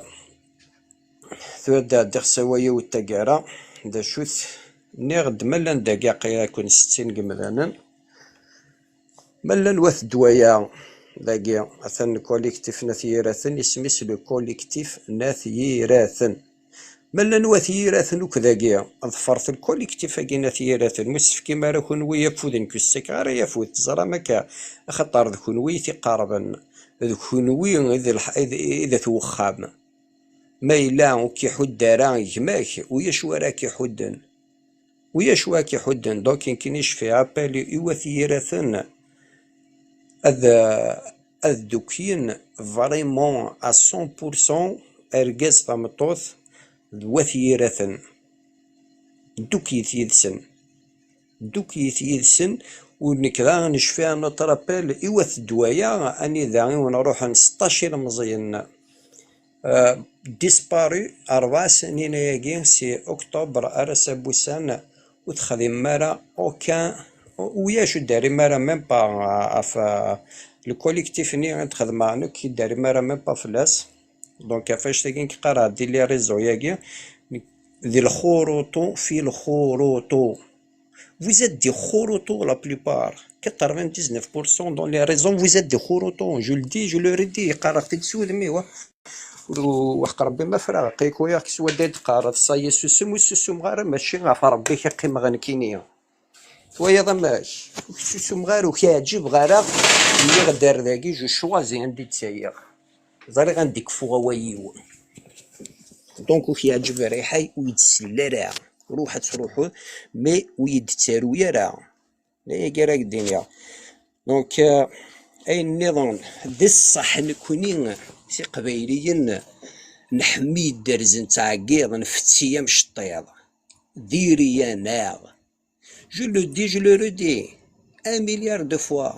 ثودا دير سوايا والتقارا دا شوث نغد ملان دقيقة يكون 60 قمذانا ملان واث دوايا داقيا أثن كوليكتيف ناثيراثن اسميس لو كوليكتيف ناثيراثن ملان واثيراثن وكذاقيا أظفرت الكوليكتيف أكي ناثيراثن مسف كيما راه كون يفوذن كسك غير يفوذ تزرى مكا خطر ذكون وي تقاربا ذكون وي إذا توخام ما إلا وكي حد راه يجماك ويش ورا كي حدن وياش واكي حدن دوك يمكنيش في ابالي يوثيراثن اذ دوكين فريمون ا 100% ارجاز طمطوث وثيراثن دوكيت يدسن ونكذا نشفيها نطرابيل يوث دوايا اني ذا ونروح 16 مزيان ديسباري 4 سنين ياكي سي اكتوبر ارس بوسان وتخدم مارا اوكان وياش داري مارا ميم با في الكوليكتيف ني تخدم معنا كي داري مارا ميم با فلاس دونك كيفاش تاكين كيقرا دير لي ريزو ياكي ذي الخروطو في الخروطو vous êtes des خروطو la plupart 99% dans les raisons vous êtes des خروطو je le dis je le redis قرا تسود ميوا وحق ربي ما فراغ قيكو ياك سوا داد قارض صاي سوسم غير ماشي غاف ربي كيقيم غنكينيا ويا ضماش سوسم غير وكيعجب غير ملي غدار ذاكي جو شوازي عندي تساير زاري غنديك فوغا وايو دونك وكيعجب ريحي ويتسلى راه روحو مي ويد تارويا راه لا كراك الدنيا دونك اي النظام دي الصح نكونين سي قبايليين نحمي الدرزن تاع قيض نفتيا مشطيض ديريا ناغ جو لو دي جو لو رودي 1 مليار دو فوا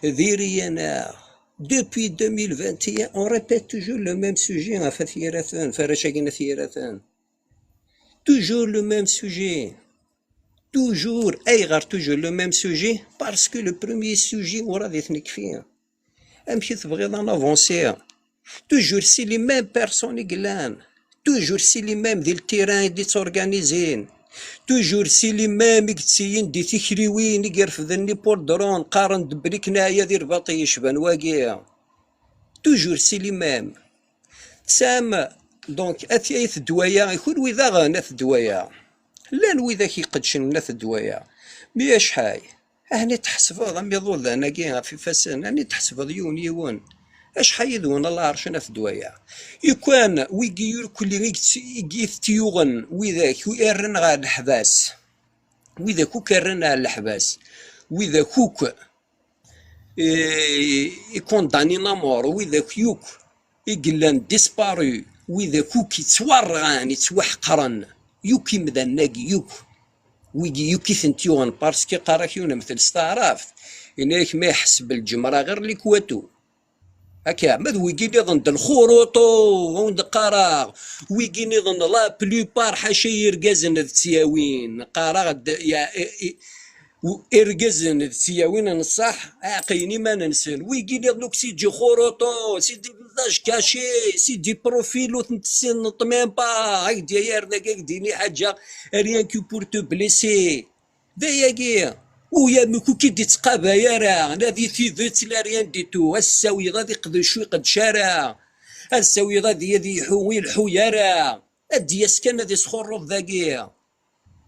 ديريا ناغ depuis 2021 on répète toujours le même sujet à Fathirathon فرشاكينا ثيراثان toujours le même sujet toujours اي غير toujours le même sujet parce que le premier sujet ورا ذيثنك فيه امشي تبغيض ان افونسي توجور سي لي ميم بيرسون يقلان توجور سي لي ميم ديال التيران دي تورغانيزين توجور سي لي ميم يكتسيين دي تيكريوين يقرفذني بور درون قارن دبريك نايا دير باطي يشبان واقيا توجور سي لي ميم سام دونك اثيث دوايا يكون وذا غناث دوايا لا الوذا كيقدشن ناث دوايا مي شحال هاني تحسبوا مي ظل انا كي في فاسن هاني تحسبوا يون اش حيدون الله عرشنا في دوايا يكون ويجي كل يجي تيوغن وذاك يرن غا الحباس وذا كوك يرن على الحباس وذا كوك يكون داني نامور وذا كيوك يقلن ديسبارو وذا كوك يتورغان يتوحقرن يوكي مذناقي يوك ويجي يوكي ثنتيوغن بارسكي قراكيونا مثل استعرافت إنك ما يحسب الجمرة غير اللي كواتو هكا ماذا ويجي نظن الخروطو وند قراغ ويجي نظن لا بلوبار حاشا يرقازن التياوين قراغ يا وإرجزن سياوين نصح عقيني ما ننسن ويجي لي دوك سيدي خروطو سيدي فيزاج كاشي سيدي بروفيلو تنتسن نطمين با هاك داير داك ديني حاجة ريان كو بور تو بليسي داياكي ويا مكو كي دي تقابا يا راه نادي تيفيت لا ريان ديتو الساوي غادي قد شوي قد شارع الساوي غادي يدي يحوي الحو يا راه الدياس كان هادي سخروف ذاكي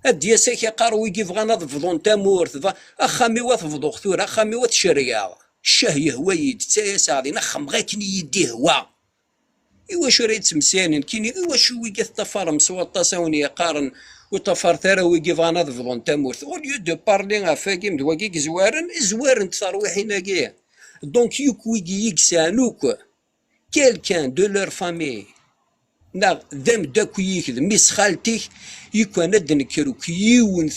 الدياسة كيقارو يجيف غانا تفضون تامورت اخامي وتفضو خثور اخامي وتشريع الشاه يهويد تايا ساعدي نخم غا كني يدي هوا ايوا شو ريت مسانين كيني ايوا شو ويجي الطفار مسوا الطاساوني قارن وطفار ثرا ويجيف غانا تفضون تامورت او ليو دو بارلي غافاكي مدواكيك زوارن ترويحينا كاع دونك يوك ويجي يكسانوك كيلكان دو لور فامي نا ذم داك يكذب ميس خالتك يكون ندنكروك يون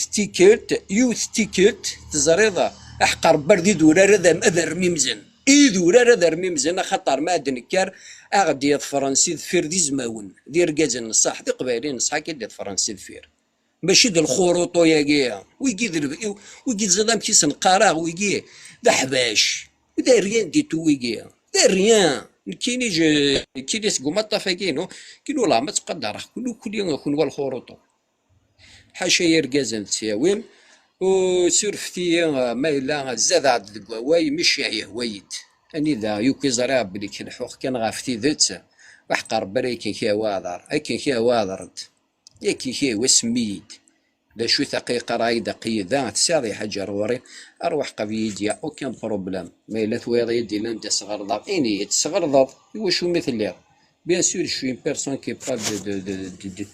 ستيكلت تزريضة احقر بردي دورار ذا اذر ميمزن دورار ذا ميمزن خطر ما دنكر اغدي فرنسي ذفير دي زماون دي رقازن الصح دي قبايلين نصح كي دي فرنسي ذفير ماشي د الخروطو يا كيا ويجي زلام كيس نقراغ ويجي دا حباش دا ريان ديتو ويجي دا ريان كيني سقوما طافاكينو كينو لا ما تقدر كل يوم يكون هو الخروطو حاشا يرقازن تساوين وسرفتي ما إلا زاد عاد القواي مش يهويد أني ذا يوكي زراب بلي كنحوخ كان غافتي ذات وحقر بريكي كي واضر أكي كي واضرت يكي كي وسميد لا شو ثقيقة راي دقيقة ذا تساضي حجر وري أروح قبيديا أوكان بروبلام ما إلا ثويض يدي لان تسغرض إني تسغرض هو شو مثل لير بيان سور شو une personne qui parle de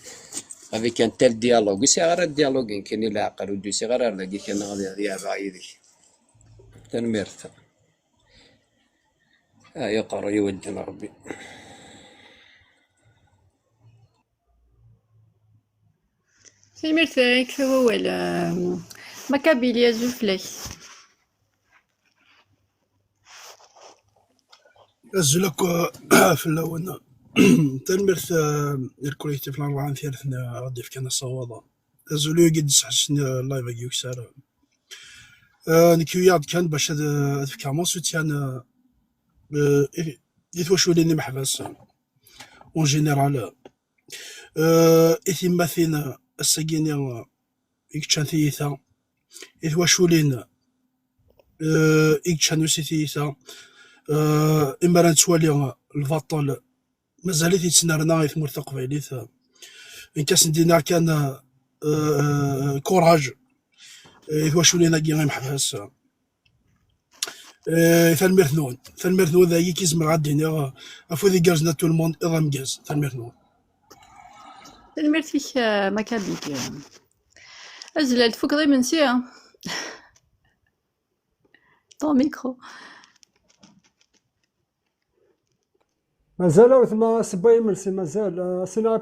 avec un tel dialogue سي غير الديالوج يمكن إلا عقل ودو سي غير لاقي كان غادي يا بعيدي تنميرت يقرأ يودنا ربي سميرتك هو ولا مكابيليا زوفلي أزلك في اللون تنمرت الكوليكتيف الأربعة ثلاثنا غادي في كان الصوابة أزلو قد سحسن الله يبقى يكسر نكيو كان باش في كامون سوتيان يتوشو ليني محبس اون جينيرال إثماثين السجين يكشان ثيثا يتوشو لين يكشان ثيثا إما نتوالي البطل مازالت يتسنارنا يثمر تقبيليث إن كاس دينار كان كوراج يتوشو لينا كي غيمحبس ثالميرثنون ذا يكيزمر عالدينيغ أفوذي كازنا تو الموند إضام كاز ثالميرثنون سميرتك مكابيك أزلال تفوق ضي منسيا طون ميكرو مازال وثما سباي مرسي مازال سينا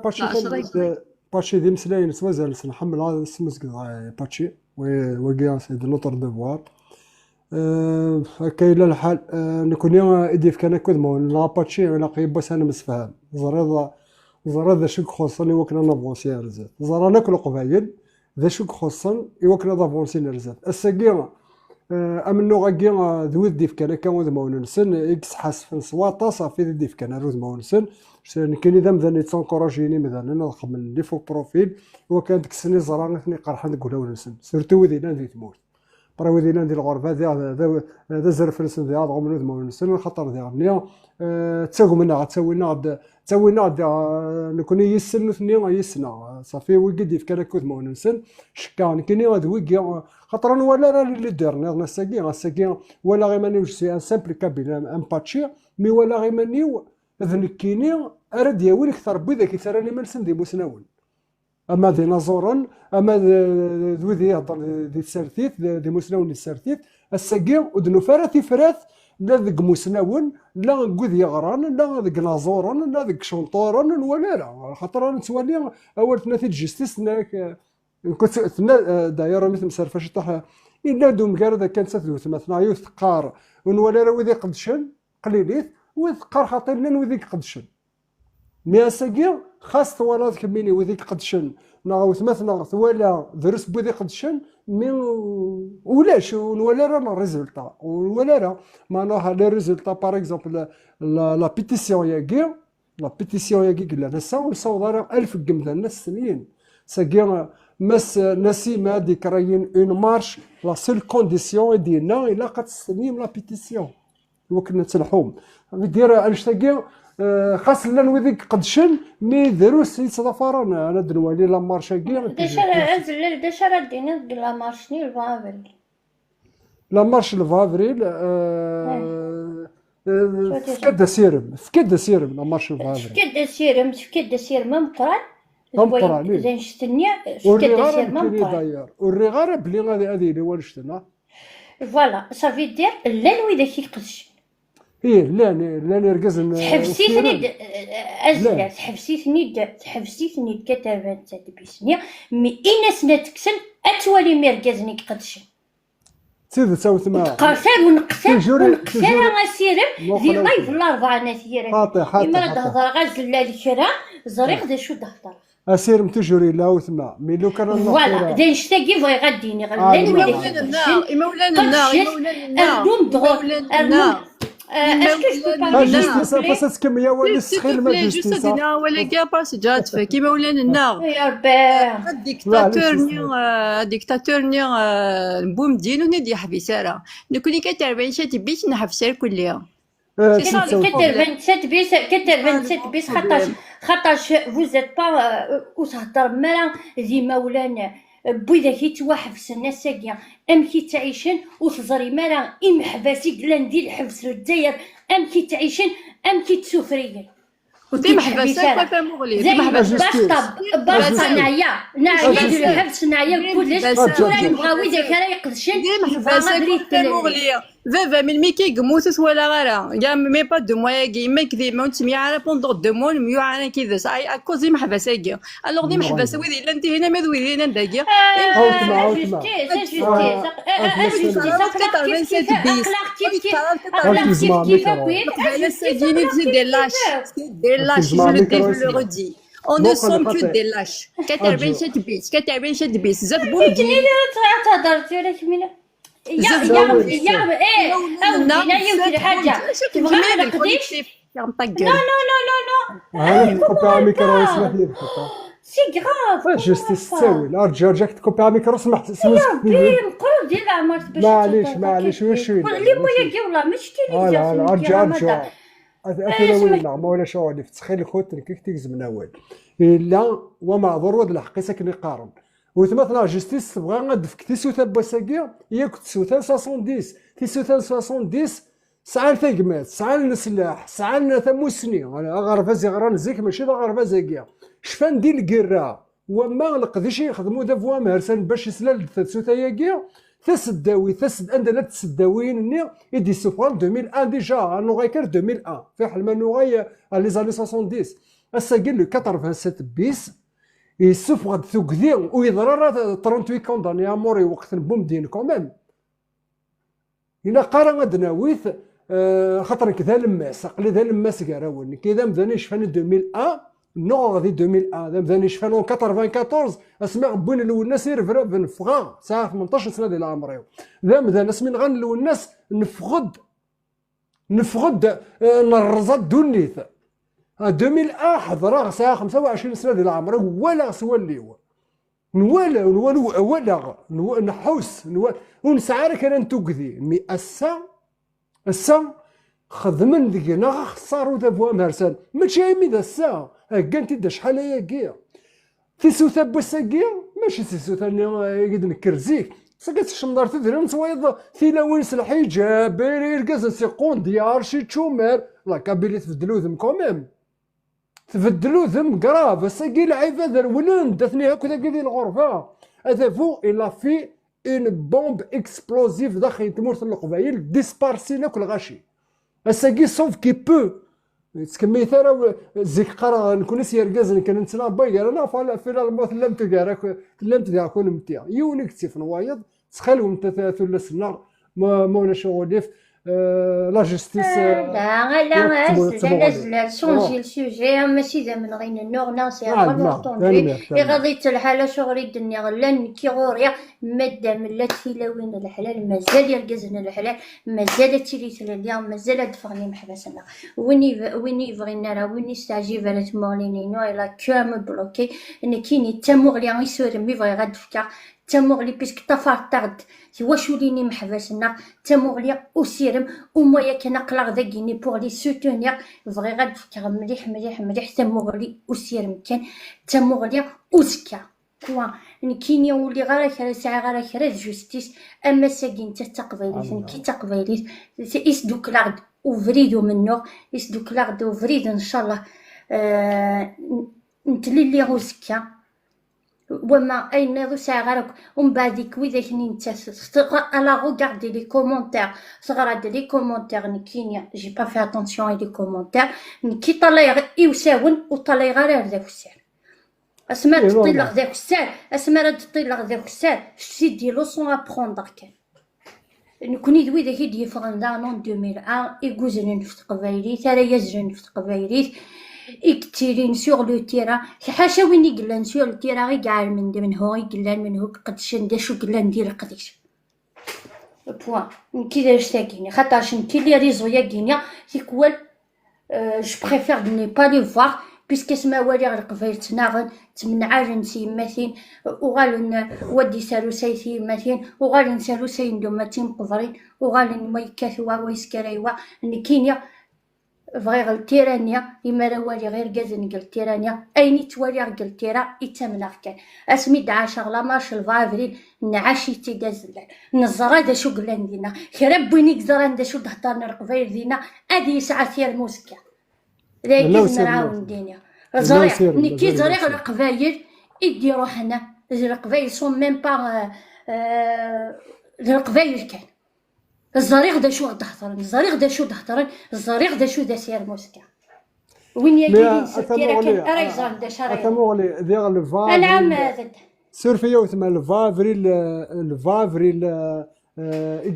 باتشي دي مسلاين مازال سنحمل هذا السمسك باتشي وكيا سيد لوطر ديفوار كاين الحال نكون إديف كان كودمو لاباتشي على قيباس أنا مسفهم زرا ذا شك خصني وكنا نافونسي رزات زرا ناكل قبايل ذا شك خصن وكنا نافونسي رزات الساقي امنو غاكي ذوي ديف كان كاود مونسن اكس حسف سواطا صافي ديف كان روز مونسن كاين اذا مثلا تنكوراجيني مثلا نخدم لي فوق بروفيل وكان ديك السنه زرا نثني قرحه نقولها ونسن سيرتو وذينا ذي تموت برا وذينا ندير الغرفه هذا زرف نسن ذي عضو من مونسن خطر ذي غنيا تساقو منا تسوينا نكون يسن ثني يسنا صافي ويقدي في كان مونسن شكان كاين هذا ويقي خاطر ولا راه اللي درنا الساقي ولا غير مانيو سي ان سامبل كابيل ان باتشي مي ولا غير مانيو ذنكيني اراد ياوي اكثر بذاك يثرى لي ملسن دي مسناون اما ديناصورا اما ذوي يهضر دي السرتيت دي مسناون السرتيت الساقي ودنو فرات فرات لا ذك مسناون لا قود يغران لا ذك نازورا لا ذك شنطورا ولا لا خاطر نتوالي اول ثلاثه جستيس كنت دايره مثل مسرفاش طاح الا دوم كاردا كانت ثلاث مثلا يثقار ونولا راه وذي قدشن قليليت وثقار خاطر لنا وذيك قدشن مي اساكي خاص طوالات كميني وذيك قدشن نغوث مثلا ثوالا درس بوذي قدشن من ولاش ولا رانا ريزولتا ولا راه معناها لي ريزولتا باغ اكزومبل لا بيتيسيون ياكي قلنا نسا وصوت راه 1000 قمله الناس سنين ساكي مس نسيمه ديك راين اون مارش لا سول كونديسيون ديالنا الا قتستنيم لا بيتيسيون وكنا تلحوم دير انشتاكي خاص لنا وذيك قدشن مي دروس يتصدفران انا دنوالي لا مارشاكي داش راه دينا لا مارشني الفافريل لا مارش الفافريل فكدا سيرم لا مارش الفافريل فكدا سيرم مقران مقران اذا نشتني فكدا سيرم مقران والرغاره بلي هذه اللي هو نشتنا فوالا صافي دير لا وذاك يقدش لا ركز تحبسيتني ازلا تحبسيتني كتابات بيسنيا مي إناس نتكسن اتوالي مركزني قدش سيد تساوي ثما قاسر ونقسر غاسيرم دي لايف الاربعه ناثيره اما تهضر غازلا الكرا زريق دا شو تهضر اسيرم توجوري لا وثما مي لو كان فوالا دا نشتاقي فاي غاديني غادي مولانا النوم دغور النوم جوستيس باسات كم يا ولي السخيل ما جوستيس ولا كاباس جات فكي مولانا النار يا ربي ديكتاتور ني بوم دينو ندي حبيساره نكوني كتربين شاتي بيش نحبسر كلها كتر 27 بيس خاطرش فوزيت با وتهضر مرا ذي مولانا بوذا كي توحبس الناس ساكيا ام كي تعيشن وتزري مرا ام حباسي قلا ندير الحبس للداير ام كي تعيشن ام كي تسوفريا ودي محبسه كيف مغلي زي باسطه نعيا ديال الحبس نعيا كلش ولا نبغاو ذاك راه يقدشن محبسه كيف مغلي فافا من ميكي قموت ولا غيره يا مي با دو موا كي ما كذي ما نتمي على بوندو دو مون ميو على كذا ساي اكوزي محبسه كي الوغ دي محبسه وذي لا انت هنا ما ذوي هنا نداكي On ne sommes que des lâches. 87 بيس 87 بيس زاد بومدي تهضر لك من يا ايه انا يمكن حاجه تبغى نقديش لا كوبا ميكرو اسمح لي سي غراف جوستيس تساوي ارجع رجعك تكوبا ميكرو سمحت نقول ديال العمر باش معليش واش اللي مويا كي والله مشكل ارجع اثنا ولا ما ولا شو اللي تسخيل الخوت كيف تيزم نوال الا ومعذور ود الحق ساكن يقارن وثمثنا جوستيس تبغى غدفك تيسوتا بوساكيا ياك تسوتا 70 تيسوتا 70 سعال ثقمات سعال السلاح سعال ثموسني انا غرفازي غران زيك ماشي غرفازاكيا شفان ديال الكرا وما القديش يخدموا دافوا مهرسان باش يسلال تسوتا ياكيا تسداوي تسد عندنا تسداوين ني يدي سوفران 2001 ديجا انو غيكر 2001 في حال ما نوغي لي زاني 70 هسا قال له 87 بيس يسفغد ثقذي ويضرر 38 كونداني اموري وقت بومدين كومام هنا قارن عندنا ويث خاطر كذا لماس قلي ذا لماس كراون كذا مداني شفان 2001 نو غادي 2001 ذا مداني شفان 94 اسمع بون الاول الناس يرفرا بنفغا ساعه 18 سنه ديال عمري ذا مدان اسمين غن الاول الناس نفغد نرزا دونيث 2001 حضرا ساعه 25 سنه ديال عمري ولا سوى اللي هو ولا نحوس ونسعى كان نتوكذي مي السا خدمن دينا خسارو دابا مهرسان ماشي مي ذا السا كانت دا شحال هي كيا تيسوتا بوساكيا ماشي تيسوتا يقد نكرزيك سكت الشمدار تدري نصويض ثلاوين الحجاب يركز سيقون ديار شي تشومر لا كابيلي تبدلو ذم كوميم تبدلو ذم كراف ساكي لعيبه ذا الولند داتني هكذا كذي الغرفه هذا فو الا في اون بومب اكسبلوزيف داخل تمورت القبايل ديسبارسينا كل غاشي الساكي سوف كي بو تكمي ثرا زيك قرا نكون سيركازن كان نتنا باي انا فالا في الموت لمت كارك لمت ذا كون متيا يونيك تيف نوايض تخلو انت ثلاث النار ما ولا شغل لا جوستيس لا زلال شونجي السوجي ماشي زعما غير النور سي غادي الحاله شغلي الدنيا غلا نكي غوريا مادام لا تيلاوين الحلال مازال يركزنا الحلال مازال تيريت اليوم مازال دفعني محبسنا ويني بغينا راه وين يستعجب على تمولينينو الا كامل بلوكي ان كيني تمغلي غيسور مي بغي غادفكا تمغلي بيسك تفارطغد واش وليني محبسنا تمغلي وسيرم ومويا كنقلا ذاكيني بوغ لي سوتونير فغي غادفكا مليح مليح مليح تمغلي وسيرم كان تمغلي وزكا كوا نكيني ولي غير كرا ساعه غير كرا جوستيس اما ساكين حتى تقبيليت كي تقبيليت يسدو كلاغد وفريدو منو يسدو كلاغد وفريد ان شاء الله نتلي لي غوزكا وما اي نادو ساعه غير ومن بعد كويداك نتا الا غوغاردي لي كومونتير صغرا لي كومونتير نكينيا جي با في اتونسيون لي كومونتير نكي طلع يوساون وطلع غير هذاك السعر اسماء تطيل غداك الساعه اسماء تطيل غداك الساعه شتي دي لوسون ابروندر كان نكوني دوي داك يدي فرندا نون 2001 يغوزن في قبايلي ترى يزرن في قبايلي اكتيرين سور لو تيرا حاشا وين يقلان سور التيرا غي كاع من هو يقلان من هو قدش ندير قلا ندير قديش بوان كي دايرش تاكيني خاطرش نكي لي ريزو يا كينيا تيكوال جو بريفير ني با لي فوار بيسك اسما والي غير قبيل تناغن تمنعالن سيماتين وغالن ودي سالو سايتي ماتين وغالن سالو سايندو ماتين قفرين وغالن ميكاثوا ويسكريوا نكينيا فغير التيرانيا إما راه والي غير كازن قال التيرانيا أيني توالي قال تيرا يتمنى كان اسمي دعا شغله مارش الفافريل نعاشي تيدازلال نزرا دا شو قلان دينا خرب وينيك زران دا شو دهطرنا القبايل دينا ادي ساعه تير موسكا لكن نعاون دينا زريع نكي زريع القبايل يديرو حنا القبايل سون ميم با القبايل كان الزريق دا شو دهطرن الزريق دا شو دهطرن الزريق دا شو دا سير موسكا وين يجي سير كان اريزان دا شري اتمولي ديال الفا العام هذا سيرفيا وثما الفافريل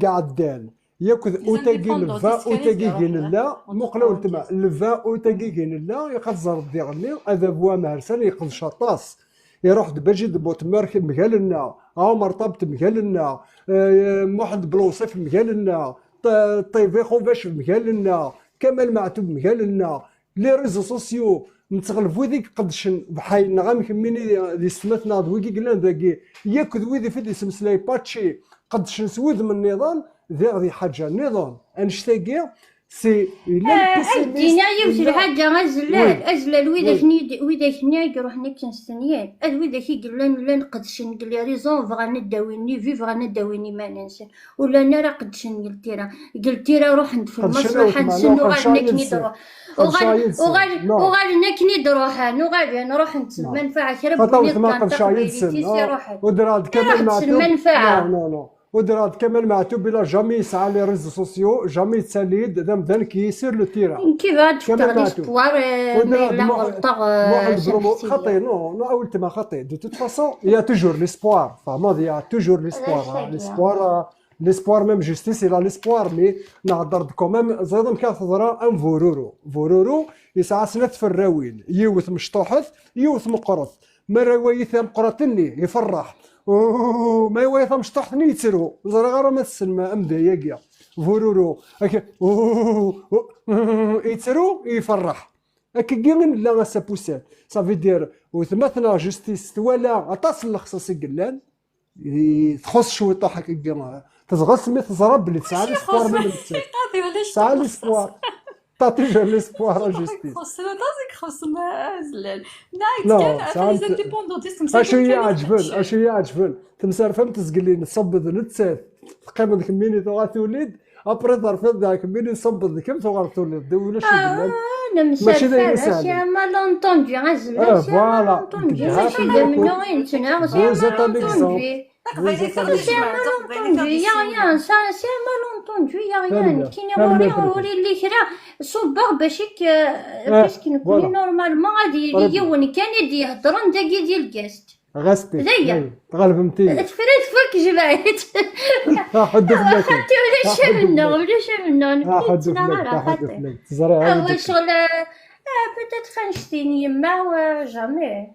قاعد دان ياكل اوتاكي الفا اوتاكي لا مقلو تما الفا اوتاكي لا يقزر ديالني هذا بوا مهرسان يقض شطاس يروح دباجي دبوت مركب مقالنا مرطبت مقالنا واحد بلوصيف مقالنا طيفي خوفاش مقالنا كمال معتوب مقالنا لي ريزو سوسيو نتغلفو ذيك قدشن بحي نغام كميني دي سماتنا دويكي قلنا ذاكي ياكل ويدي في دي سمسلاي باتشي قدشن سويد من النظام ذي حاجه نظام انشتاقي سي الا الدنيا يوصل حاجه غزلال ازلال ويداك يروح نكنستنيان ويداك يقلان لا نقدش نقول لي ريزون فغا نداويني فيفغا نداويني ما ننسى ولا انا راه قدش قلت راه روح ندفن المصلحه نسنو غادي نكني وغادي نكني دروحان وغادي نروح نتسمى منفعه ربي ودراد كمال معتوب ودراد كمال معتوب بلا جامي يسعى لي ريزو سوسيو جامي تساليد دام دانك يسير لو تيرا كيف تفتح ليسبوار لا غلطه خطي نو اول تما خطي دو توت فاسون يا توجور ليسبوار فما يا توجور ليسبوار ميم جوستيس الى ليسبوار مي نهضر كومام زيد كتهضر ام فورورو يسعى سنات في الراوين يوث مشطوحث يوث مقرث ما روايث مقرثني يفرح ما يويث مشطوحثني يتسرو زرا غير ما تسلم امدايا كاع فورورو هكا يتسرو يفرح هكا كاع لا سابوسات صافي دير وثمثنا جوستيس تولا عطاس الخصاص يقلان تخص شويه طاح هكا كاع تزغس مي تزرب بلي تسعى ليسبوار من تسعى ليسبوار تعطي جا ليسبوار جوستيس خصنا تازيك خصنا زلال نايت كان لي زانديبوندونتيست اشي يعجبن تمسار فهمت تزقلي نصبد نتسات تقيم ديك ميني تغا تولد ابري ظرف داك ميني نصبد كيف تغا تولد ولا شي بلاد ماشي دايما سي ما لونطوندي غزل فوالا ماشي منو وين تناغ سي ما كاين يوري اللي كرا صباغ باش كنكوني نورمالمون غادي يون كان يدي يهضرن داكي ديال الكاست غاستي تغلب متي تفريد فك جلعت حد فلك خاطي ولا شمنا ولا شمنا حد نكيتنا فلك غير حد خاطي فلك تزرع هو هذيك شغل بيتيت خنشتين يما وجامي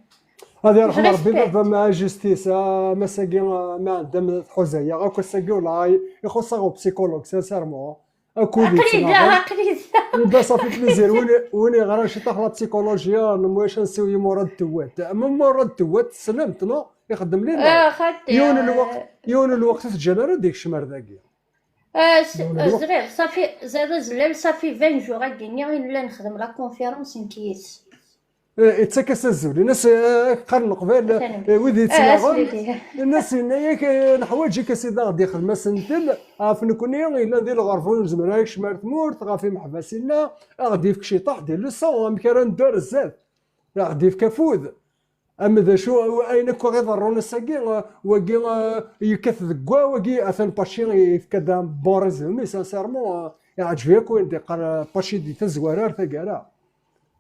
هذه يرحم ربي ريسبكت بابا مع جوستيس مساكين ما عندهم حزيه غاكو ساكي ولا يخصها بسيكولوج سانسيرمون اكودي عقلية تسمع عقلية دا صافي بليزير وين غير شي طاح لا بسيكولوجيا نمواش نسوي مورا التوات من مورا التوات سلمت نو يخدم لينا خاطي يون الوقت تجنر ديك الشمر ذاكي يون الوقت زرير صافي زاد زلال صافي 20 جوغ كيني الا نخدم لا كونفيرونس نكيس يتسكس الزول الناس قرن قبل ويدي تسناغون سيدي الناس ياك الحوايج كسيدا غادي يخدم سنتل عارف نكوني الا ندير الغرفون زمراك شمال تمورت غافي محبسينا غادي يفك شي طاح ديال لو سون مكان ندار الزاد غادي يفك كفود اما ذا شو اين كو غير ضرون الساكي واكي يكث ذكوا واكي اثن باشي يفك دام بورز مي سانسيرمون يعجبك وين دي باشي دي تزوارار ثقالا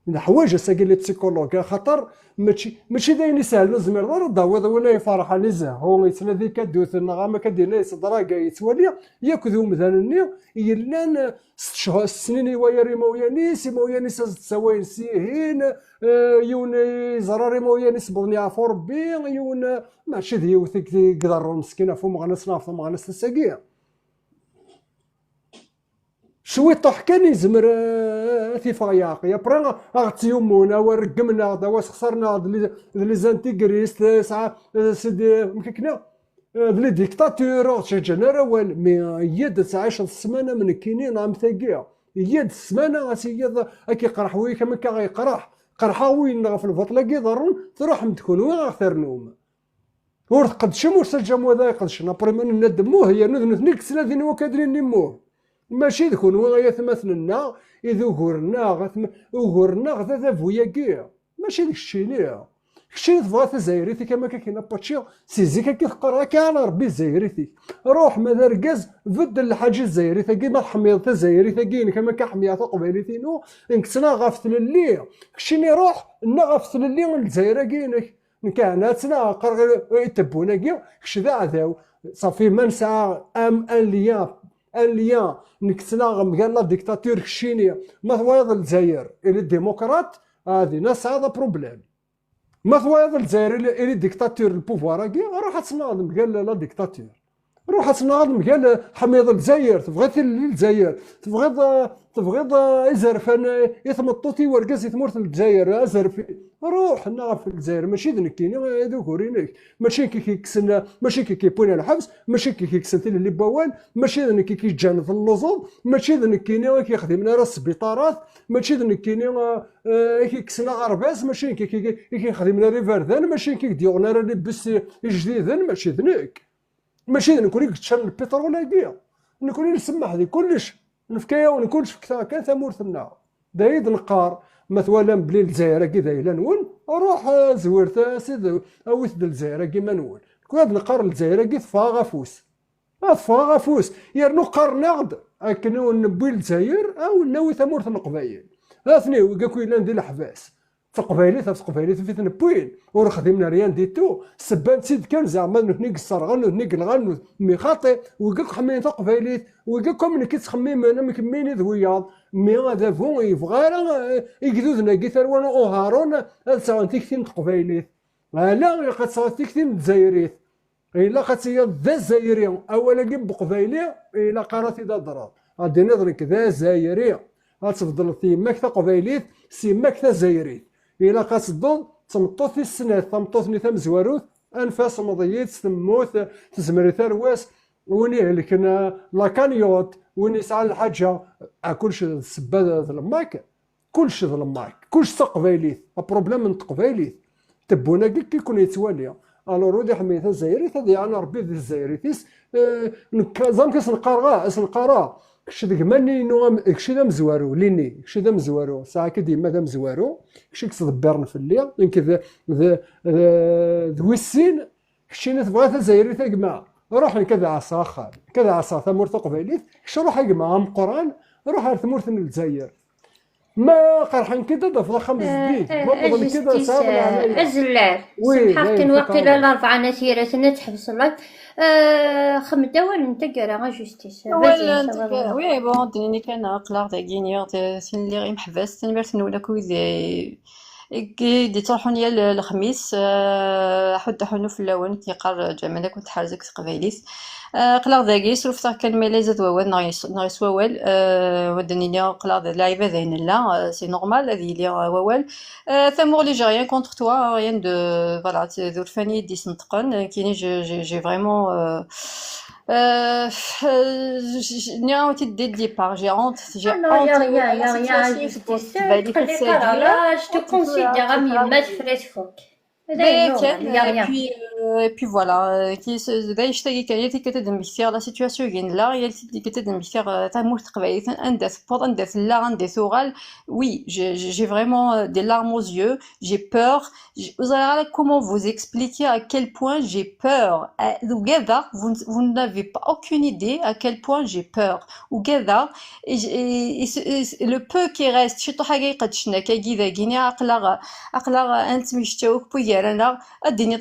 الحوايج ساكي لي بسيكولوج خاطر ماشي داين يسهل زمير راه ولا يفرح على زهو يتنادي كدوث النغامه كدير يصدراكا يتوالي ياكذو مثلا يلان 6 شهور سنين ويا مويانيس مويانيس تساوي سيهين يون زراري مويانيس بغني عفو ربي يون ماشي ديوثك قدر مسكينه فو مغنس نافط مغنس الساقيه شوي طاح كان يزمر في فياقيا برا غتيومونا ورقمنا دواس خسرنا لي زانتيغريست ساعه سيدي مكنا لي ديكتاتور تشجعنا روال مي يد تعيش السمانه من كينين عم ثقيا يد السمانه سيد كي قرح وي كما كيقرح قرحا وين في البطله كيضرون تروح متكون وين غثر نوم ور تقدش مرسل وذا يقدش نابريمون ندموه هي نذنك سلادين وكادرين نموه ماشي تكون وغاية ثمثلنا إذا وغورنا غدا فوياكيا ماشي داك الشيء ليها كشي تبغى تزايريتي كما كاين باتشي سيزيكا كيفقر كان ربي زايريتي روح ماذا ركاز فد الحاجه الزايريتي كيما الحميض تزايريتي كاين كما كحميات قبيلتينو انكسنا غافت للي كشيني روح نغافت للي الجزائر كاينك كاناتنا قرغ يتبونا كي كشي ذا عذاو صافي ما نسعى اليا نكتنا مقال لا ديكتاتور كشيني ما هو يضل الجزائر الى الديمقراط هذه ناس هذا بروبليم ما هو يضل الجزائر الى الديكتاتور البوفوار كي روح تناضل قال لا ديكتاتور روح تناضل قال حميد الجزائر تبغي الجزائر تبغي يزرفان يثمطوتي ورقاس يثمرت الجزائر ازرفي روح نعرف الجزائر ماشي ذنكيني هذوك ورينك ماشي كي كيكسنا ماشي كي كيبوني الحبس ماشي كي كيكسنتي اللي باوان ماشي ذنك كي كيجان في اللوزون ماشي ذنكيني كيخدمنا راه السبيطارات ماشي ذنكيني كيكسنا غرباس ماشي كي كيخدمنا ري فردان ماشي كي ديوغنا راه لبس جديدن ماشي ذنك ماشي نكوني كتشان البترول هكيا نكوني نسمح هذه كلش نفكايا ونكونش فكتا كان ثمورتنا دايد نقار مثلا بلي الجزائر كي دايلا نون روح زورت سيد اوث الجزائر كيما نون كون هاد نقار الجزائر كي فاغافوس فاغافوس يرنو قرناغد اكنو نبوي الجزائر او ناوي ثمورت القبايل اثني وكاكو الا ندير الحباس تقبايلي في تنبوين ورخدمنا ريان ديتو سبان سيد كان زعما نهني قصرغان نهني قلغان مي خاطي وكاك حمين تقبايليت وكاكم من كيتخمم انا مكميني ذوياض مي هذا فون يبغى يقدودنا كيثر وانا هارون تساوي تكتين تقبايليت لا قد تساوي تكتين الجزائريت الا قد ذا الجزائري اولا كيب قبايلي الا قرات ذا ضرب غادي نضرك ذا الجزائري غتفضل تيماك تقبايليت سيماك تزايريت إلا قاصدون تمطوط السنة تمطوطني تمزواروث أنفاس مضيت تموت تزمري ثرواس وني لكن لاكانيوت وني يسعى الحاجة كلش السبادة الماك كلش ظلماك كلش تقبايليت بروبليم من تقبايليت تبونا كي يكون يتوالي الو رودي حميت الجزائريت هذه انا ربي ذي الجزائريتيس زعما كنسنقارا اسنقارا كشي ديك ماني نو كشي دا مزوارو ليني كشي دا مزوارو ساعه كديما دا مزوارو كشي كتدبرن في الليل يمكن ذويسين كشي تبغى الجزائري تاكما روح كذا عصا خال كذا عصا ثمور تقبايليت كشي روح يجمع ام قران روح ثمور الجزائر ما قرحن كده دفض خمس دقيق ما بغن كده صار على أزلار وي سمحك داير واقيلا تطور الأربعة نسيرة تحبس لك خمدة ولا نتقرا غا جوستيس ولا فازي انت وي بون ديني كان قلاق تاع كينيا سين اللي غير محبس تنمرت نولا كويدي كي تروحون الخميس حد حنو في اللون تيقار جمالك كنت حارزك قبايليس قلاق داكي سرفتا كان ميلازا دوال نايس ووال ودني لي قلاق لعيبه ذاين لا سي نورمال هذه لي ووال ثمور لي جي ريان كونتر توا ريان دو فوالا ذور فاني دي سنتقن كيني جي فريمون نعاودي دي ديبار جي honte non, y a rien, justice. Là, je te considère ami, mais je ferai ce faut. Y a rien. Et puis voilà كي داي يشتاقي كاين كتدم بكثير لا سيتواسيون كاين لا هي كتدم بكثير تاع موت قبايل اندث بود اندث لا عندي ثوغال oui j'ai vraiment des larmes aux yeux j'ai peur vous allez comment vous expliquer à quel point j'ai peur وكذا vous n'avez pas aucune idée à quel point j'ai peur وكذا le peu qui reste شي حاجه قدشنا كي كيني عقلا انت مشتاوك بويرانا اديني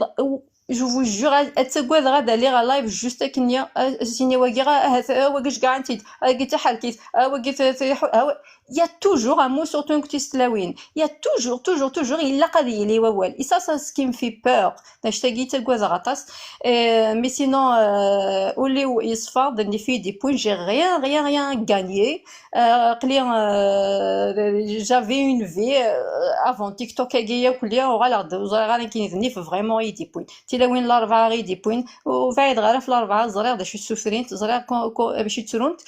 جو فو جور اتسكواد غادا لي غا لايف جوست كنيا سيني واكي واكيش كاع انت قلت حالكيت واكي il y a toujours un mot surtout que tu تلاوين il y a toujours الا قضيه لي ووال et ça ce qui me fait peur نشتاقي تكواز غطاس mais sinon اوليو يصفى دني في دي بوين j'ai rien gagné قليا j'avais une vie avant TikTok كايا كليا وغالا غادي كيني فريمون دي بوين تلاوين الاربعه غير دي بوين وفايد غير في الاربعه زرير داش السفرين زرير باش تسرونت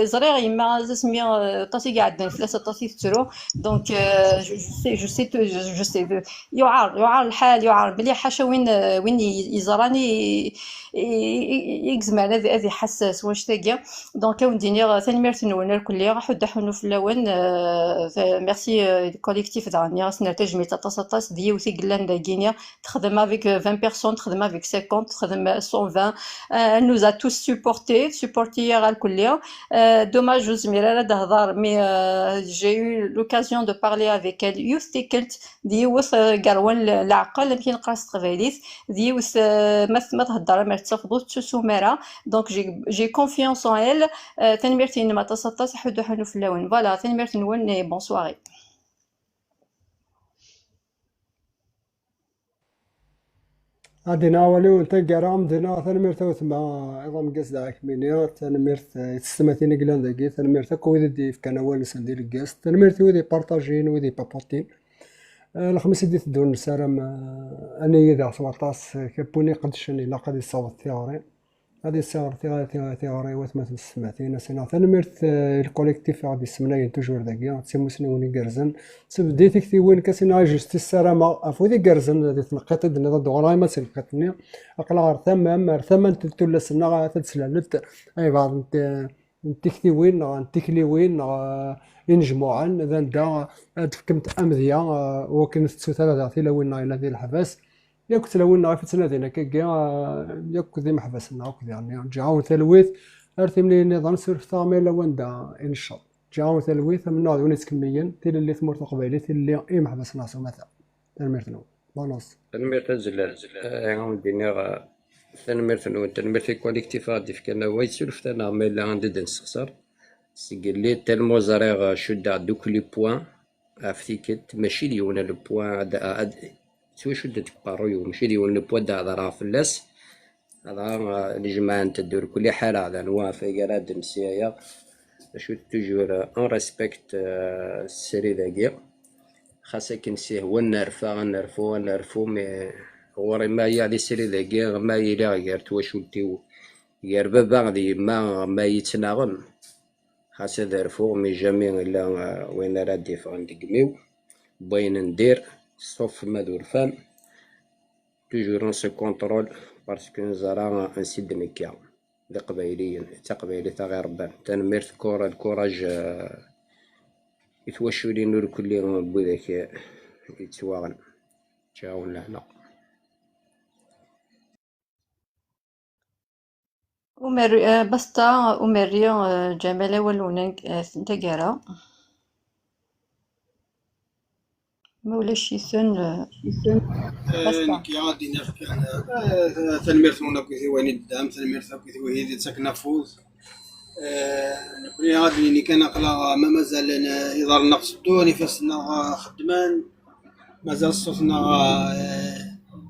زرير يما سمي طاسي قاعد نفلس الطاسي تسرو دونك جو سي يعار الحال يعار بلي حاشا وين يزراني يكزمان هذه حساس واش تاقيا دونك ونديني ثاني ميرت نولنا الكليه حد حنو في اللون ميرسي كوليكتيف دانيا سنرتاج ميتا طاس دي وثي قلان داكينيا تخدم افيك 20 personnes تخدم افيك 50 تخدم 120 elle nous a tous supporté على الكليه دوماج زميره لا تهضر مي j'ai eu l'occasion de parler avec elle يوثيكلت ديوث قروان العقل يمكن قاس تغفاليث ديوث ما تهضر ما تفضو تسومره دونك جي كونفيونس ان ال ثاني ميرتين ما تصطاس حدو حنو في اللون فوالا ثاني ميرتين نون بون سواري غادي ناوليو نتا كرام دينا ثانميرت وثما عظام قاس داك مينير ثانميرت تستماتيني كلان داكي ثانميرت كويدي دي في كنوال ندير الكاس ثانميرت ويدي بارطاجين ويدي بابوتين الخميس دي تدور نسارم اني ذا 17 كابوني قدشني لا قد يصوت ثيوري هادي الصور ثيوري وثما تسمعتينا سينا ثانميرت الكوليكتيف غادي يسمنا توجور داكيا تسموسني وني كرزن سبديتي كثي وين كاسينا جوستي السلامه افودي كرزن هادي تنقيت دنا دغراي ما سلقتني اقلا غير ثمن تلا سنا تتسلالت اي بعض نتكثي وين نتكلي وين ينجموعا اذا دا تفكمت امذيه وكنت تسوثا ذاتي لو وين الى ذي الحبس ياك تلوين غير في سنتين كيا ياك ذي محبسنا وكذا يعني جاو ثلويث ارثم لي نظام سيرف ثامل وندا ان شاء جاو ثلويث من نوع ونيت كميا تيل اللي ثمر قبيله اللي اي محبسنا سو مثلا تنمرتنو بونوس تنمرت زلال عاود ديني تنمرتنو تنمرت كوليكتيف غادي في كنا وايد سولفت انا ميل عندي نسخسر سيقول لي تالمو زريغ شد دوك لي بوين افتيكت ماشي لي ولا لو بوين سوي شدت بارويو ماشي لي ولا بوين هذا راه فلاس هذا الجماعه تدور كل حاله هذا نوافق قراد مسيايا شو توجور ان ريسبكت السري ذاكيا خاصك كنسيه هو نعرفو مي غوري ما هي على السري ذاكيا ما يلا غير تواشولتي غير بابا غادي ما يتناغم خاص نعرفو مي جامي الا وين راه ديفون ديكميو باين ندير صوف ما دور فام توجور سو كونترول باسكو نزرا نسيد نكيا ذا قبايليين تا قبايلي تا غير ربان تنميرت كورة الكوراج يتوشولي نور كلي بوذاك يتواغن تشاون لهنا بستا أمري جمالة ولونك تجارة مولا شيسون بسا كي غادي نحكي على تنميرتنا كويتي وين الدعم تنميرتنا كويتي وهي تسكن فوز نكوني غادي اللي كان قلا ما مازال إدارة النقص الدوني فاسنا خدمان مازال صوتنا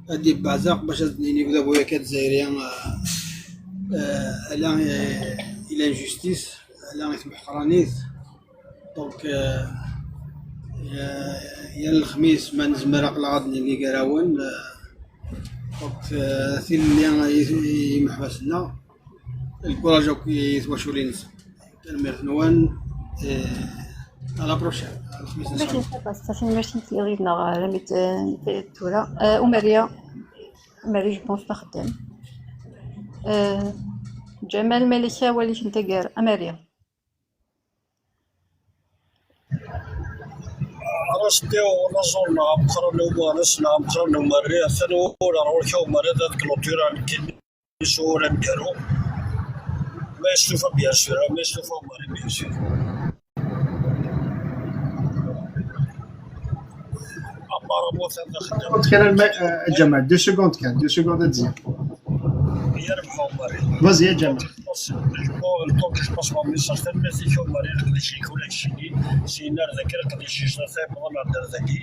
هادي بعزاق باش نبدا بويا كات زايرين الا الى جوستيس الا يسمح قرانيت دونك يا الخميس ما نزمر قلا غادي اللي قراون دونك في اللي يمحبسنا الكوراج يتواشوا لي نسا كنمير نوان على بروشين الخميس ان شاء الله. باش ميرسي تيغينا رميت التورا وماريا جو بونس نخدم جمال ملكة وليش انت قار ماريا راسدي ولا زورنا مقرنو ونسنا مقرنو مريا ثانو ولا روحو مريا ذات كلوتيرا كيسو ولا نديرو ما يستوفى بيان سور ما يستوفى مريا بيان سور أمارا موثا داخل كان الجماعة 2 سكوند كان 2 سكوند تزيد يربحو مريا فازي يا جماعة الطوق باش ما ميساج تاع المسيكو مريا قد شي كل شيء سينار ذاكر قد شي صافي ما دار ذاكي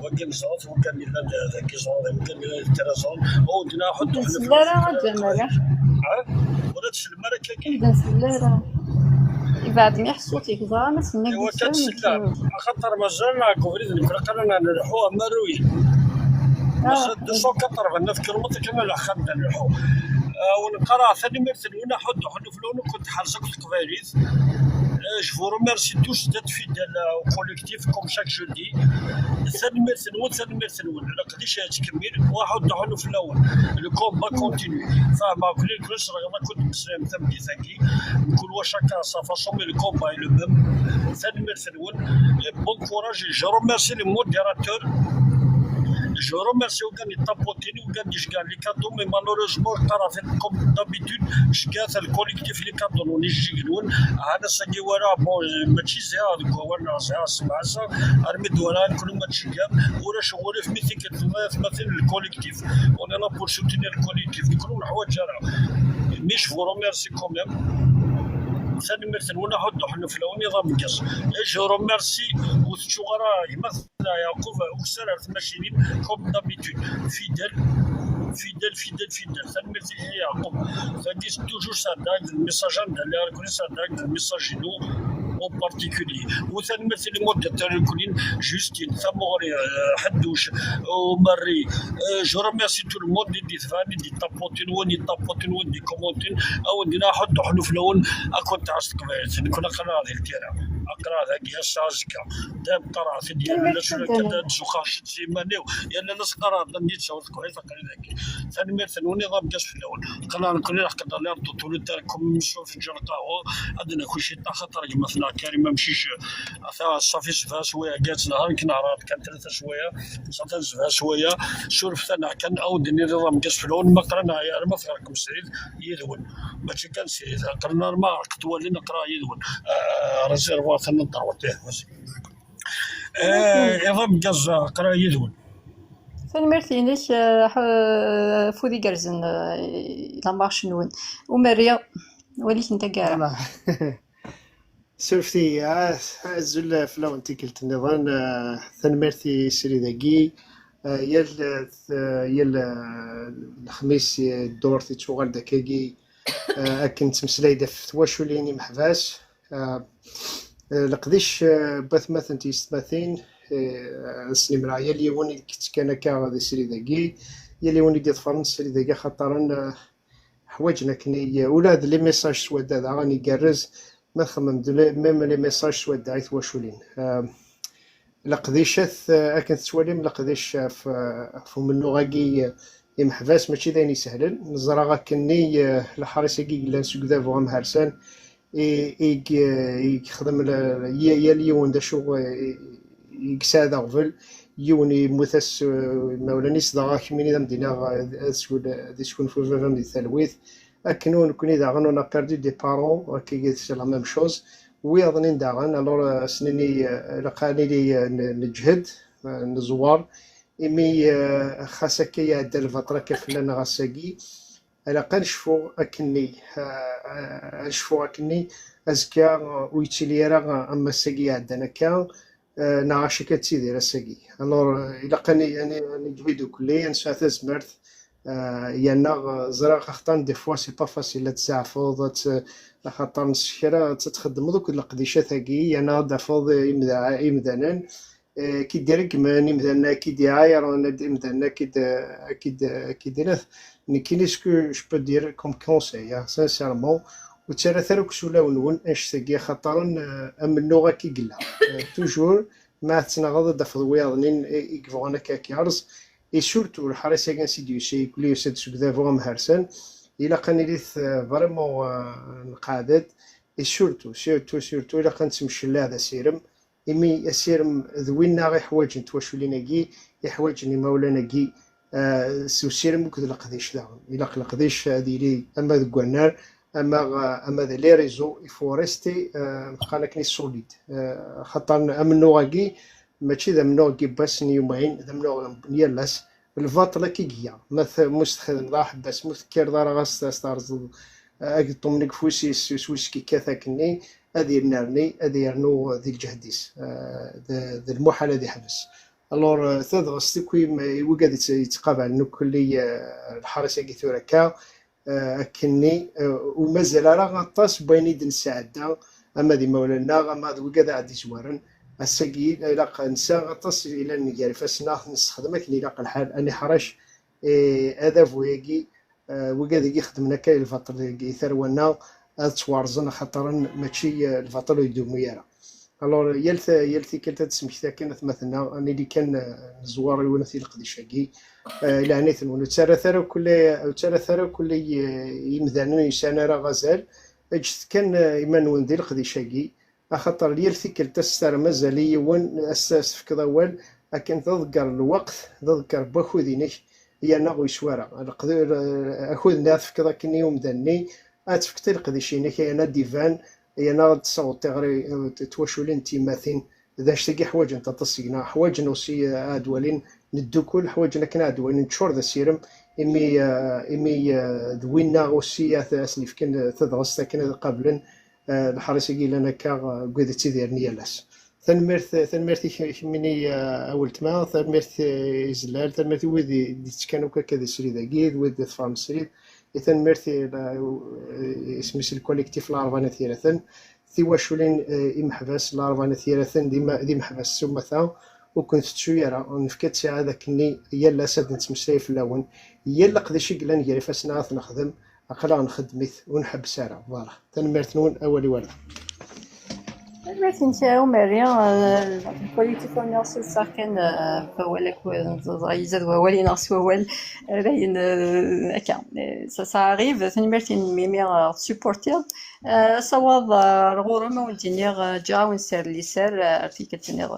وكان زوت وكان ميلاد ذاكي زوت وكان ميلاد ترازون ودنا حطوا حنا سلارة جمال ولات المرا كاكي إذا سلارة بعد ما يحصوتيك زعما سنك ايوا كتسلى خاطر مازال كوفريد الفرقه رانا نلحوها مروي باش 289 كيلومتر كما خدنا نلحو ونقرا ثاني مرسل ونا حدو فلون كنت حرزك القبايليت جو فو ريميرسي توش دات فيدال كوليكتيف كوم شاك جودي ثاني مرسل ولا قديش تكمل واحد حلو في الاول لو كومبا كونتينيو فما كل راه كنت مسلم ثمدي ثانكي نقول واش هكا صافا صومي لو كومبا لو ميم ثاني مرسل بون كوراج جو ريميرسي لي موديراتور جو ريميرسي وكان يطابوتيني وكان يشكا لي كادو مي مالوروزمون طرافين كوم دابيتود شكات الكوليكتيف لي كادو نيجيلون هذا ساكي ورا بون ماشي زاد كوانا سمعسا ارميد ورا كل ما تشكام ولا شغل في مثل الكوليكتيف اون لا بور سوتينير الكوليكتيف كلهم الحوايج راه مش فو ريميرسي كوميم ثاني مثل ولا حد حنا في النظام القص جو ريميرسي وشو راه مثلا يعقوب وسرر ماشيين كوم دابيتود فيدل ثاني مثل يعقوب فديس توجور صدق الميساج اللي كل صدق الميساج نو او بارتيكولي وثاني مثل مده تاع جوستين ثموري حدوش ومري جو ريميرسي تو الموند دي ثاني دي طابوتين ودي كومونتين او ندير حد حلو في الاول كنت عشت قبيله كنا قرا هذه التيرا اقرا ذاك السازكا داب قرا في ديال شنو كذا سوخاش سيمانيو يلا ناس قرا ندير صوت كويس قرا ذاك ثاني مثل ونظام قاس في الاول قرا كنا نحكي على طول تاعكم نشوف في جرقاو عندنا كل شيء طاخ طريق مثلا كريم ما مشيش صافي سفا شويه قالت نهار كنا عرات كان 3 شويه صافي سفا شويه شرفت انا كان اود نظام قاس في الاول ما قرانا يا ما فرقكم سعيد يدون ماشي كان سعيد قرنا ما تولي نقرا يدون ريزيرفوار النظر وتاه نظام قاس قرا يدون ثاني ميرسي ليش فودي قرزن لا مارش نون وماريا وليش انت قاعد سورفتي زول فلو انت قلت النظام ثاني ميرسي سري ذاكي يال الخميس الدور تشوغل داكاكي كنت مسلايده في تواشوليني محباس لقديش باث مثلا تيستماثين السليم راه يلي وني كنت كان كا غادي سري ذاكي يلي وني ديال فرنسا سري ذاكي خاطر حوايجنا كني ولاد لي ميساج سواد هذا راني كرز ما خمم ميم لي ميساج سواد عيط واشولين لقديش كنت تواليم لقديش في من لغاكي يمحباس ماشي دايني سهلا نزرا كني الحارس كي لان سكدا فوغ مهرسان يخدم يا يون دا شو يكساد غفل يوني مثس مولاني صداغا كميني دام دينا سكون فوزا دي ثالويث اكنون كوني داغن اون بيردي دي بارون كي سي لا ميم شوز ويظنين داغن الور سنيني لقاني لي نجهد نزوار إمي خاصة كي يعدى الفترة كفلان غاساكي على نشفو أكني نشفو أكني أزكا ويتيلي راه أما ساكي عندنا كا نعاشي كتيدير الساكي الور إلا قاني يعني نجبدو كلي نسعى تزمرت يانا زرا خاطر دي فوا سي با فاسيل تزعفض خاطر نسكرا تتخدم دوك القديشات هاكي يانا دافض إمدانان كي دير كمان إمدانا كي دعاية رانا إمدانا كي دير نكيني سكو جو بو دير كوم كونساي سانسيرمون وترى ثروك سولا ونون اش تاكي خاطر امنو غاكي قلا توجور ما تنغض دافض وياضنين يكفونا كاكيارز اي سورتو الحراسه كان سيديو سي كلي سد سكدا فوغ مهرسن الا كان ليث فريمون نقادد اي سورتو الا كان تمشي لهذا سيرم إمي السيرم ذوينا غي حوايج نتواشوليناكي يحوايجني مولانا سو سيرم وكذا لقديش داغن إلا لقديش هادي لي أما ذو النار أما ذا لي ريزو يفو ريستي مخانكني سوليد خاطر أمنو غاكي ماشي ذا منو غاكي باس يومين ذا منو نيالاس الفاطلة كي جيا مستخدم راح بس مثكر دار غاس تستارز أكتم فوسي سويسكي كاثاكني هذه نارني هذه يرنو ذي الجهديس ذي المحل هذه حبس الور تدغس كوي وقاد يتقابل انه كلي الحرس كي ثوركا كني ومازال راه غطاس بين يد نساعد اما دي مولانا اما وقاد عاد يزورن الساقي الا نسى غطاس الى نجاري فاسنا نستخدم كني الا الحال اني حرش هذا فويكي وقاد يخدمنا كاي الفتره كي ثرونا توارزن خاطر ماشي الفاطر يدومو يرا الور يلثي كنت تسمكتا كانت مثلا اني اللي كان زوار ونثي القديشاكي لعنيت ونو ترى كل يمذانو يسانا راه غزال اجت كان ايمان وندي القديشاكي خاطر يلثي كنت تستر مازال يون اساس في كذا اول لكن تذكر الوقت تذكر باخذينك هي نغوي شوارع نقدر اخذ في كذا كني يوم داني اتفكتي القديشيني كاينه ديفان انا تصوت تغري تواشولين تيماثين اذا اشتكي حوايج انت تصينا حوايج نوصي ادوالين ندوكل حوايجنا كنا ادوالين نشور ذا سيرم امي دوينا غوسي اسليف كان تدرس كان قبلا الحرس يقول لنا كا قد تيدير نيالاس ثنمرت مني اولت ما ثنمرت زلال ثنمرت ويدي كانوا كذا سريد اكيد ويدي فام سريد إذن مرتي اسميس الكوليكتيف لارفانا ثيرثن ثيواشولين إمحبس لارفانا ثيرثن دي محبس سمثا وكنت تشويرا ونفكت ساعة ذاكني يلا ساد نتمساي في اللون يلا قديش يقلان يري فاسنا نخدم أقلا نخدميث ونحب سارة فوالا تنمرتنون أولي ورد Merci نتاعو مريم البوليتيك ونص ساكن فولك زايزد وولي نص وول باين هكا سا arrive ثني ميمي سبورتير صواب الغرم ونتنيغ جا ونسر لي سر في كتنيغ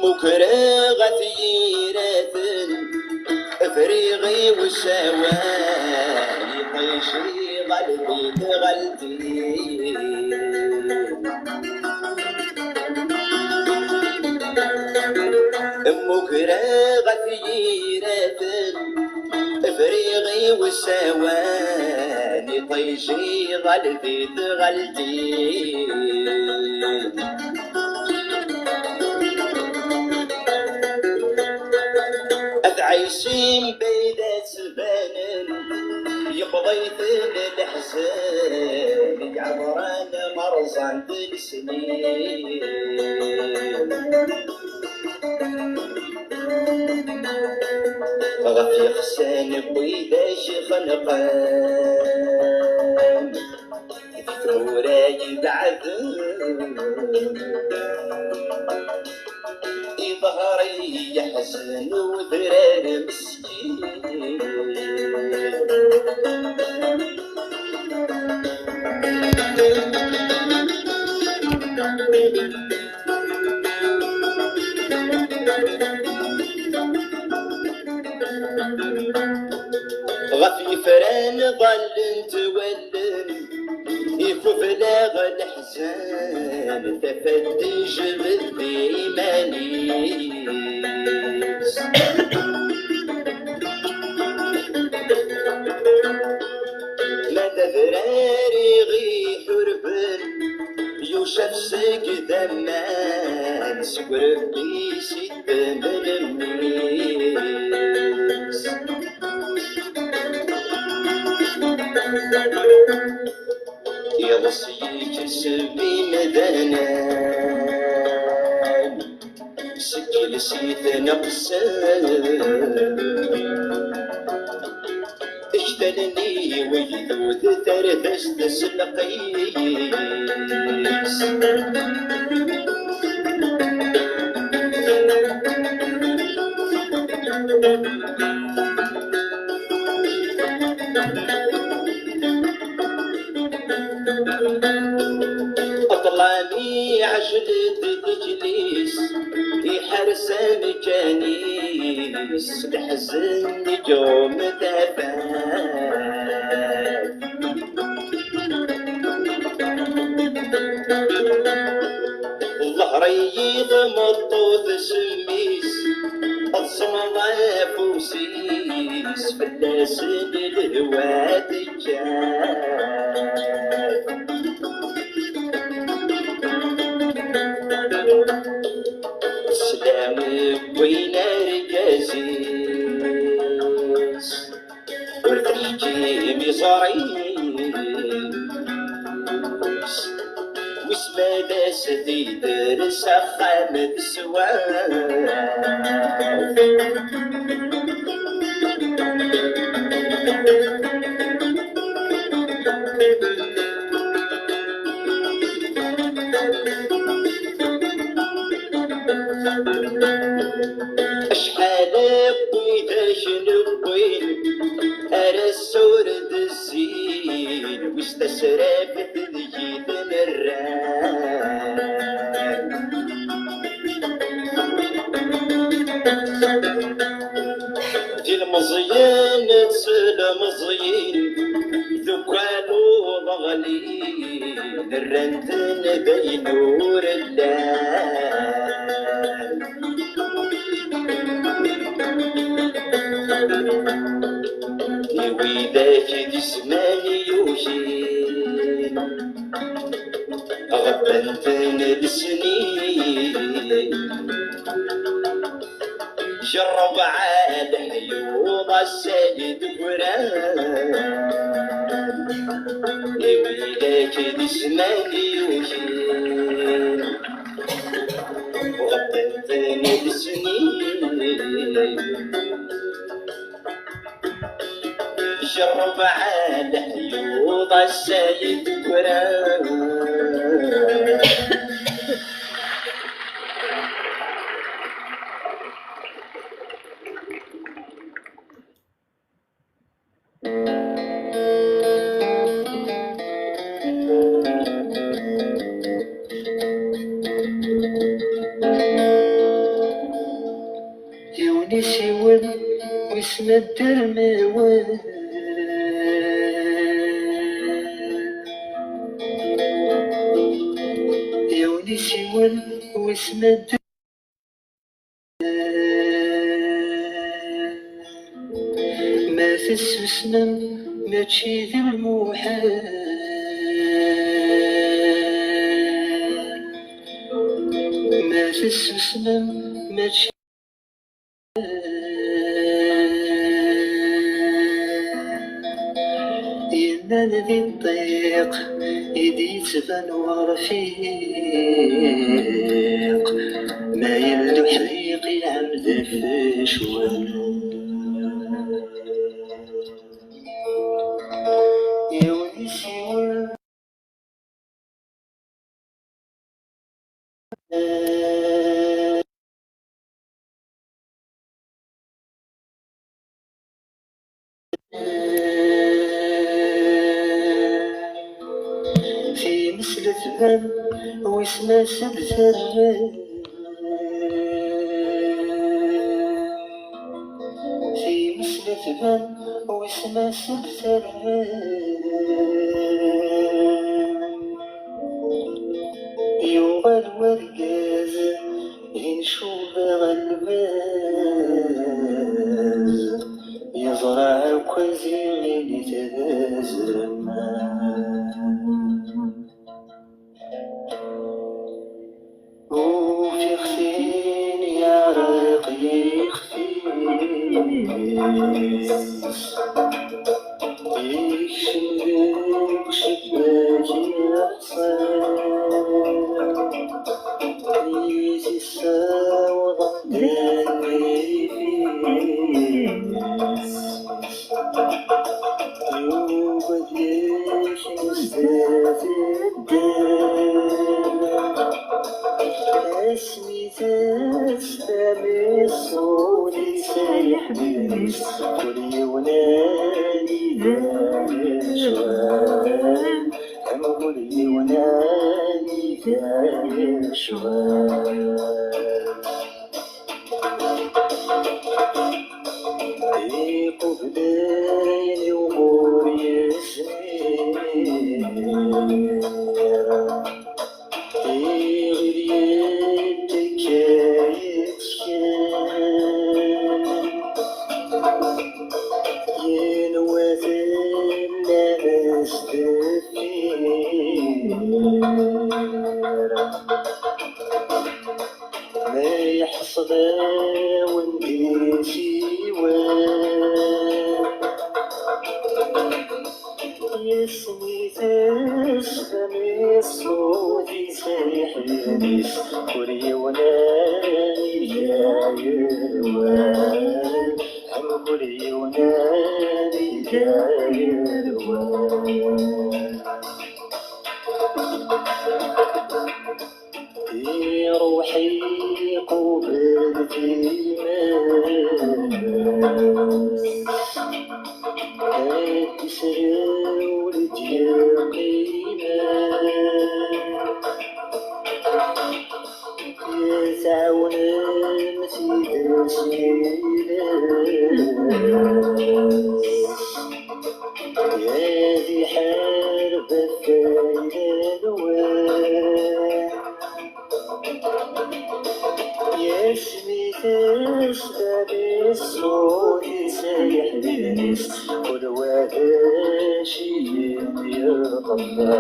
مكرغة ثيرة فريغي والشوالي طيشي قلبي تغلتي مكرغة ثيرة فريغي والشوالي طيشي قلبي تغلتي عايشين بين سبان يقضي ثم الحزن يعبران مرزان بالسنين غفي خسان بويداش خنقان ثوراي بعذن ظهري يحزن وذرار مسكين غفي فران ظل تولن يخوف لاغ الحزان تفتش بالديمانيس ما تذراري غي حربن يوشف سك ذمان سكر بيسي تملميس يغسيك سبي مدانان سكي لسيت نقسان اشتلني ويذوذ ترثس تسلقيس أطلاني عجلة تجليس يحرس مكانيس تحزن نجوم دفان ظهري ضمطوث سميس الصمى فوسيس فلاسن الهوات الجان سلام وين رجازيس وتحكي مصاريس واسمه داس ديدر سخامة سواه أشحال بويدا شنبوين أرسور دزين واستسرافت ذيد الران دي المزيان تسلم مزيين ذكانو ضغلين الرندن بينور اللان ويداك دي زمان يوجين غبنتن السنين جرب عاد حيوض السيد قران ويداك دي زمان يوجين غبنتن السنين جرب على حيوض السيد قران يونسي ون واسم الدرموان يونسي ون واسم الدرموان ما في السسنم ماشي ذي المحال ما في السسنم ماشي الذي الطيق يدي تبان ورفيق ما يلدو حريق العمد في شوال يونسي في مثل ثبان واسمه سلسل في مثل ثبان ويسمى سبتان يوغى الورقاز ينشوف غلباز يزرع كوزي من تزرمان وفي خفين يعرق يكشم ذاك شباك الحصان يتساوى ضمداني يوبد ليش نزداد الدار اسمي تسلمي صوتي سايح بيس كل ونادي ذا شوال أمغلي ونادي ذا شوال يقف دايني ومور يسمير غير يدك ينوات الناس تفير ما يحصد وندي سواه يسمي تسلمي صوتي سايح يديس كوري وناني يا يروان هم كوري وناني يا يروان في روحي قبلتي تسرى ولدي قيمة يسعون مسيد يا ذي حرب الفيلوان يسمي تسلمي الصوت سايح بيس كل واداشي يطفى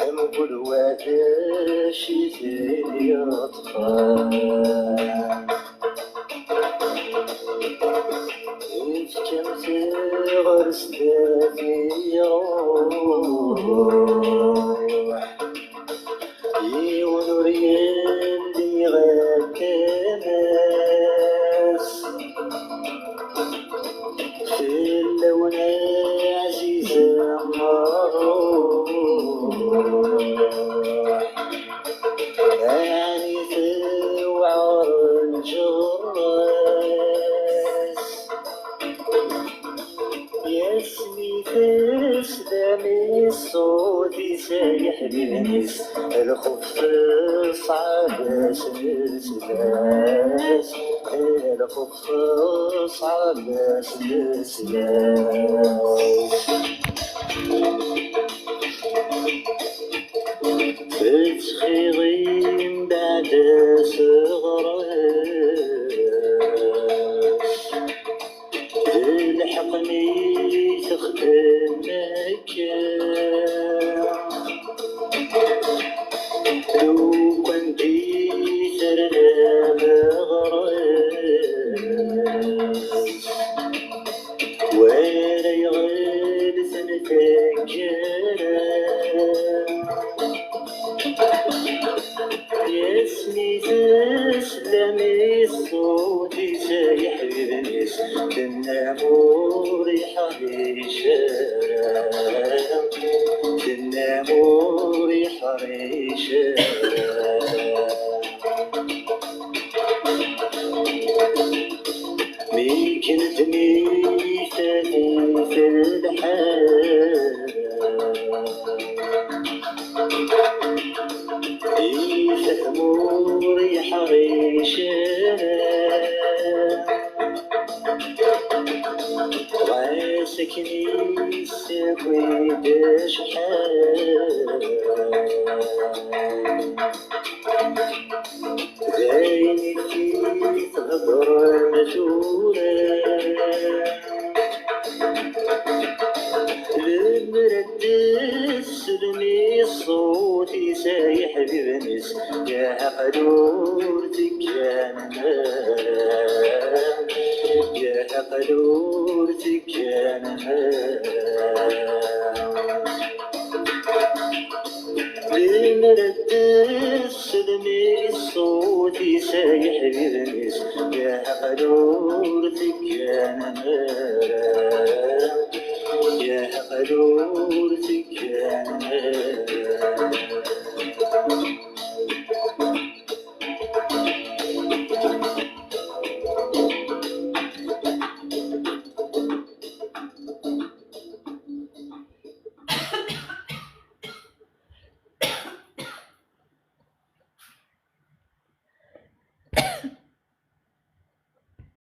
هم كل واداشي يطفى كم تغرس في روح ونورين دي غاكناس في اللون عزيزة مروح يعني توعر الجراس يسمي تسلمي صوتي سايح بنيس الخف صعب سلسلاس الخف صعب سلسلاس تسخيرين بعد صغراس تلحقني تخدمك لو كنتي سرنا مغراس ولا يغير سنتك يسمي تسلمي صوتي سايح بنيس تنامور حريشان تنامور حريشان مي كنت ميتاني في الحال يفهموا حريشان سكني ساوي شحال عيني كي تغبر مجهولة المرد السلمي صوتي سايح ببنس يا قدورتك يا نمام يا قدورتك يا نمام المرد السلمي صوتي سايح ببنس يا قدورتك يا نمام